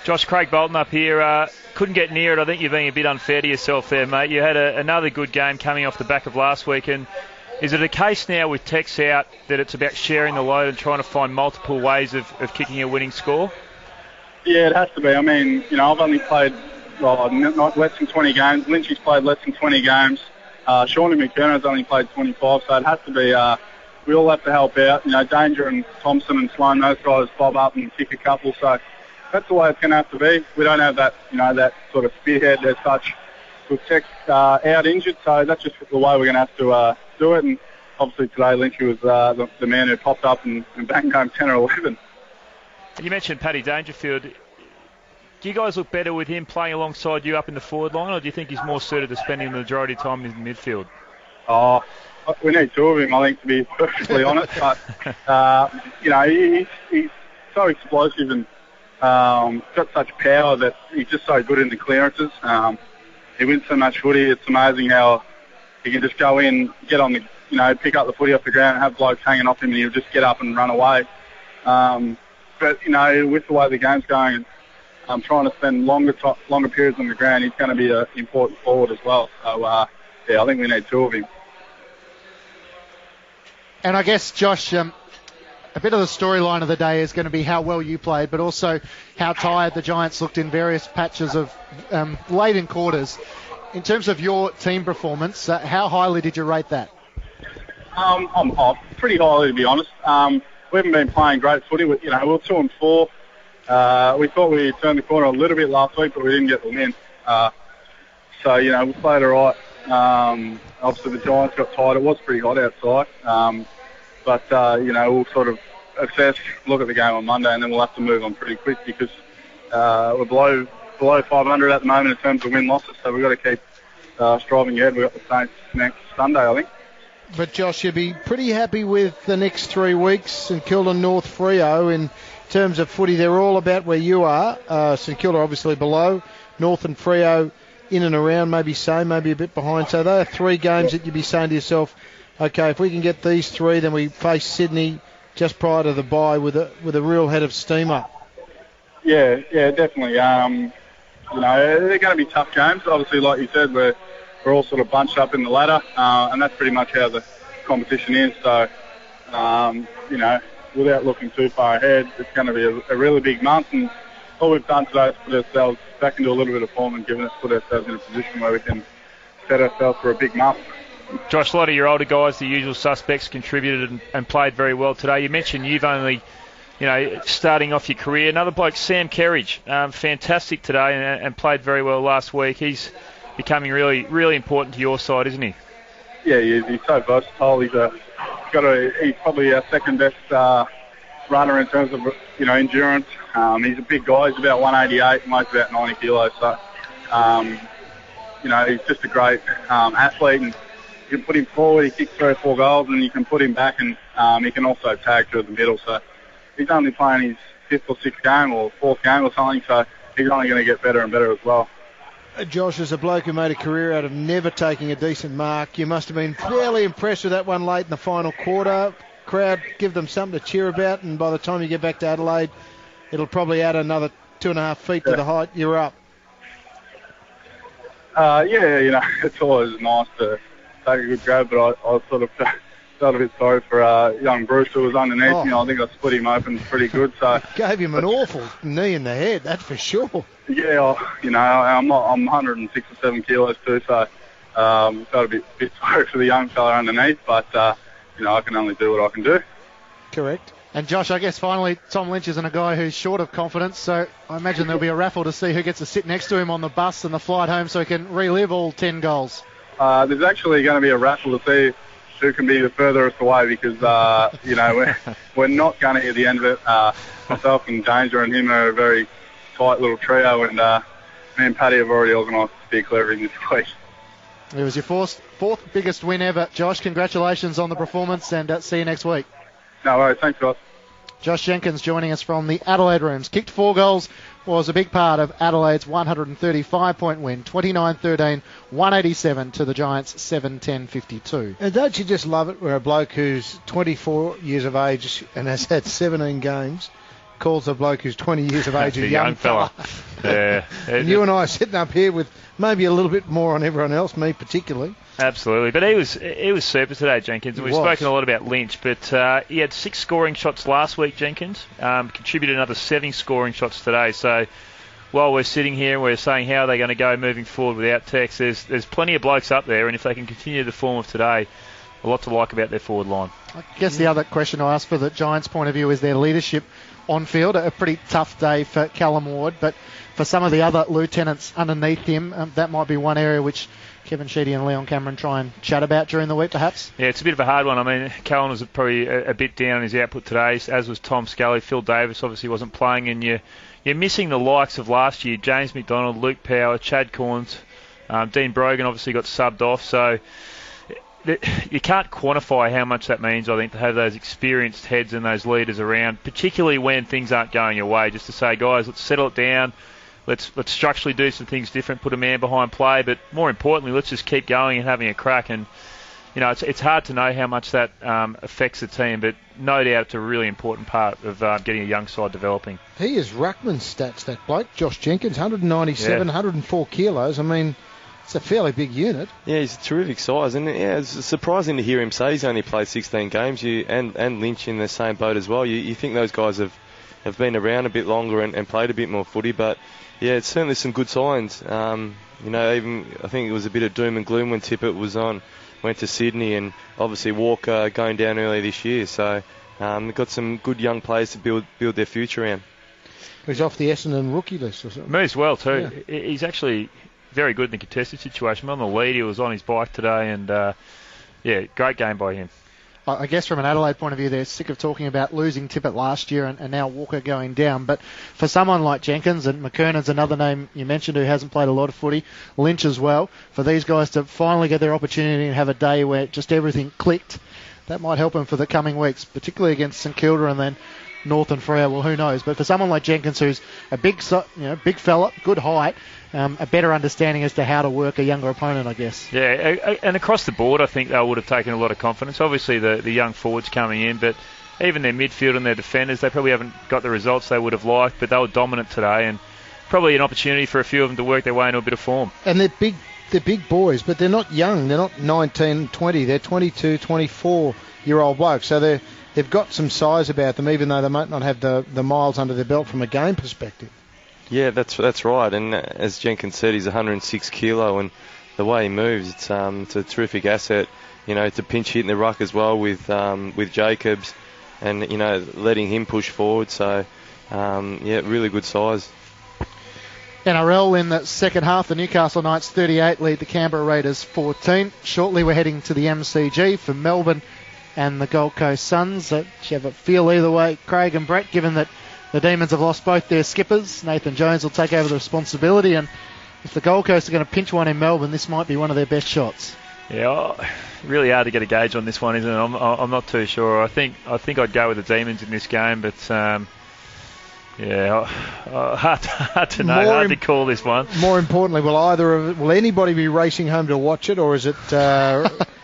Speaker 5: Josh, Craig Bolton up here. Couldn't get near it. I think you're being a bit unfair to yourself there, mate. You had another good game coming off the back of last week, and is it a case now with Tex out that it's about sharing the load and trying to find multiple ways of kicking a winning score?
Speaker 8: Yeah, it has to be. I mean, I've only played not less than 20 games. Lynchy's played less than 20 games. Shawnee McKernon's only played 25, so it has to be. We all have to help out. Danger and Thompson and Sloan, those guys bob up and kick a couple. So that's the way it's going to have to be. We don't have that, that sort of spearhead as such. With Tex out injured, so that's just the way we're going to have to do it. And obviously today Lynchy was the man who popped up and banged home 10 or 11.
Speaker 5: You mentioned Paddy Dangerfield. Do you guys look better with him playing alongside you up in the forward line, or do you think he's more suited to spending the majority of time in the midfield?
Speaker 8: Oh, we need two of him, I think, to be perfectly honest. But, he's so explosive and got such power that he's just so good in the clearances. He wins so much footy. It's amazing how he can just go in, get on the, pick up the footy off the ground and have blokes hanging off him, and he'll just get up and run away. But with the way the game's going, I'm trying to spend longer periods on the ground. He's going to be an important forward as well. So, I think we need two of him.
Speaker 3: And I guess, Josh, a bit of the storyline of the day is going to be how well you played, but also how tired the Giants looked in various patches of late in quarters. In terms of your team performance, how highly did you rate that?
Speaker 8: Pretty highly, to be honest. We haven't been playing great footy. We were 2-4. We thought we turned the corner a little bit last week, but we didn't get the win. We played all right. Obviously, the Giants got tired. It was pretty hot outside. We'll sort of assess, look at the game on Monday, and then we'll have to move on pretty quick because we're below 500 at the moment in terms of win-losses, so we've got to keep striving ahead. We've got the Saints next Sunday, I think.
Speaker 1: But Josh, you'll be pretty happy with the next 3 weeks. St Kilda, North, Freo. In terms of footy, they're all about where you are. St Kilda obviously below, North and Freo in and around, maybe same, maybe a bit behind. So they are 3 games that you'd be saying to yourself, okay, if we can get these 3, then we face Sydney just prior to the bye with a real head of steam up.
Speaker 8: Yeah, definitely. They're going to be tough games. Obviously, like you said, we're all sort of bunched up in the ladder, and that's pretty much how the competition is. So, without looking too far ahead, it's going to be a really big month, and all we've done today is put ourselves back into a little bit of form and put ourselves in a position where we can set ourselves for a big month.
Speaker 5: Josh, a lot of your older guys, the usual suspects, contributed and played very well today. You mentioned you've only, starting off your career. Another bloke, Sam Kerridge, fantastic today and played very well last week. He's becoming really, really important to your side, isn't he?
Speaker 8: Yeah, he is. He's so versatile. He's probably our second best runner in terms of endurance. He's a big guy. He's about 188, weighs about 90 kilos. So, he's just a great athlete. And you can put him forward, he kicks 3 or 4 goals, and you can put him back, and he can also tag through the middle. So he's only playing his 5th or 6th game or 4th game or something. So he's only going to get better and better as well.
Speaker 1: Josh, as a bloke who made a career out of never taking a decent mark, you must have been fairly impressed with that one late in the final quarter. Crowd, give them something to cheer about, and by the time you get back to Adelaide, it'll probably add another 2.5 feet to the height you're up.
Speaker 8: It's always nice to take a good grab, but I sort of felt a bit sorry for young Bruce who was underneath me. I think I split him open pretty good. So
Speaker 1: gave him an awful knee in the head, that's for sure.
Speaker 8: Yeah, I'm 106 or 7 kilos too, so felt a bit sorry for the young fella underneath, but I can only do what I can do.
Speaker 1: Correct.
Speaker 3: And Josh, I guess finally Tom Lynch isn't a guy who's short of confidence, so I imagine there'll be a raffle to see who gets to sit next to him on the bus and the flight home so he can relive all 10 goals.
Speaker 8: There's actually going to be a raffle to see who can be the furthest away because, we're not going to hear the end of it. Myself and Danger and him are a very tight little trio, and me and Paddy have already organised to be clearing this week.
Speaker 3: It was your fourth biggest win ever. Josh, congratulations on the performance, and see you next week.
Speaker 8: No worries, thanks guys.
Speaker 3: Josh Jenkins joining us from the Adelaide Rooms. Kicked 4 goals, was a big part of Adelaide's 135-point win, 29-13, 187 to the Giants, 7-10-52.
Speaker 1: And don't you just love it where a bloke who's 24 years of age and has had 17 games calls a bloke who's 20 years of age a young fella.
Speaker 5: Yeah.
Speaker 1: And you and I are sitting up here with maybe a little bit more on everyone else, me particularly.
Speaker 5: Absolutely, but he was super today, Jenkins. And we've spoken a lot about Lynch, but he had 6 scoring shots last week, Jenkins. Contributed another 7 scoring shots today. So while we're sitting here and we're saying how they're going to go moving forward without Tex, there's plenty of blokes up there, and if they can continue the form of today, a lot to like about their forward line.
Speaker 3: I guess the other question I ask for the Giants' point of view is their leadership on field. A pretty tough day for Callum Ward, but for some of the other lieutenants underneath him, that might be one area which Kevin Sheedy and Leon Cameron try and chat about during the week, perhaps?
Speaker 5: Yeah, it's a bit of a hard one. I mean, Callum was probably a bit down in his output today, as was Tom Scully. Phil Davis obviously wasn't playing, and you're missing the likes of last year, James McDonald, Luke Power, Chad Corns, Dean Brogan obviously got subbed off, so you can't quantify how much that means, I think, to have those experienced heads and those leaders around, particularly when things aren't going your way, just to say, guys, let's settle it down. Let's structurally do some things different, put a man behind play, but more importantly, let's just keep going and having a crack. And, it's hard to know how much that affects the team, but no doubt it's a really important part of getting a young side developing.
Speaker 1: He is ruckman stats, that bloke, Josh Jenkins, 197, 104 kilos. I mean, it's a fairly big unit.
Speaker 2: Yeah, he's a terrific size, and it's surprising to hear him say he's only played 16 games. And Lynch in the same boat as well. You think those guys have been around a bit longer and played a bit more footy, but yeah, it's certainly some good signs. Even I think it was a bit of doom and gloom when Tippett went to Sydney, and obviously Walker going down early this year. So they've got some good young players to build their future around.
Speaker 1: He's off the Essendon rookie list or something.
Speaker 5: Moves well too. Yeah. He's actually very good in the contested situation. On the lead, he was on his bike today, and great game by him.
Speaker 3: I guess from an Adelaide point of view, they're sick of talking about losing Tippett last year and now Walker going down. But for someone like Jenkins, and McKernan's another name you mentioned who hasn't played a lot of footy, Lynch as well, for these guys to finally get their opportunity and have a day where just everything clicked, that might help them for the coming weeks, particularly against St Kilda and then North and Freo. Well, who knows? But for someone like Jenkins, who's a big fella, good height, a better understanding as to how to work a younger opponent, I guess.
Speaker 5: Yeah, and across the board, I think they would have taken a lot of confidence. Obviously, the young forwards coming in, but even their midfield and their defenders, they probably haven't got the results they would have liked, but they were dominant today, and probably an opportunity for a few of them to work their way into a bit of form.
Speaker 1: And they're big boys, but they're not young. They're not 19, 20. They're 22, 24-year-old blokes. So they've got some size about them, even though they might not have the miles under their belt from a game perspective.
Speaker 2: Yeah, that's right. And as Jenkins said, he's 106 kilo, and the way he moves, it's a terrific asset. It's a pinch hit in the ruck as well with Jacobs, and letting him push forward. So really good size.
Speaker 3: NRL in the second half, the Newcastle Knights 38 lead the Canberra Raiders 14. Shortly we're heading to the MCG for Melbourne and the Gold Coast Suns. You have a feel either way, Craig and Brett, given that the Demons have lost both their skippers. Nathan Jones will take over the responsibility, and if the Gold Coast are going to pinch one in Melbourne, this might be one of their best shots.
Speaker 5: Yeah, really hard to get a gauge on this one, isn't it? I'm not too sure. I think I'd go with the Demons in this game, but hard to know. Hard to call this one.
Speaker 1: More importantly, will anybody be racing home to watch it, or is it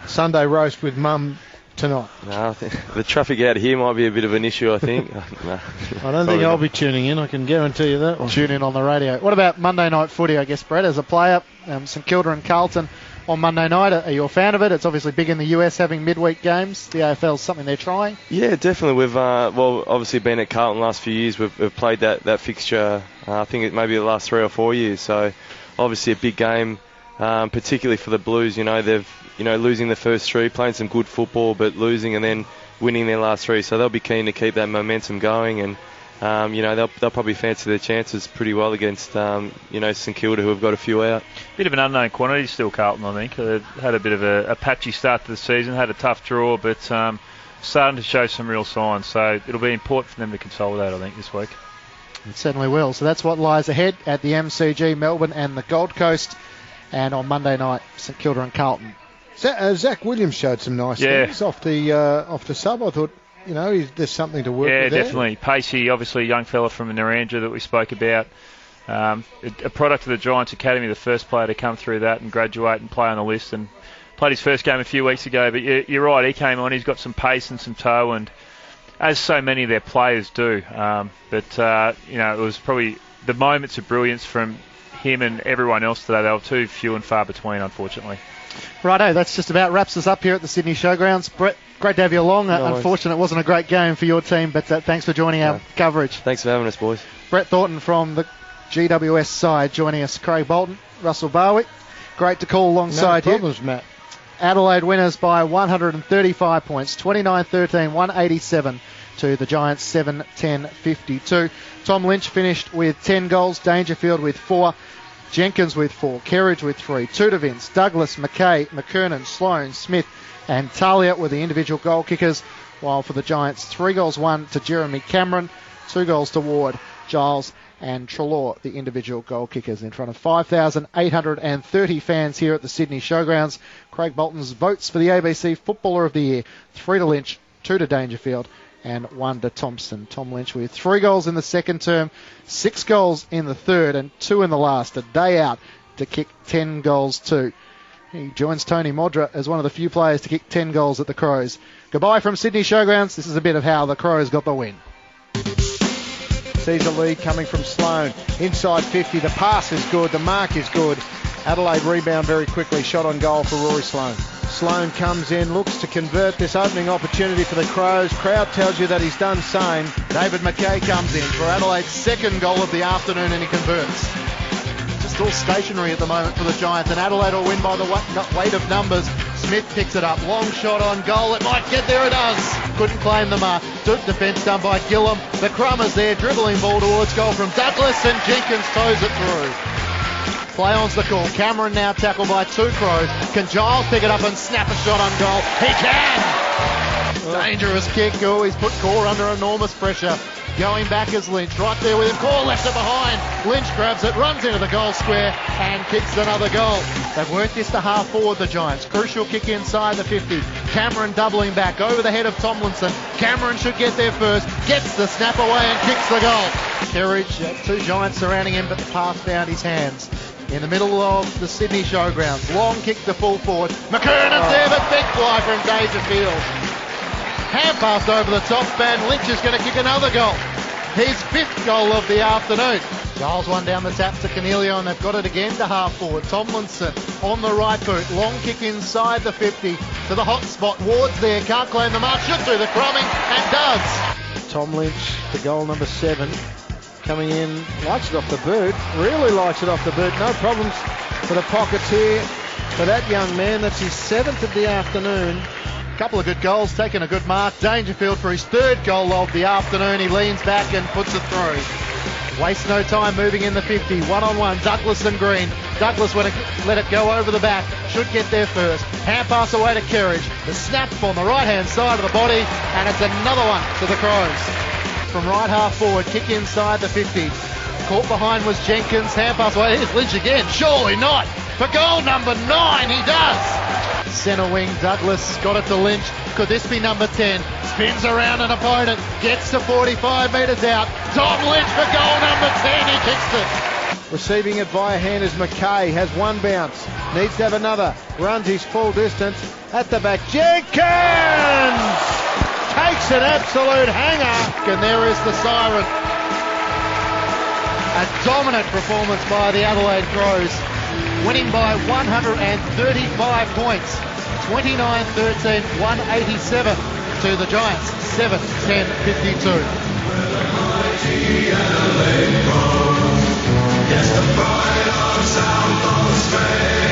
Speaker 1: Sunday roast with Mum tonight?
Speaker 2: No, I think the traffic out here might be a bit of an issue, I think.
Speaker 1: No, I don't think I'll be tuning in, I can guarantee you that one.
Speaker 3: Tune in on the radio. What about Monday night footy, I guess, Brett, as a player? St Kilda and Carlton on Monday night. Are you a fan of it? It's obviously big in the US having midweek games. The AFL is something they're trying.
Speaker 2: Yeah, definitely. We've obviously been at Carlton the last few years. We've played that fixture, I think it may be the last 3 or 4 years. So obviously a big game, particularly for the Blues. They've losing the first 3, playing some good football, but losing and then winning their last 3, so they'll be keen to keep that momentum going, and they'll probably fancy their chances pretty well against St Kilda, who have got a few out.
Speaker 5: Bit of an unknown quantity still, Carlton, I think. They've had a bit of a patchy start to the season, had a tough draw, but starting to show some real signs, so it'll be important for them to consolidate, I think, this week.
Speaker 3: It certainly will. So that's what lies ahead at the MCG, Melbourne and the Gold Coast, and on Monday night, St Kilda and Carlton.
Speaker 1: Zach Williams showed some nice things off the sub. I thought, there's something to work with there.
Speaker 5: Yeah, definitely. Pacey, obviously a young fella from Narrandera that we spoke about. A product of the Giants Academy, the first player to come through that and graduate and play on the list, and played his first game a few weeks ago. But you're right, he came on, he's got some pace and some toe, and as so many of their players do. It was probably the moments of brilliance from him and everyone else today. They were too few and far between, unfortunately.
Speaker 3: Righto, that's just about wraps us up here at the Sydney Showgrounds. Brett, great to have you along. Unfortunately, it wasn't a great game for your team, but thanks for joining our coverage.
Speaker 2: Thanks for having us, boys.
Speaker 3: Brett Thornton from the GWS side joining us. Craig Bolton, Russell Barwick. Great to call alongside you.
Speaker 1: No problems, Matt.
Speaker 3: Adelaide winners by 135 points, 29-13, 187 to the Giants, 7-10-52. Tom Lynch finished with 10 goals, Dangerfield with 4, Jenkins with 4, Kerridge with 3, 2 to Vince, Douglas, McKay, McKernan, Sloan, Smith and Talia were the individual goal kickers, while for the Giants, 3 goals, 1 to Jeremy Cameron, 2 goals to Ward, Giles and Trelaw, the individual goal kickers, in front of 5,830 fans here at the Sydney Showgrounds. Craig Bolton's votes for the ABC Footballer of the Year, 3 to Lynch, 2 to Dangerfield and 1 to Thompson. Tom Lynch with 3 goals in the second term, 6 goals in the third and 2 in the last. A day out to kick 10 goals too. He joins Tony Modra as one of the few players to kick 10 goals at the Crows. Goodbye from Sydney Showgrounds. This is a bit of how the Crows got the win.
Speaker 1: Sees a lead coming from Sloan. Inside 50, the pass is good, the mark is good. Adelaide rebound very quickly, shot on goal for Rory Sloan. Sloan comes in, looks to convert this opening opportunity for the Crows. Crowd tells you that he's done same.
Speaker 3: David McKay comes in for Adelaide's second goal of the afternoon and he converts. Just all stationary at the moment for the Giants, and Adelaide will win by the weight of numbers. Smith picks it up, long shot on goal, it might get there, it does. Couldn't claim the mark. Good defence done by Gillum. The Crummers there, dribbling ball towards goal from Douglas, and Jenkins toes it through. Play on's the call. Cameron now tackled by 2 Crows. Can Giles pick it up and snap a shot on goal? He can! Dangerous kick. Oh, he's put Core under enormous pressure. Going back is Lynch. Right there with him. Core left it behind. Lynch grabs it, runs into the goal square and kicks another goal. They've worked this to half forward, the Giants. Crucial kick inside the 50. Cameron doubling back over the head of Tomlinson. Cameron should get there first. Gets the snap away and kicks the goal. Kerridge, 2 Giants surrounding him, but the pass found his hands. In the middle of the Sydney Showgrounds. Long kick to full forward. McKernan's there, but big fly from Dangerfield. Hand pass over the top, and Lynch is going to kick another goal. His 5th goal of the afternoon. Giles one down the tap to Cornelio, and they've got it again to half forward. Tomlinson on the right boot. Long kick inside the 50 to the hot spot. Ward's there, can't claim the mark. Should do the crumbing, and does.
Speaker 1: Tom Lynch, the goal number 7. Coming in, likes it off the boot, really likes it off the boot, no problems for the pockets here for that young man. That's his 7th of the afternoon.
Speaker 3: Couple of good goals, taking a good mark. Dangerfield for his 3rd goal of the afternoon. He leans back and puts it through. Wastes no time moving in the 50, 1-on-1, Douglas and Green. Douglas let it go over the back, should get there first. Hand pass away to Kerridge. The snap on the right hand side of the body, and it's another one to the Crows. From right half forward, kick inside the 50. Caught behind was Jenkins. Hand pass away. Here's Lynch again. Surely not. For goal number 9, he does. Centre wing, Douglas got it to Lynch. Could this be number 10? Spins around an opponent. Gets to 45 metres out. Tom Lynch for goal number 10. He kicks it.
Speaker 1: Receiving it via hand is McKay. Has 1 bounce. Needs to have another. Runs his full distance. At the back, Jenkins! Takes an absolute hanger. And there is the siren.
Speaker 3: A dominant performance by the Adelaide Crows, winning by 135 points. 29-13, 187 to the Giants, 7-10-52.
Speaker 7: Yes, the pride of South Australia.